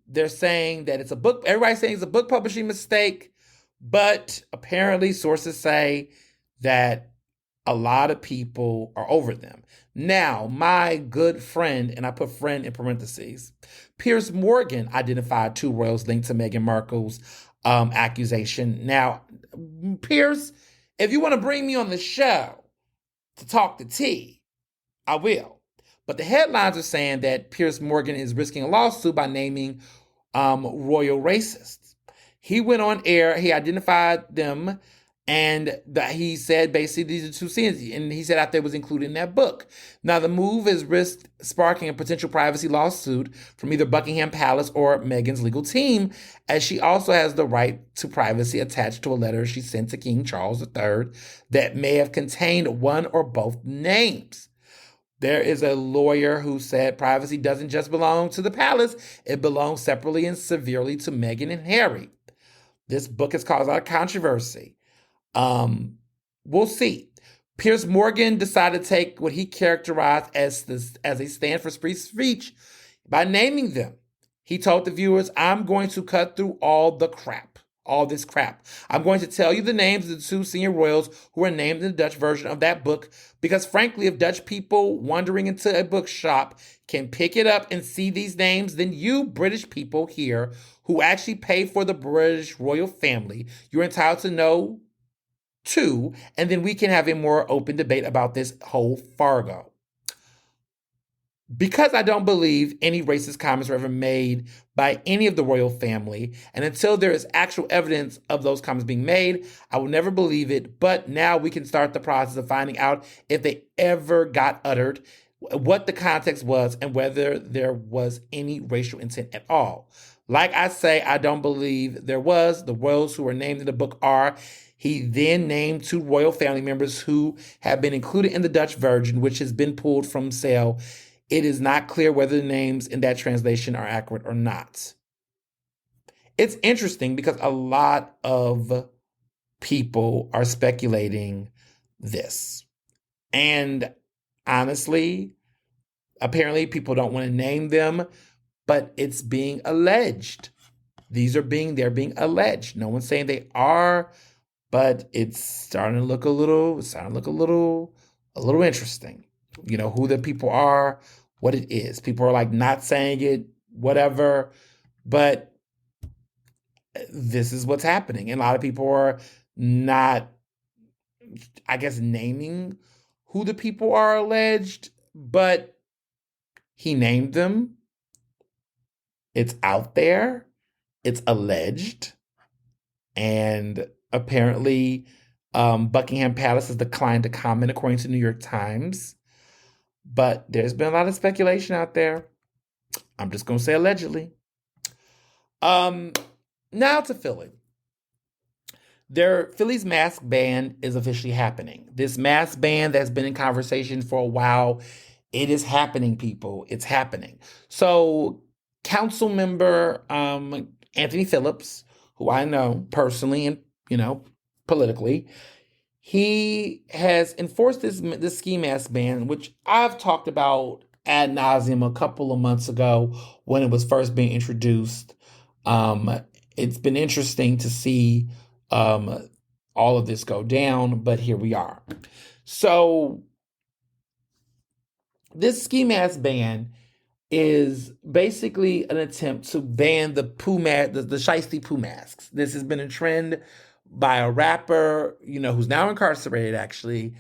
They're saying that it's a book, everybody's saying it's a book publishing mistake, but apparently sources say that a lot of people are over them. Now, my good friend, and I put friend in parentheses, Piers Morgan identified 2 royals linked to Meghan Markle's accusation. Now, Piers, if you want to bring me on the show to talk the tea, I will. But the headlines are saying that Piers Morgan is risking a lawsuit by naming royal racists. He went on air, he identified them, and that he said basically these are 2 scenes, and he said after it was included in that book. Now the move is risked sparking a potential privacy lawsuit from either Buckingham Palace or Meghan's legal team, as she also has the right to privacy attached to a letter she sent to King Charles III that may have contained one or both names. There is a lawyer who said privacy doesn't just belong to the palace, it belongs separately and severely to Meghan and Harry. This book has caused a lot of controversy. We'll see. Piers Morgan decided to take what he characterized as a stand for free speech by naming them. He told the viewers, I'm going to cut through all this crap. I'm going to tell you the names of the 2 senior royals who are named in the Dutch version of that book, because frankly, if Dutch people wandering into a bookshop can pick it up and see these names, then you British people here who actually pay for the British royal family, you're entitled to know too, and then we can have a more open debate about this whole Fargo. Because I don't believe any racist comments were ever made by any of the royal family, and until there is actual evidence of those comments being made, I will never believe it, but now we can start the process of finding out if they ever got uttered, what the context was, and whether there was any racial intent at all. Like I say, I don't believe there was. The royals who were named in the book are. He then named 2 royal family members who have been included in the Dutch version, which has been pulled from sale. It is not clear whether the names in that translation are accurate or not. It's interesting because a lot of people are speculating this. And honestly, apparently people don't want to name them, but it's being alleged. They're being alleged. No one's saying they are, but it's starting to look a little interesting. You know, who the people are, what it is. People are like not saying it, whatever, but this is what's happening. And a lot of people are not, I guess, naming who the people are alleged, but he named them. It's out there. It's alleged. And apparently, Buckingham Palace has declined to comment, according to New York Times. But there's been a lot of speculation out there. I'm just going to say allegedly. Now to Philly. Philly's mask ban is officially happening. This mask ban that's been in conversation for a while, it is happening, people. It's happening. So council member Anthony Phillips, who I know personally and, politically, he has enforced this ski mask ban, which I've talked about ad nauseum a couple of months ago when it was first being introduced. It's been interesting to see all of this go down, but here we are. So this ski mask ban is basically an attempt to ban the shiesty poo masks. This has been a trend by a rapper, who's now incarcerated, actually.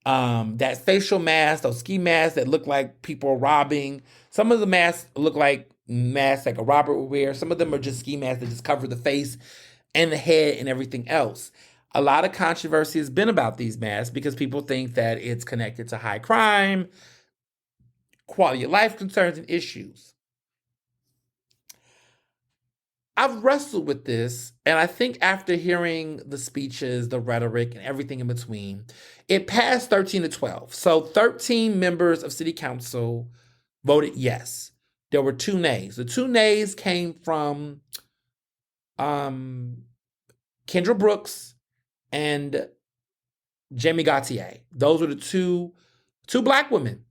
That facial mask, those ski masks that look like people are robbing. Some of the masks look like masks like a robber would wear. Some of them are just ski masks that just cover the face and the head and everything else. A lot of controversy has been about these masks because people think that it's connected to high crime, quality of life concerns, and issues. I've wrestled with this, and I think after hearing the speeches, the rhetoric, and everything in between, it passed 13-12. So 13 members of city council voted yes. There were 2 nays. The 2 nays came from Kendra Brooks and Jamie Gautier. Those were the two black women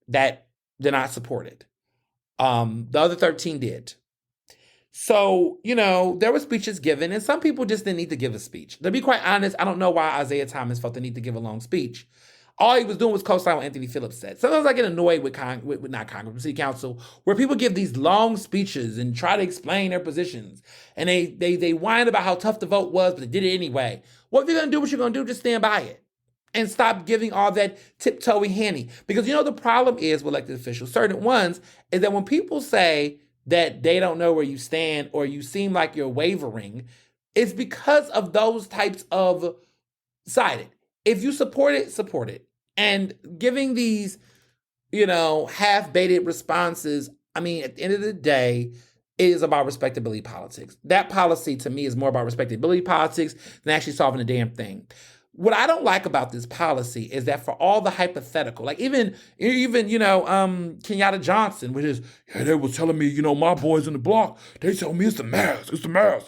that did not support it. The other 13 did. So, there were speeches given, and some people just didn't need to give a speech. To be quite honest, I don't know why Isaiah Thomas felt the need to give a long speech. All he was doing was co-sign what Anthony Phillips said. Sometimes I get annoyed with not Congress, but City Council, where people give these long speeches and try to explain their positions. And they whine about how tough the vote was, but they did it anyway. Well, if you're going to do what you're going to do, just stand by it. And stop giving all that tiptoey handy. Because the problem is with elected officials, certain ones, is that when people say that they don't know where you stand or you seem like you're wavering, it's because of those types of sided. If you support it, support it. And giving these, half-baked responses, at the end of the day, it is about respectability politics. That policy, to me, is more about respectability politics than actually solving a damn thing. What I don't like about this policy is that for all the hypothetical, like even Kenyatta Johnson, with his, they was telling me, my boys in the block, they tell me it's the mask.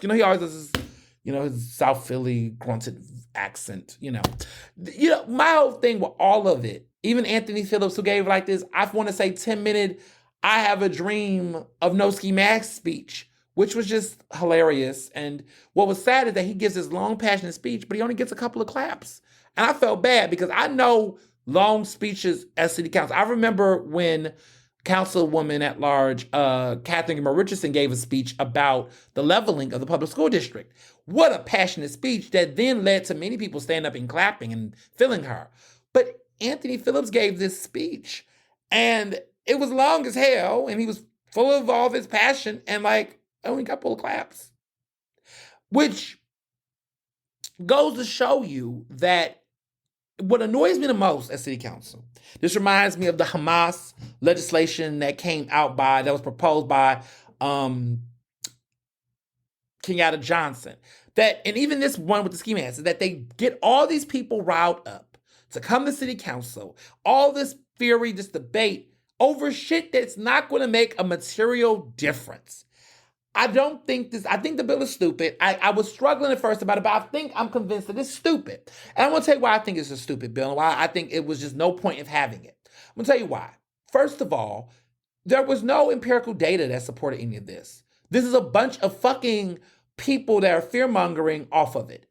He always does this, his South Philly grunted accent, my whole thing with all of it, even Anthony Phillips, who gave like this, I want to say 10-minute, I have a dream of no ski mask speech, which was just hilarious. And what was sad is that he gives this long, passionate speech, but he only gets a couple of claps. And I felt bad because I know long speeches at City Council. I remember when Councilwoman at Large, Catherine Moore Richardson, gave a speech about the leveling of the public school district. What a passionate speech that then led to many people standing up and clapping and feeling her. But Anthony Phillips gave this speech, and it was long as hell, and he was full of all of his passion, and only got a couple of claps. Which goes to show you that what annoys me the most at City Council, this reminds me of the Hamas legislation that was proposed by Kenyatta Johnson. And even this one with the ski masks, is that they get all these people riled up to come to City Council, all this fury, this debate over shit that's not going to make a material difference. I think the bill is stupid. I was struggling at first about it, but I'm convinced that it's stupid. And I'm going to tell you why I think it's a stupid bill and why I think it was just no point of having it. I'm going to tell you why. First of all, there was no empirical data that supported any of this. This is a bunch of fucking people that are fear-mongering off of it.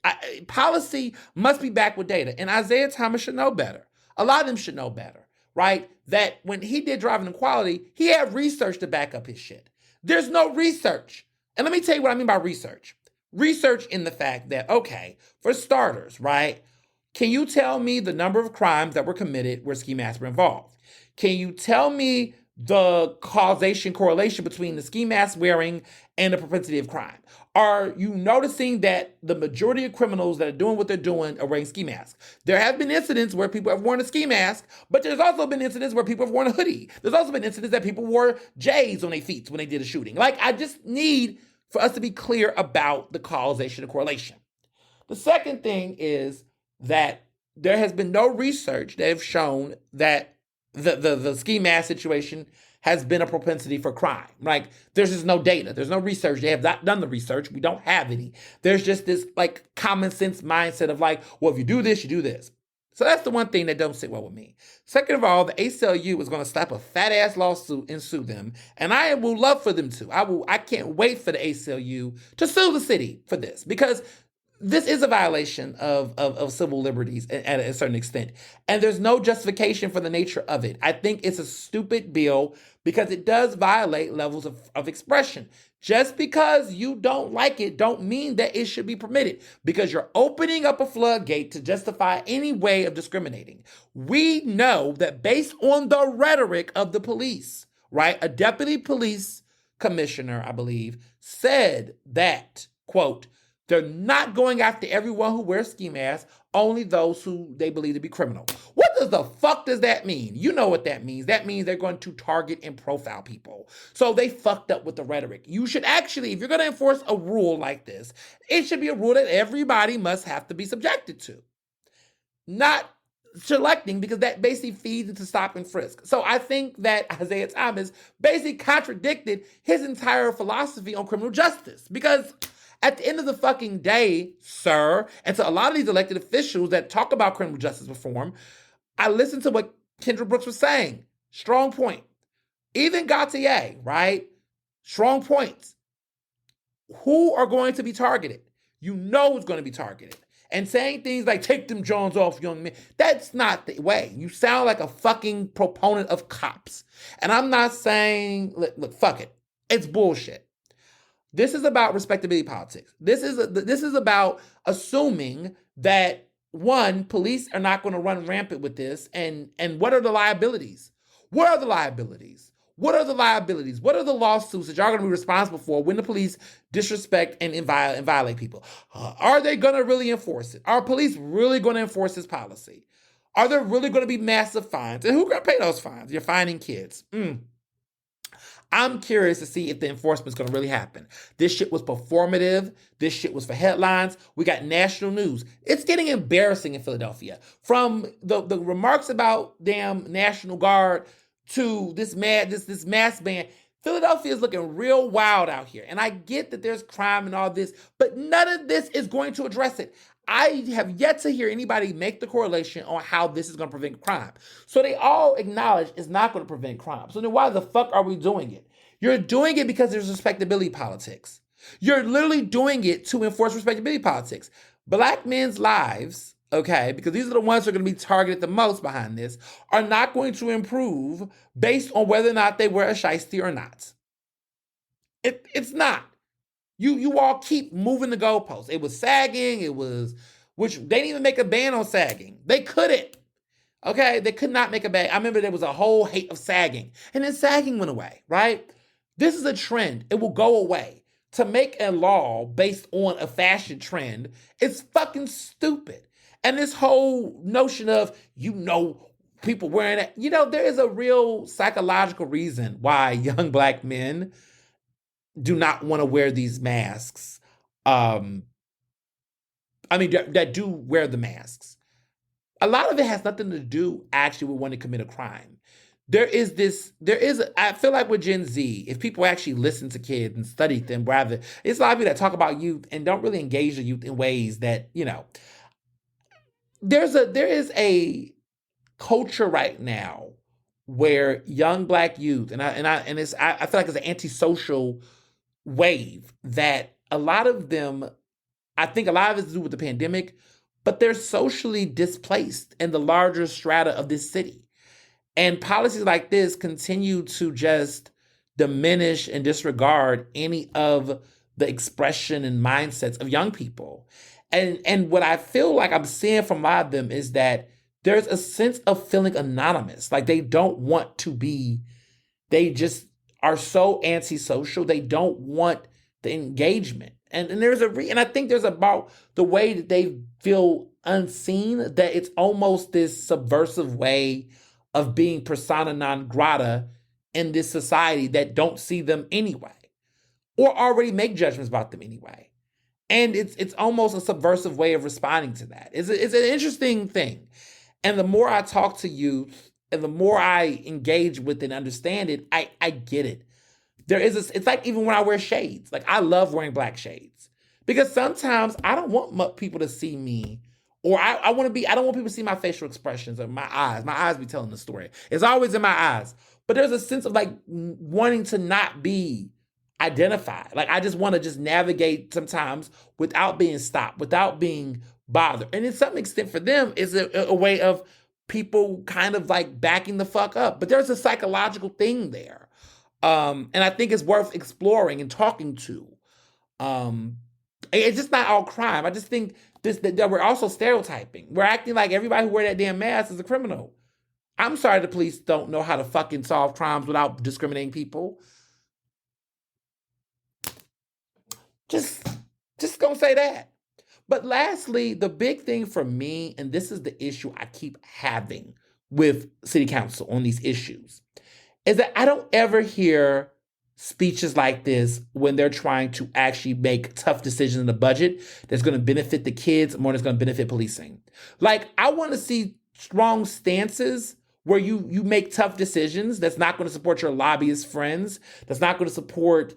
Policy must be backed with data, and Isaiah Thomas should know better. A lot of them should know better, right? That when he did driving equality, he had research to back up his shit. There's no research. And let me tell you what I mean by research. Research in the fact that, okay, for starters, right? Can you tell me the number of crimes that were committed where ski masks were involved? Can you tell me the correlation between the ski mask wearing and the propensity of crime? Are you noticing that the majority of criminals that are doing what they're doing are wearing ski masks? There have been incidents where people have worn a ski mask, but there's also been incidents where people have worn a hoodie. There's also been incidents that people wore J's on their feet when they did a shooting. I just need for us to be clear about the causation and correlation. The second thing is that there has been no research that have shown that the ski mask situation has been a propensity for crime. There's just no data. There's no research. They have not done the research. We don't have any. There's just this common sense mindset of well, if you do this, you do this. So that's the one thing that don't sit well with me. Second of all, the ACLU is going to slap a fat ass lawsuit and sue them. And I will love for them to. I can't wait for the ACLU to sue the city for this, because this is a violation of civil liberties at a certain extent. And there's no justification for the nature of it. I think it's a stupid bill because it does violate levels of expression. Just because you don't like it don't mean that it should be permitted, because you're opening up a floodgate to justify any way of discriminating. We know that based on the rhetoric of the police, right? A deputy police commissioner, I believe, said that, quote, they're not going after everyone who wears ski masks, only those who they believe to be criminal. What the fuck does that mean? You know what that means. That means they're going to target and profile people. So they fucked up with the rhetoric. You should actually, if you're going to enforce a rule like this, it should be a rule that everybody must have to be subjected to. Not selecting, because that basically feeds into stop and frisk. So I think that Isaiah Thomas basically contradicted his entire philosophy on criminal justice, because At the end of the fucking day, sir, and to a lot of these elected officials that talk about criminal justice reform, I listened to what Kendra Brooks was saying. Strong point. Even Gautier, right? Strong points. Who are going to be targeted? You know who's going to be targeted. And saying things like, take them Jones off, young men, that's not the way. You sound like a fucking proponent of cops. And I'm not saying, look, fuck it. It's bullshit. This is about respectability politics. This is about assuming that, one, police are not going to run rampant with this. And what are the liabilities? What are the liabilities? What are the liabilities? What are the lawsuits that y'all are going to be responsible for when the police disrespect and violate people? Are they going to really enforce it? Are police really going to enforce this policy? Are there really going to be massive fines? And who's going to pay those fines? You're fining kids. I'm curious to see if the enforcement's going to really happen. This shit was performative. This shit was for headlines. We got national news. It's getting embarrassing in Philadelphia. From the remarks about damn National Guard to this mass ban, Philadelphia is looking real wild out here. And I get that there's crime and all this, but none of this is going to address it. I have yet to hear anybody make the correlation on how this is going to prevent crime. So they all acknowledge it's not going to prevent crime. So then why the fuck are we doing it? You're doing it because there's respectability politics. You're literally doing it to enforce respectability politics. Black men's lives, okay, because these are the ones who are going to be targeted the most behind this, are not going to improve based on whether or not they wear a shiesty or not. It's not. You all keep moving the goalposts. It was sagging, which they didn't even make a ban on sagging. They couldn't. Okay, they could not make a ban. I remember there was a whole hate of sagging, and then sagging went away, right? This is a trend. It will go away. To make a law based on a fashion trend is fucking stupid. And this whole notion of, people wearing it, there is a real psychological reason why young Black men do not want to wear these masks. That do wear the masks. A lot of it has nothing to do actually with wanting to commit a crime. I feel like with Gen Z, if people actually listen to kids and study them, rather, it's a lot of people that talk about youth and don't really engage the youth in ways that, there is a culture right now where young Black youth, I feel like it's an antisocial wave that a lot of them, I think a lot of it has to do with the pandemic, but they're socially displaced in the larger strata of this city. And policies like this continue to just diminish and disregard any of the expression and mindsets of young people. And what I feel like I'm seeing from a lot of them is that there's a sense of feeling anonymous. Like they don't want to be, they just are so antisocial. They don't want the engagement. And I think there's about the way that they feel unseen, that it's almost this subversive way of being persona non grata in this society that don't see them anyway, or already make judgments about them anyway. And it's almost a subversive way of responding to that. It's an interesting thing. And the more I talk to youth and the more I engage with and understand it, I get it. It's like even when I wear shades, like I love wearing black shades because sometimes I don't want people to see me, or I don't want people to see my facial expressions or my eyes. My eyes be telling the story. It's always in my eyes. But there's a sense of like wanting to not be identified. Like I just want to just navigate sometimes without being stopped, without being bothered. And in some extent for them, it's a way of people kind of like backing the fuck up. But there's a psychological thing there. And I think it's worth exploring and talking to. It's just not all crime. I just think that we're also stereotyping. We're acting like everybody who wear that damn mask is a criminal. I'm sorry the police don't know how to fucking solve crimes without discriminating people. Just gonna say that. But lastly, the big thing for me, and this is the issue I keep having with city council on these issues, is that I don't ever hear speeches like this when they're trying to actually make tough decisions in the budget that's going to benefit the kids more than it's going to benefit policing. Like, I want to see strong stances where you make tough decisions that's not going to support your lobbyist friends, that's not going to support,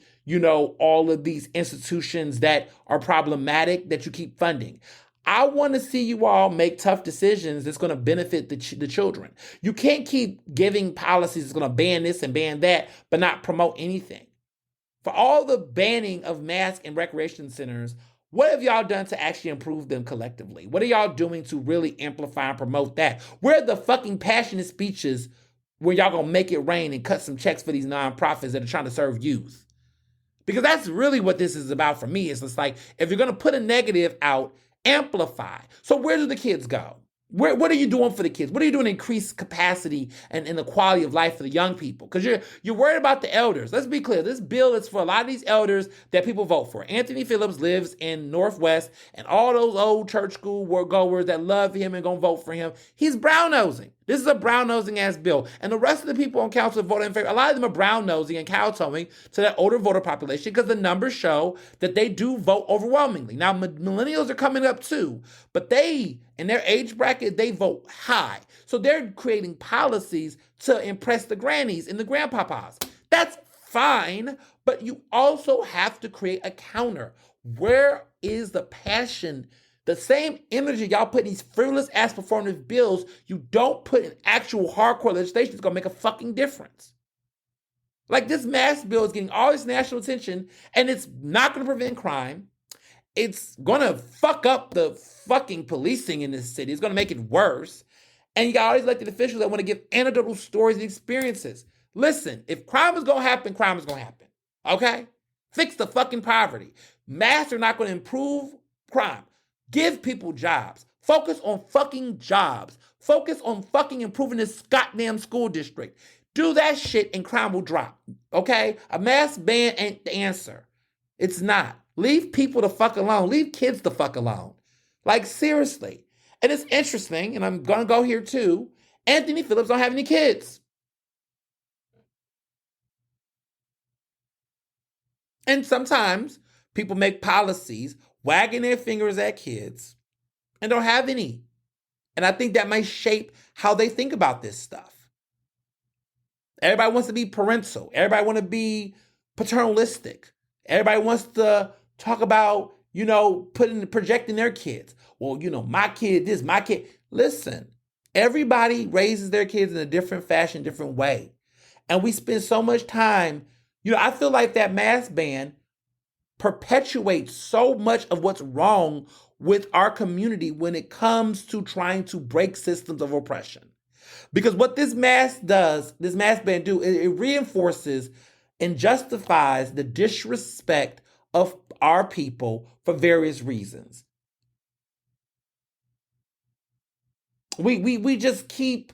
all of these institutions that are problematic that you keep funding. I want to see you all make tough decisions that's going to benefit the children. You can't keep giving policies that's going to ban this and ban that, but not promote anything. For all the banning of mask and recreation centers, what have y'all done to actually improve them collectively? What are y'all doing to really amplify and promote that? Where are the fucking passionate speeches where y'all gonna make it rain and cut some checks for these nonprofits that are trying to serve youth? Because that's really what this is about for me. It's just like, if you're gonna put a negative out, amplify. So where do the kids go? What are you doing for the kids? What are you doing to increase capacity and the quality of life for the young people? Because you're worried about the elders. Let's be clear. This bill is for a lot of these elders that people vote for. Anthony Phillips lives in Northwest, and all those old church school goers that love him and gonna vote for him, he's brown-nosing. This is a brown-nosing ass bill. And the rest of the people on council voting in favor, a lot of them are brown-nosing and cow-toeing to that older voter population because the numbers show that they do vote overwhelmingly. Now, millennials are coming up too, but they, in their age bracket, they vote high. So they're creating policies to impress the grannies and the grandpapas. That's fine, but you also have to create a counter. Where is the passion? The same energy y'all put in these frivolous ass performative bills, you don't put in actual hardcore legislation that's gonna make a fucking difference. Like, this mask bill is getting all this national attention, and it's not gonna prevent crime. It's gonna fuck up the fucking policing in this city. It's gonna make it worse. And you got all these elected officials that wanna give anecdotal stories and experiences. Listen, if crime is gonna happen, crime is gonna happen. Okay? Fix the fucking poverty. Masks are not gonna improve crime. Give people jobs. Focus on fucking jobs. Focus on fucking improving this goddamn school district. Do that shit and crime will drop. Okay? A mask ban ain't the answer. It's not. Leave people the fuck alone. Leave kids the fuck alone. Like, seriously. And it's interesting, and I'm gonna go here too. Anthony Phillips don't have any kids. And sometimes people make policies wagging their fingers at kids and don't have any. And I think that might shape how they think about this stuff. Everybody wants to be parental. Everybody wants to be paternalistic. Everybody wants to talk about, projecting their kids. Well, my kid, this, my kid. Listen, everybody raises their kids in a different fashion, different way. And we spend so much time, I feel like that mask ban perpetuates so much of what's wrong with our community when it comes to trying to break systems of oppression. Because what this mask ban do, it reinforces and justifies the disrespect of our people for various reasons. We just keep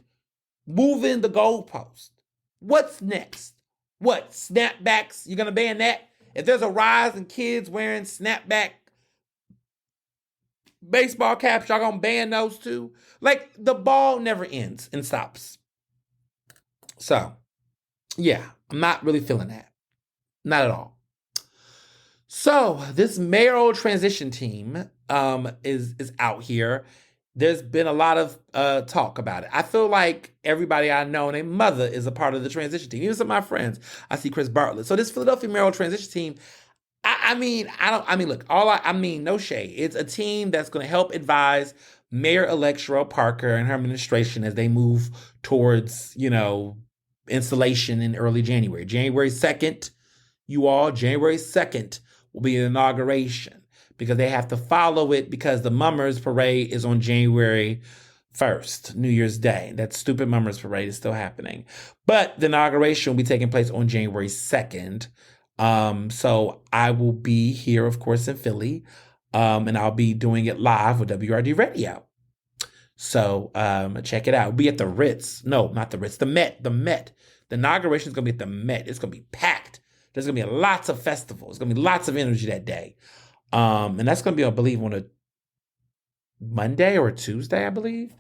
moving the goalpost. What's next? What, snapbacks? You're gonna ban that? If there's a rise in kids wearing snapback baseball caps, y'all gonna ban those too? Like, the ball never ends and stops. So, yeah, I'm not really feeling that. Not at all. So, this mayoral transition team is out here. There's been a lot of talk about it. I feel like everybody I know and their mother is a part of the transition team. Even some of my friends. I see Chris Bartlett. So this Philadelphia mayoral transition team, no shade. It's a team that's going to help advise Mayor-elect Sherelle Parker and her administration as they move towards, installation in early January. January 2nd, January 2nd will be an inauguration, because they have to follow it because the Mummers Parade is on January 1st, New Year's Day. That stupid Mummers Parade is still happening. But the inauguration will be taking place on January 2nd. So I will be here, of course, in Philly, and I'll be doing it live with WRD Radio. So check it out. It'll be at the Ritz. No, not the Ritz. The Met. The inauguration is going to be at the Met. It's going to be packed. There's going to be lots of festivals. There's going to be lots of energy that day. And that's going to be, I believe, on a Monday or a Tuesday, I believe.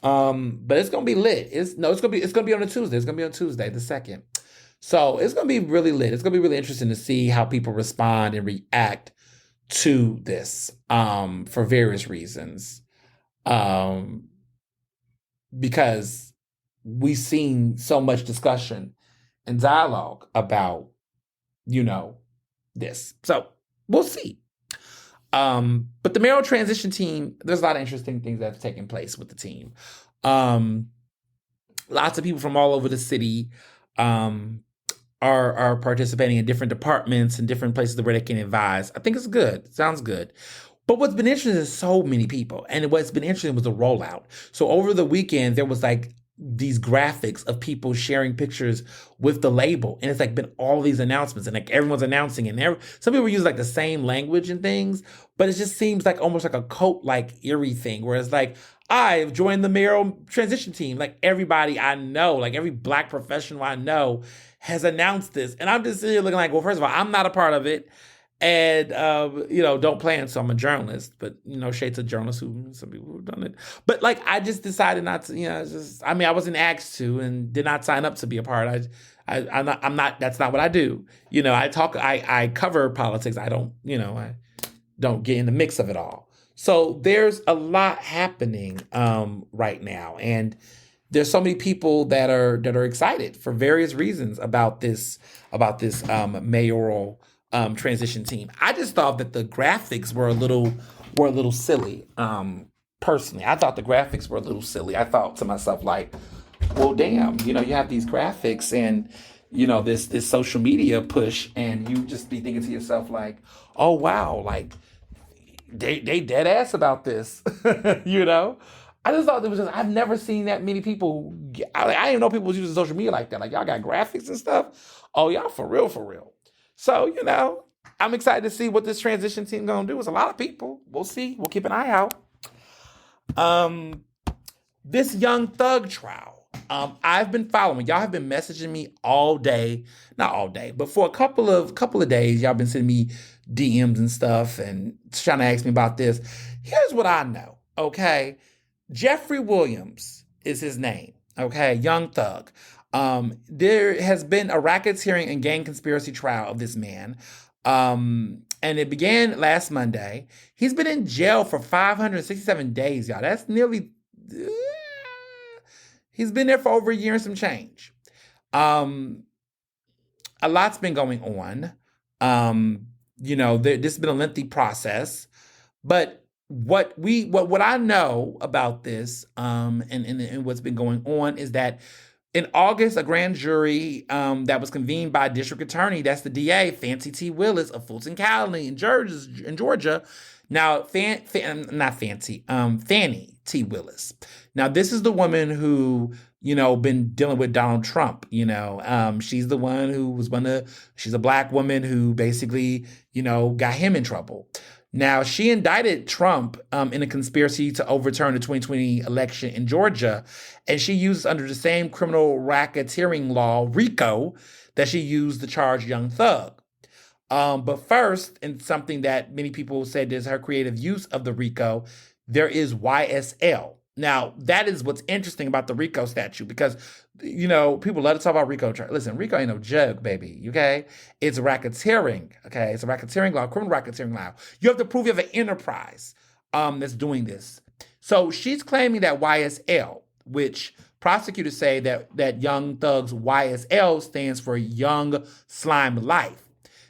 But it's going to be lit. It's going to be on a Tuesday. It's going to be on Tuesday, the 2nd. So it's going to be really lit. It's going to be really interesting to see how people respond and react to this, for various reasons. Because we've seen so much discussion and dialogue about, this. So we'll see. But the mayoral transition team, there's a lot of interesting things that have taken place with the team. Lots of people from all over the city are participating in different departments and different places where they can advise. I think it's good. Sounds good. But what's been interesting is so many people. And what's been interesting was the rollout. So over the weekend, there was like these graphics of people sharing pictures with the label. And it's like been all these announcements and like everyone's announcing and some people use like the same language and things, but it just seems like almost like a cult-like eerie thing where it's like, I've joined the mayoral transition team. Like everybody I know, like every Black professional I know has announced this. And I'm just sitting here looking like, well, first of all, I'm not a part of it. And, don't plan. So I'm a journalist, but, shades of journalists some people who've done it. But like, I just decided not to, I wasn't asked to and did not sign up to be a part. I'm not, that's not what I do. I cover politics. I don't, I don't get in the mix of it all. So there's a lot happening, right now. And there's so many people that are excited for various reasons about this mayoral transition team. I just thought that the graphics were a little silly. Personally, I thought the graphics were a little silly. I thought to myself like, well, damn, you have these graphics and this social media push, and you just be thinking to yourself like, oh wow, like they dead ass about this, I just thought I've never seen that many people. I didn't even know people was using social media like that. Like y'all got graphics and stuff. Oh, y'all for real. So, I'm excited to see what this transition team gonna do. It's a lot of people. We'll see. We'll keep an eye out. This Young Thug trial. I've been following. Y'all have been messaging me all day. Not all day, but for a couple of days, y'all been sending me DMs and stuff and trying to ask me about this. Here's what I know, okay? Jeffrey Williams is his name, okay? Young Thug. There has been a racketeering and gang conspiracy trial of this man. And it began last Monday. He's been in jail for 567 days, y'all. That's nearly, he's been there for over a year and some change. A lot's been going on. This has been a lengthy process, but what I know about this, and what's been going on is that in August, a grand jury that was convened by District Attorney, that's the DA, Fancy T. Willis of Fulton County in Georgia. Now, Fannie T. Willis. Now, this is the woman who, been dealing with Donald Trump. She's the one who she's a Black woman who basically, got him in trouble. Now, she indicted Trump in a conspiracy to overturn the 2020 election in Georgia, and she used under the same criminal racketeering law, RICO, that she used to charge Young Thug. But first, and something that many people said is her creative use of the RICO, there is YSL. Now, that is what's interesting about the RICO statute because, people love to talk about RICO. Listen, RICO ain't no joke, baby, okay? It's racketeering, okay? It's a racketeering law, criminal racketeering law. You have to prove you have an enterprise that's doing this. So she's claiming that YSL, which prosecutors say that Young Thug's YSL stands for Young Slime Life.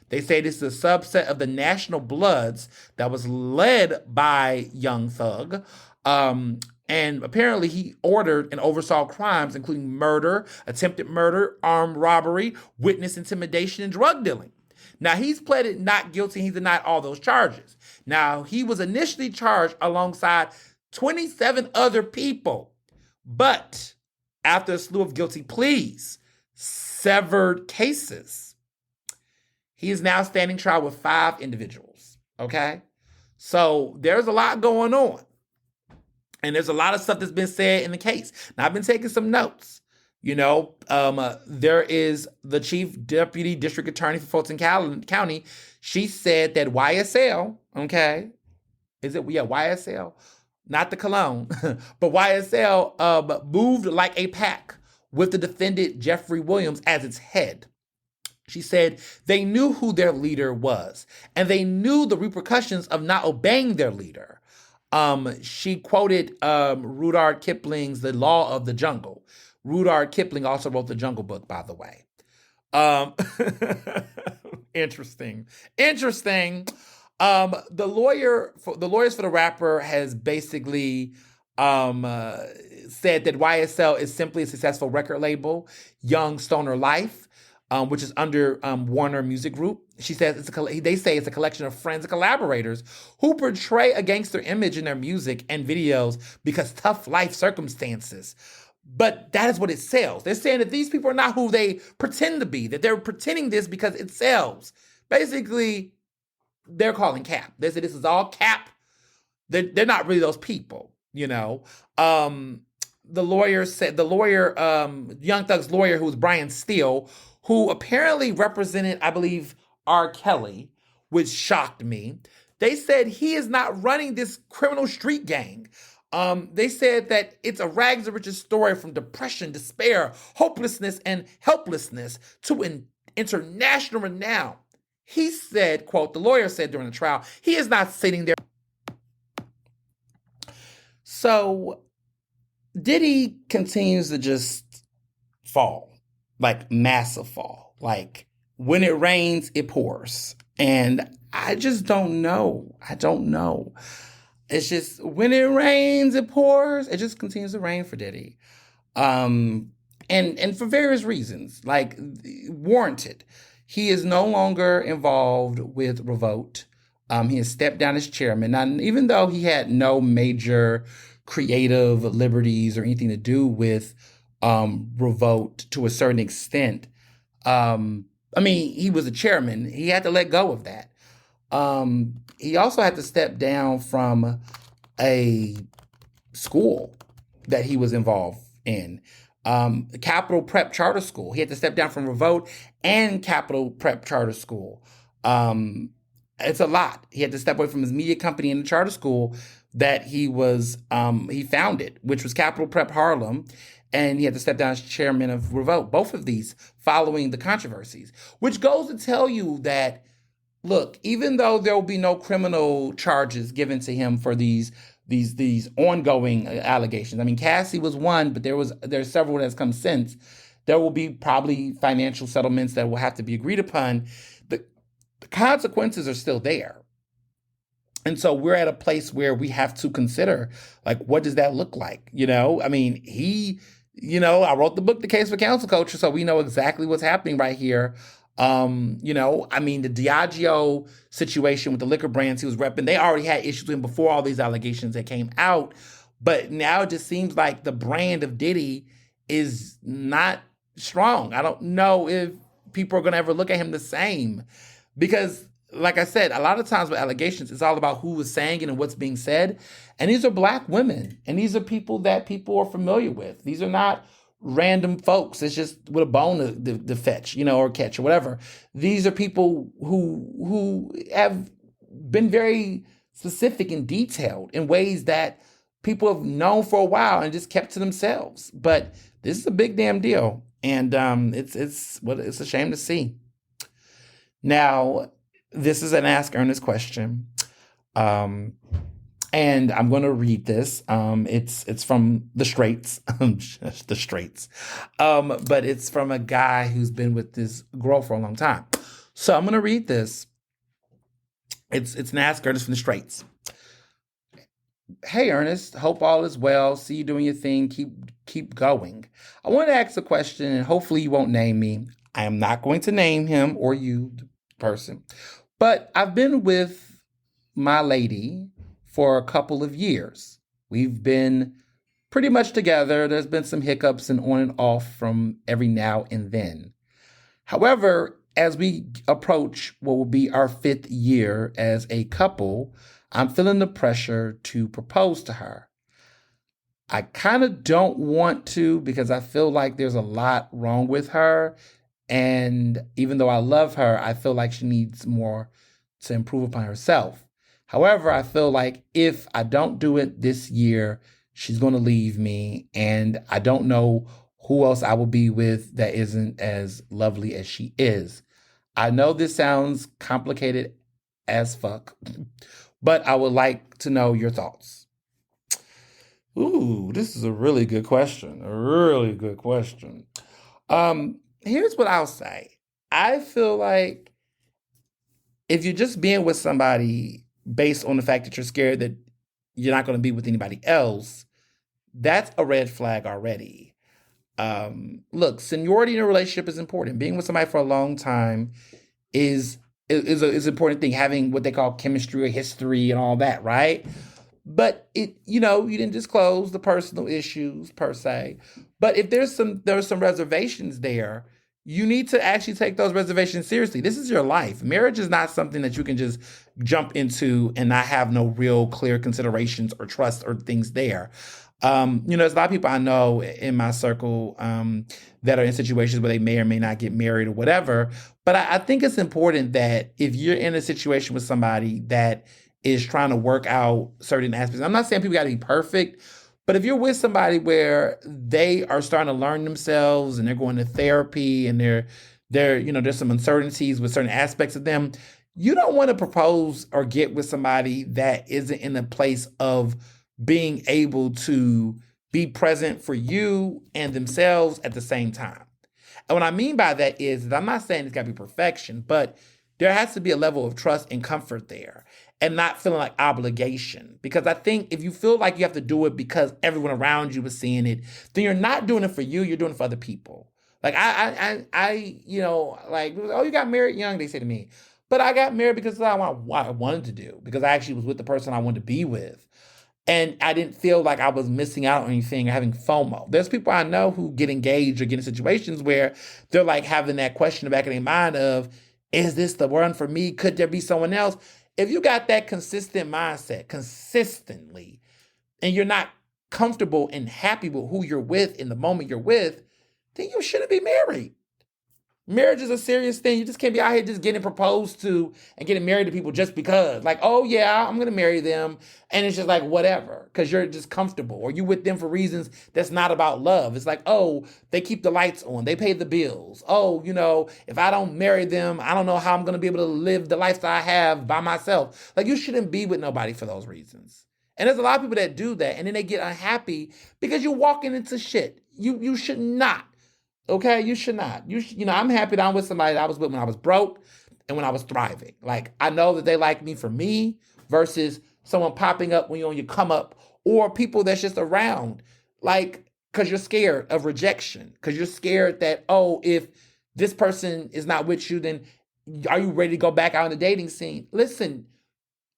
They say this is a subset of the National Bloods that was led by Young Thug. And apparently he ordered and oversaw crimes including murder, attempted murder, armed robbery, witness intimidation, and drug dealing. Now, he's pleaded not guilty. He's denied all those charges. Now, he was initially charged alongside 27 other people. But after a slew of guilty pleas, severed cases, he is now standing trial with 5 individuals. Okay? So there's a lot going on. And there's a lot of stuff that's been said in the case. Now, I've been taking some notes. There is the chief deputy district attorney for Fulton County. She said that YSL, okay, YSL, not the cologne, but YSL moved like a pack with the defendant Jeffrey Williams as its head. She said they knew who their leader was, and they knew the repercussions of not obeying their leader. She quoted Rudyard Kipling's The Law of the Jungle, Rudyard Kipling also wrote The Jungle Book, by the way. Um, interesting. The lawyers for the rapper has basically said that YSL is simply a successful record label, Young Stoner Life, which is under Warner Music Group. She says they say it's a collection of friends and collaborators who portray a gangster image in their music and videos because tough life circumstances. But that is what it sells. They're saying that these people are not who they pretend to be, that they're pretending this because it sells. Basically, they're calling cap. They say this is all cap. They're not really those people, you know. The lawyer, Young Thug's lawyer, who was Brian Steele, who apparently represented, I believe, R. Kelly, which shocked me. They said he is not running this criminal street gang. They said that it's a rags to riches story from depression, despair, hopelessness, and helplessness to an international renown. He said, quote, the lawyer said during the trial, he is not sitting there. So Diddy continues to just fall, like massive fall. Like when it rains, it pours. And I just don't know. It's just when it rains, it pours. It just continues to rain for Diddy. And for various reasons, like warranted. He is no longer involved with Revolt. He has stepped down as chairman. Now, even though he had no major creative liberties or anything to do with Revolt to a certain extent, he was a chairman. He had to let go of that. He also had to step down from a school that he was involved in, Capital Prep Charter School. He had to step down from Revolt and Capital Prep Charter School. It's a lot. He had to step away from his media company and the charter school that he founded, which was Capital Prep Harlem. And he had to step down as chairman of Revolt. Both of these following the controversies, which goes to tell you that, look, even though there will be no criminal charges given to him for these ongoing allegations. I mean, Cassie was one, but there's several that's come since. There will be probably financial settlements that will have to be agreed upon. The consequences are still there. And so we're at a place where we have to consider, like, what does that look like? You know, I mean, I wrote the book, The Case for Council Culture, so we know exactly what's happening right here. The Diageo situation with the liquor brands he was repping, they already had issues with him before all these allegations that came out. But now it just seems like the brand of Diddy is not strong. I don't know if people are going to ever look at him the same because, like I said, a lot of times with allegations, it's all about who is saying it and what's being said. And these are Black women, and these are people that people are familiar with. These are not random folks. It's just with a bone to fetch, or catch or whatever. These are people who have been very specific and detailed in ways that people have known for a while and just kept to themselves. But this is a big damn deal, and it's a shame to see. Now, this is an Ask Ernest question. And I'm going to read this. It's from the Straits, the Straits. But it's from a guy who's been with this girl for a long time. So I'm going to read this. It's an Ask Ernest from the Straits. Hey, Ernest. Hope all is well. See you doing your thing. Keep going. I want to ask a question, and hopefully you won't name me. I am not going to name him or you, the person. But I've been with my lady for a couple of years. We've been pretty much together. There's been some hiccups and on and off from every now and then. However, as we approach what will be our 5th year as a couple, I'm feeling the pressure to propose to her. I kind of don't want to because I feel like there's a lot wrong with her. And even though I love her, I feel like she needs more to improve upon herself. However, I feel like if I don't do it this year, she's going to leave me, and I don't know who else I will be with that isn't as lovely as she is. I know this sounds complicated as fuck, but I would like to know your thoughts. Ooh, this is a really good question. A really good question. Here's what I'll say. I feel like if you're just being with somebody based on the fact that you're scared that you're not going to be with anybody else, that's a red flag already. Look, seniority in a relationship is important. Being with somebody for a long time is is an important thing. Having what they call chemistry or history and all that, right? But you didn't disclose the personal issues per se. But if there's some reservations there, you need to actually take those reservations seriously. This is your life. Marriage is not something that you can just jump into and not have no real clear considerations or trust or things there. There's a lot of people I know in my circle that are in situations where they may or may not get married or whatever. But I think it's important that if you're in a situation with somebody that is trying to work out certain aspects, I'm not saying people got to be perfect, but if you're with somebody where they are starting to learn themselves and they're going to therapy and there's some uncertainties with certain aspects of them, you don't want to propose or get with somebody that isn't in a place of being able to be present for you and themselves at the same time. And what I mean by that is that I'm not saying it's got to be perfection, but there has to be a level of trust and comfort there and not feeling like obligation. Because I think if you feel like you have to do it because everyone around you is seeing it, then you're not doing it for you, you're doing it for other people. Like like, oh, you got married young, they say to me. But I got married because that's what I wanted to do, because I actually was with the person I wanted to be with. And I didn't feel like I was missing out on anything or having FOMO. There's people I know who get engaged or get in situations where they're like having that question in the back of their mind of, is this the one for me? Could there be someone else? If you got that consistent mindset consistently, and you're not comfortable and happy with who you're with in the moment you're with, then you shouldn't be married. Marriage is a serious thing. You just can't be out here just getting proposed to and getting married to people just because. Like, oh yeah, I'm going to marry them. And it's just like, whatever, because you're just comfortable. Or you with them for reasons that's not about love. It's like, oh, they keep the lights on. They pay the bills. Oh, if I don't marry them, I don't know how I'm going to be able to live the lifestyle I have by myself. Like, you shouldn't be with nobody for those reasons. And there's a lot of people that do that. And then they get unhappy because you're walking into shit. You should not. Okay, you should not. I'm happy that I'm with somebody that I was with when I was broke and when I was thriving. Like, I know that they like me for me versus someone popping up when you're on your come up, or people that's just around, like, because you're scared of rejection, because you're scared that, oh, if this person is not with you, then are you ready to go back out in the dating scene? Listen,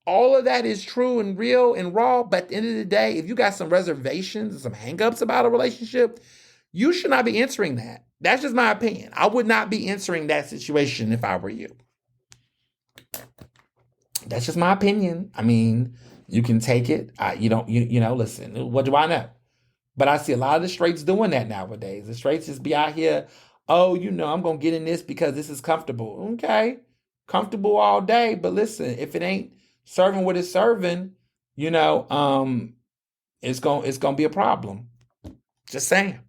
all of that is true and real and raw, but at the end of the day, if you got some reservations and some hangups about a relationship, you should not be answering that. That's just my opinion. I would not be answering that situation if I were you. That's just my opinion. I mean, you can take it. Listen, what do I know? But I see a lot of the straights doing that nowadays. The straights just be out here, oh, I'm going to get in this because this is comfortable. Okay, comfortable all day. But listen, if it ain't serving what it's serving, it's going to be a problem. Just saying.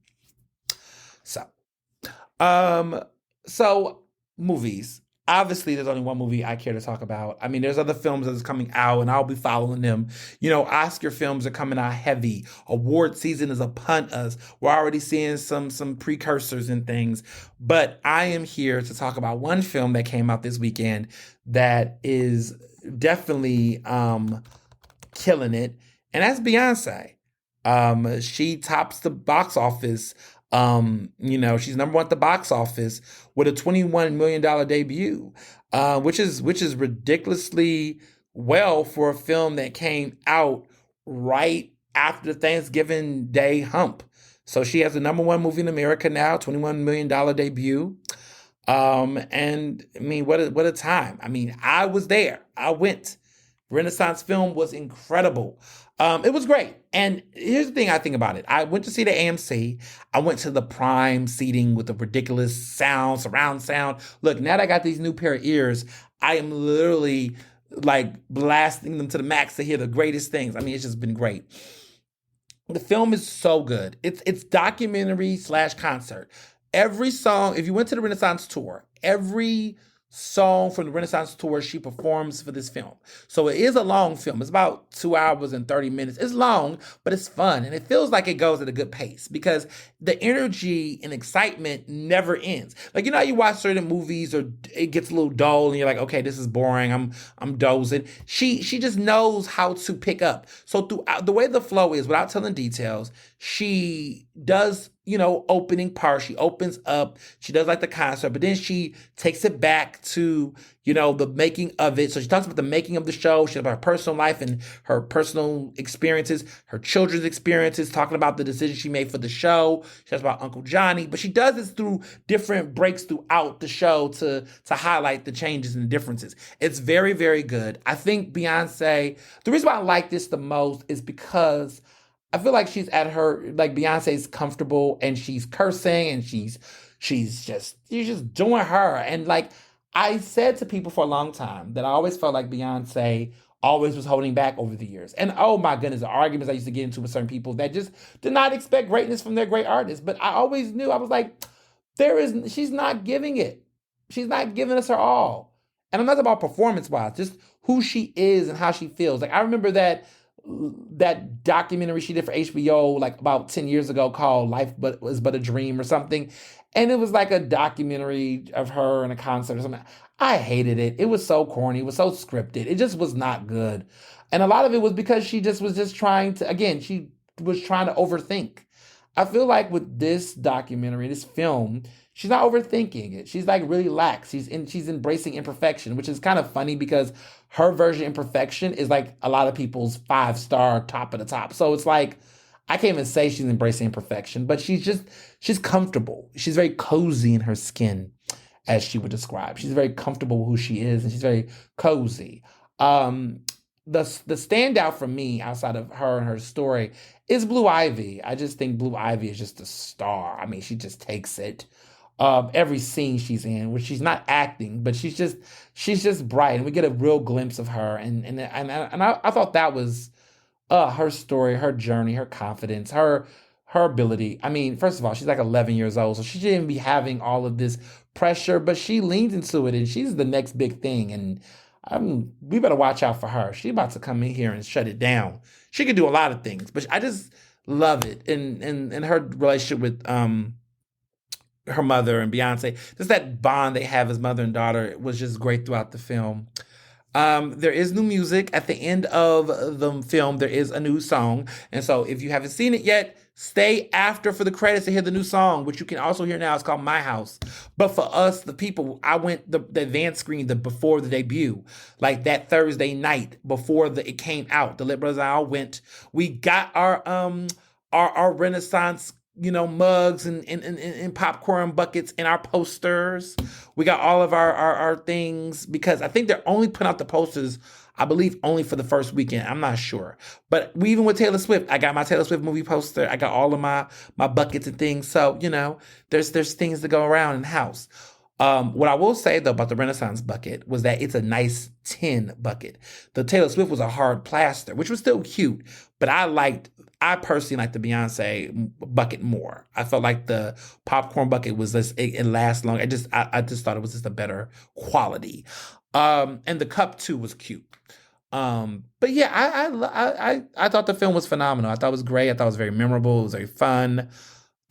So movies. Obviously, there's only one movie I care to talk about. I mean, there's other films that's coming out, and I'll be following them. Oscar films are coming out heavy. Award season is upon us. We're already seeing some precursors and things. But I am here to talk about one film that came out this weekend that is definitely killing it, and that's Beyonce. She tops the box office. She's number one at the box office with a $21 million debut, which is ridiculously well for a film that came out right after the Thanksgiving Day hump. So she has the number one movie in America now, $21 million debut. And I mean, what a time. I mean, I was there. I went. Renaissance Film was incredible. It was great. And here's the thing I think about it. I went to see the AMC. I went to the prime seating with the ridiculous sound, surround sound. Look, now that I got these new pair of ears, I am literally like blasting them to the max to hear the greatest things. I mean, it's just been great. The film is so good. It's documentary / concert. Every song, if you went to the Renaissance tour, every song from the Renaissance tour she performs for this film. So it is a long film. It's about 2 hours and 30 minutes. It's long, but it's fun. And it feels like it goes at a good pace because the energy and excitement never ends. Like, you know how you watch certain movies or it gets a little dull and you're like, okay, this is boring. I'm dozing. She just knows how to pick up. So throughout the way the flow is, without telling details, she does, opening part. She opens up, she does like the concert, but then she takes it back to, the making of it. So she talks about the making of the show. She talks about her personal life and her personal experiences, her children's experiences, talking about the decision she made for the show. She talks about Uncle Johnny, but she does this through different breaks throughout the show to highlight the changes and the differences. It's very, very good. I think Beyonce, the reason why I like this the most is because I feel like she's at her, like Beyonce's comfortable and she's cursing and she's just doing her. And like I said to people for a long time that I always felt like Beyonce always was holding back over the years. And oh my goodness, the arguments I used to get into with certain people that just did not expect greatness from their great artists. But I always knew, I was like, she's not giving it. She's not giving us her all. And I'm not talking about performance wise, just who she is and how she feels. Like I remember that documentary she did for HBO like about 10 years ago called Life Was But a Dream or something. And it was like a documentary of her in a concert or something. I hated it. It was so corny. It was so scripted. It just was not good. And a lot of it was because she was trying to, again, she was trying to overthink. I feel like with this documentary, this film, she's not overthinking it. She's like really lax. She's embracing imperfection, which is kind of funny because her version of imperfection is like a lot of people's 5-star top of the top. So it's like, I can't even say she's embracing imperfection, but she's comfortable. She's very cozy in her skin, as she would describe. She's very comfortable with who she is, and she's very cozy. The standout for me outside of her and her story is Blue Ivy. I just think Blue Ivy is just a star. I mean, she just takes it. Every scene she's in, where she's not acting, but she's just bright, and we get a real glimpse of her. And I thought that was her story, her journey, her confidence, her ability. I mean, first of all, she's like 11 years old, so she shouldn't be having all of this pressure, but she leans into it, and she's the next big thing. And we better watch out for her. She's about to come in here and shut it down. She can do a lot of things, but I just love it. And her relationship with her mother and Beyonce, just that bond they have as mother and daughter was just great throughout the film. There is new music at the end of the film. There is a new song. And so if you haven't seen it yet, stay after for the credits to hear the new song, which you can also hear now. It's called My House. But for us, the people, I went the advanced screen before the debut, like that Thursday night before it came out. The Lit Brothers and I all went. We got our Renaissance mugs and popcorn buckets and our posters. We got all of our things because I think they're only putting out the posters, I believe, only for the first weekend. I'm not sure. But we even with Taylor Swift, I got my Taylor Swift movie poster. I got all of my buckets and things. So, there's things to go around in the house. What I will say, though, about the Renaissance bucket was that it's a nice tin bucket. The Taylor Swift was a hard plaster, which was still cute, but I personally like the Beyonce bucket more. I felt like the popcorn bucket was it lasts long. I just thought it was just a better quality. And the cup too was cute. But yeah, I thought the film was phenomenal. I thought it was great. I thought it was very memorable. It was very fun,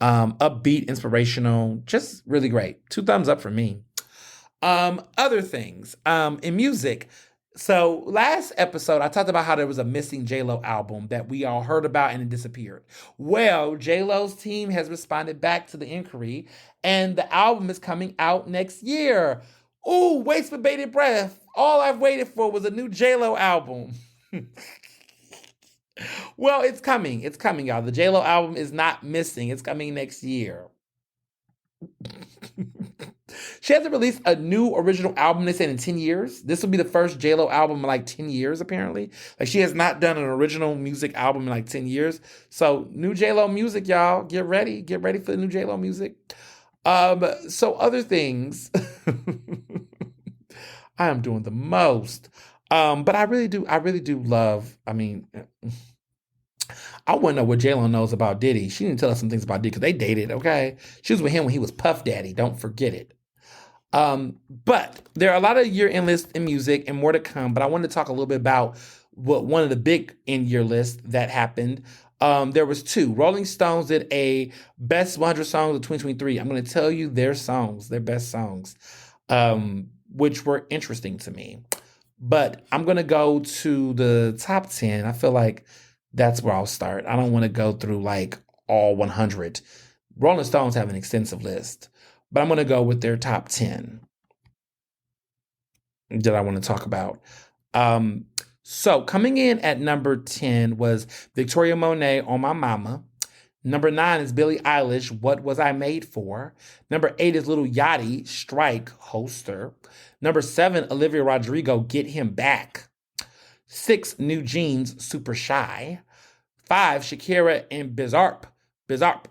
upbeat, inspirational, just really great. 2 thumbs up for me. Other things, in music. So last episode, I talked about how there was a missing J-Lo album that we all heard about and it disappeared. Well, J-Lo's team has responded back to the inquiry and the album is coming out next year. Ooh, waste for bated breath. All I've waited for was a new J-Lo album. Well, it's coming. It's coming, y'all. The J-Lo album is not missing. It's coming next year. She hasn't released a new original album, they said, in 10 years. This will be the first J-Lo album in like 10 years, apparently. Like, she has not done an original music album in like 10 years. So, new J-Lo music, y'all. Get ready. Get ready for the new J-Lo music. So, other things. I am doing the most. But I really do love, I want to know what J-Lo knows about Diddy. She didn't tell us some things about Diddy because they dated, okay? She was with him when he was Puff Daddy. Don't forget it. But there are a lot of year-end lists in music and more to come. But I wanted to talk a little bit about what one of the big end-year lists that happened. There was two. Rolling Stones did a best 100 songs of 2023. I'm going to tell you their songs, their best songs, which were interesting to me. But I'm going to go to the top 10. I feel like that's where I'll start. I don't want to go through like all 100. Rolling Stones have an extensive list, but I'm going to go with their top 10 that I want to talk about. So coming in at number 10 was Victoria Monet, On My Mama. Number 9 is Billie Eilish, What Was I Made For? Number 8 is Lil Yachty, Strike, Holster. Number 7, Olivia Rodrigo, Get Him Back. 6, New Jeans, Super Shy. 5, Shakira and Bizarre,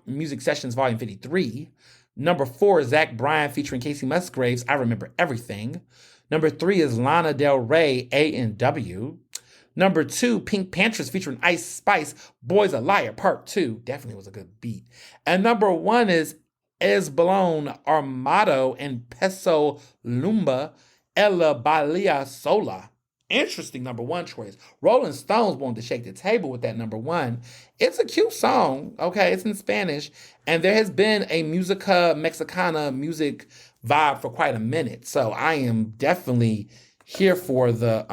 Music Sessions Volume 53. Number 4 is Zach Bryan featuring Casey Musgraves, I Remember Everything. Number 3 is Lana Del Rey, A&W. Number 2, Pink Panthers featuring Ice Spice, Boy's a Liar, Part 2. Definitely was a good beat. And number 1 is Esbalon Armado and Peso Lumba, Ella Balia Sola. Interesting number 1 choice. Rolling Stones wanted to shake the table with that number 1. It's a cute song, okay? It's in Spanish. And there has been a Musica Mexicana music vibe for quite a minute. So I am definitely here for the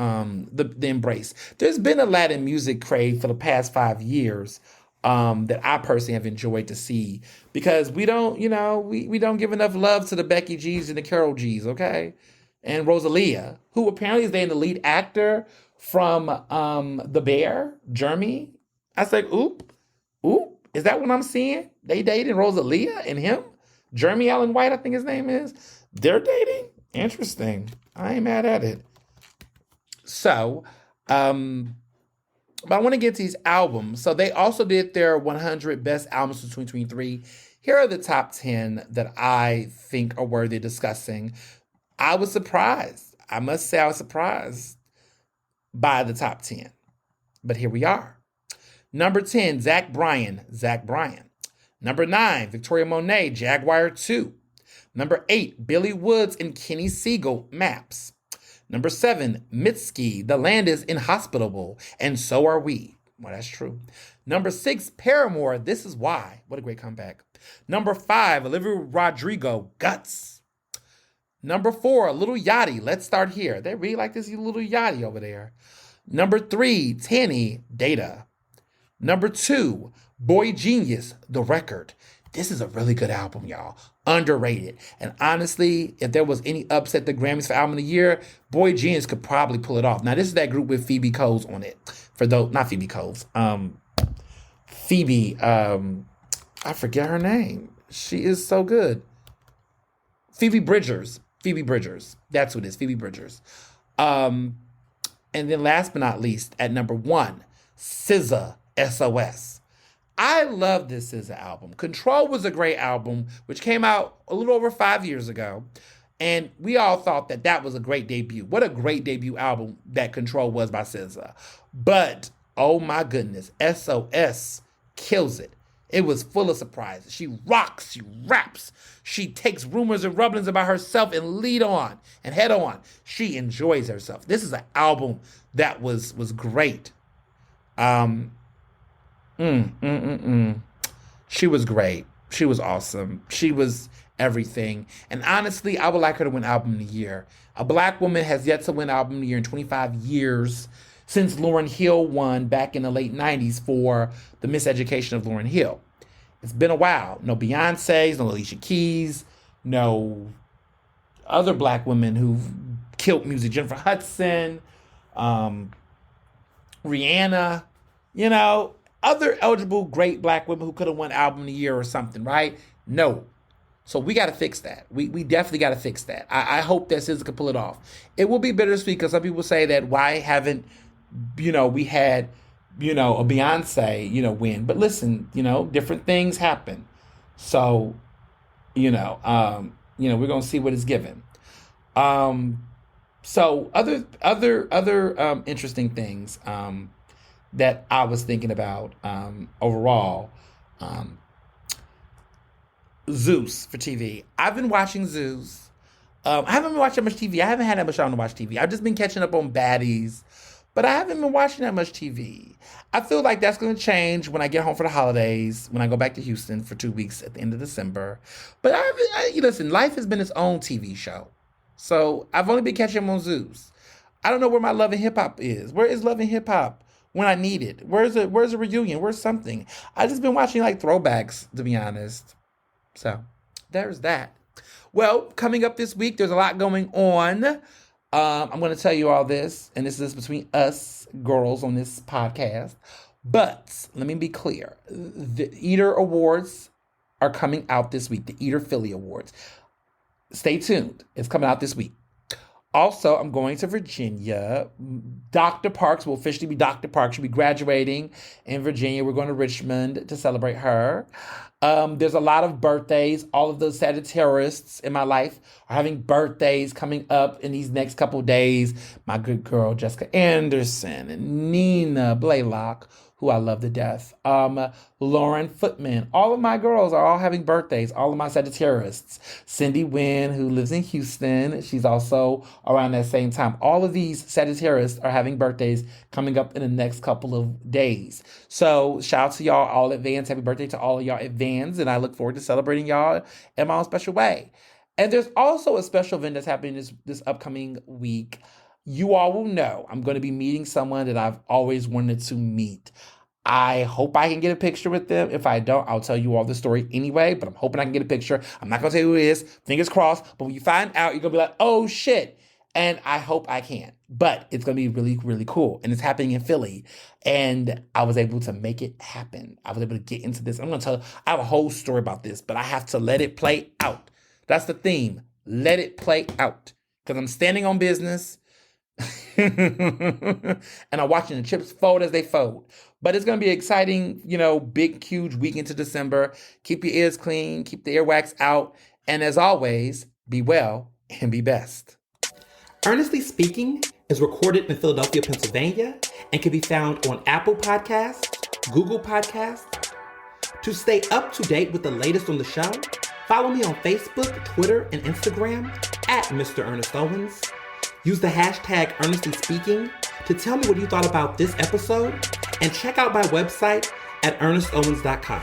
embrace. There's been a Latin music crave for the past 5 years that I personally have enjoyed to see, because we don't, we don't give enough love to the Becky G's and the Carol G's, okay? And Rosalia, who apparently is the lead actor from The Bear, Jeremy. I was like, oop, is that what I'm seeing? They dating Rosalia and him? Jeremy Allen White, I think his name is. They're dating? Interesting. I ain't mad at it. So, but I want to get to these albums. So they also did their 100 best albums of 2023. Here are the top 10 that I think are worthy of discussing. I was surprised. I must say I was surprised by the top 10. But here we are. Number 10, Zach Bryan. Number 9, Victoria Monet, Jaguar 2. Number 8, Billy Woods and Kenny Siegel, Maps. Number 7, Mitski, The Land is Inhospitable, and So Are We. Well, that's true. Number 6, Paramore, This Is Why. What a great comeback. Number 5, Olivia Rodrigo, Guts. Number 4, Lil Yachty, Let's Start Here. They really like this Lil Yachty over there. Number 3, Tanny, Data. Number 2, Boy Genius, The Record. This is a really good album, y'all. Underrated. And honestly, if there was any upset at the Grammys for Album of the Year, Boy Genius could probably pull it off. Now, this is that group with Phoebe Coles on it. For those, not Phoebe Coles. Phoebe, I forget her name. She is so good. Phoebe Bridgers. That's what it is, Phoebe Bridgers. And then last but not least, at number 1, SZA, SOS. I love this SZA album. Control was a great album, which came out a little over 5 years ago. And we all thought that that was a great debut. What a great debut album that Control was by SZA. But, oh my goodness, SOS kills it. It was full of surprises. She rocks, she raps, she takes rumors and rumblings about herself and lead on and head on. She enjoys herself. This is an album that was great. She was great. She was awesome. She was everything. And honestly, I would like her to win Album of the Year. A Black woman has yet to win Album of the Year in 25 years since Lauryn Hill won back in the late 90s for The Miseducation of Lauryn Hill. It's been a while. No Beyonce's, no Alicia Keys, no other Black women who've killed music. Jennifer Hudson, Rihanna, other eligible great Black women who could have won Album of the Year or something, right? No. So we got to fix that. We definitely got to fix that. I hope that SZA can pull it off. It will be bittersweet because some people say that why haven't, we had, a Beyonce, win. But listen, different things happen. So, we're going to see what is given. So other interesting things that I was thinking about overall. Zeus for TV. I've been watching Zeus. I haven't been watching much TV. I haven't had that much time to watch TV. I've just been catching up on baddies, but I haven't been watching that much TV. I feel like that's going to change when I get home for the holidays, when I go back to Houston for 2 weeks at the end of December. But listen, life has been its own TV show. So I've only been catching them on Zeus. I don't know where my Love and Hip Hop is. Where is Love and Hip Hop when I need it? Where's a reunion? Where's something? I just been watching like throwbacks, to be honest. So there's that. Well, coming up this week, there's a lot going on. I'm going to tell you all this, and this is between us girls on this podcast. But let me be clear. The Eater Awards are coming out this week, the Eater Philly Awards. Stay tuned. It's coming out this week. Also, I'm going to Virginia. Dr. Parks will officially be Dr. Parks. She'll be graduating in Virginia. We're going to Richmond to celebrate her. There's a lot of birthdays. All of the Sagittarius in my life are having birthdays coming up in these next couple of days. My good girl, Jessica Anderson and Nina Blaylock, who I love to death. Lauren Footman. All of my girls are all having birthdays. All of my Sagittarius. Cindy Wynn, who lives in Houston. She's also around that same time. All of these Sagittarius are having birthdays coming up in the next couple of days. So shout out to y'all all advance. Happy birthday to all of y'all advance. And I look forward to celebrating y'all in my own special way. And there's also a special event that's happening this upcoming week. You all will know I'm going to be meeting someone that I've always wanted to meet. I hope I can get a picture with them. If I don't, I'll tell you all the story anyway, but I'm hoping I can get a picture. I'm not going to tell you who it is. Fingers crossed. But when you find out, you're going to be like, oh, shit. And I hope I can. But it's going to be really, really cool. And it's happening in Philly. And I was able to make it happen. I was able to get into this. I'm going to tell you, I have a whole story about this, but I have to let it play out. That's the theme. Let it play out. Because I'm standing on business. And I'm watching the chips fold as they fold. But it's going to be exciting, big, huge week into December. Keep your ears clean. Keep the earwax out. And as always, be well and be best. Ernestly Speaking is recorded in Philadelphia, Pennsylvania, and can be found on Apple Podcasts, Google Podcasts. To stay up to date with the latest on the show, follow me on Facebook, Twitter, and Instagram at Mr. Ernest Owens. Use the hashtag Ernestly Speaking to tell me what you thought about this episode, and check out my website at ernestowens.com.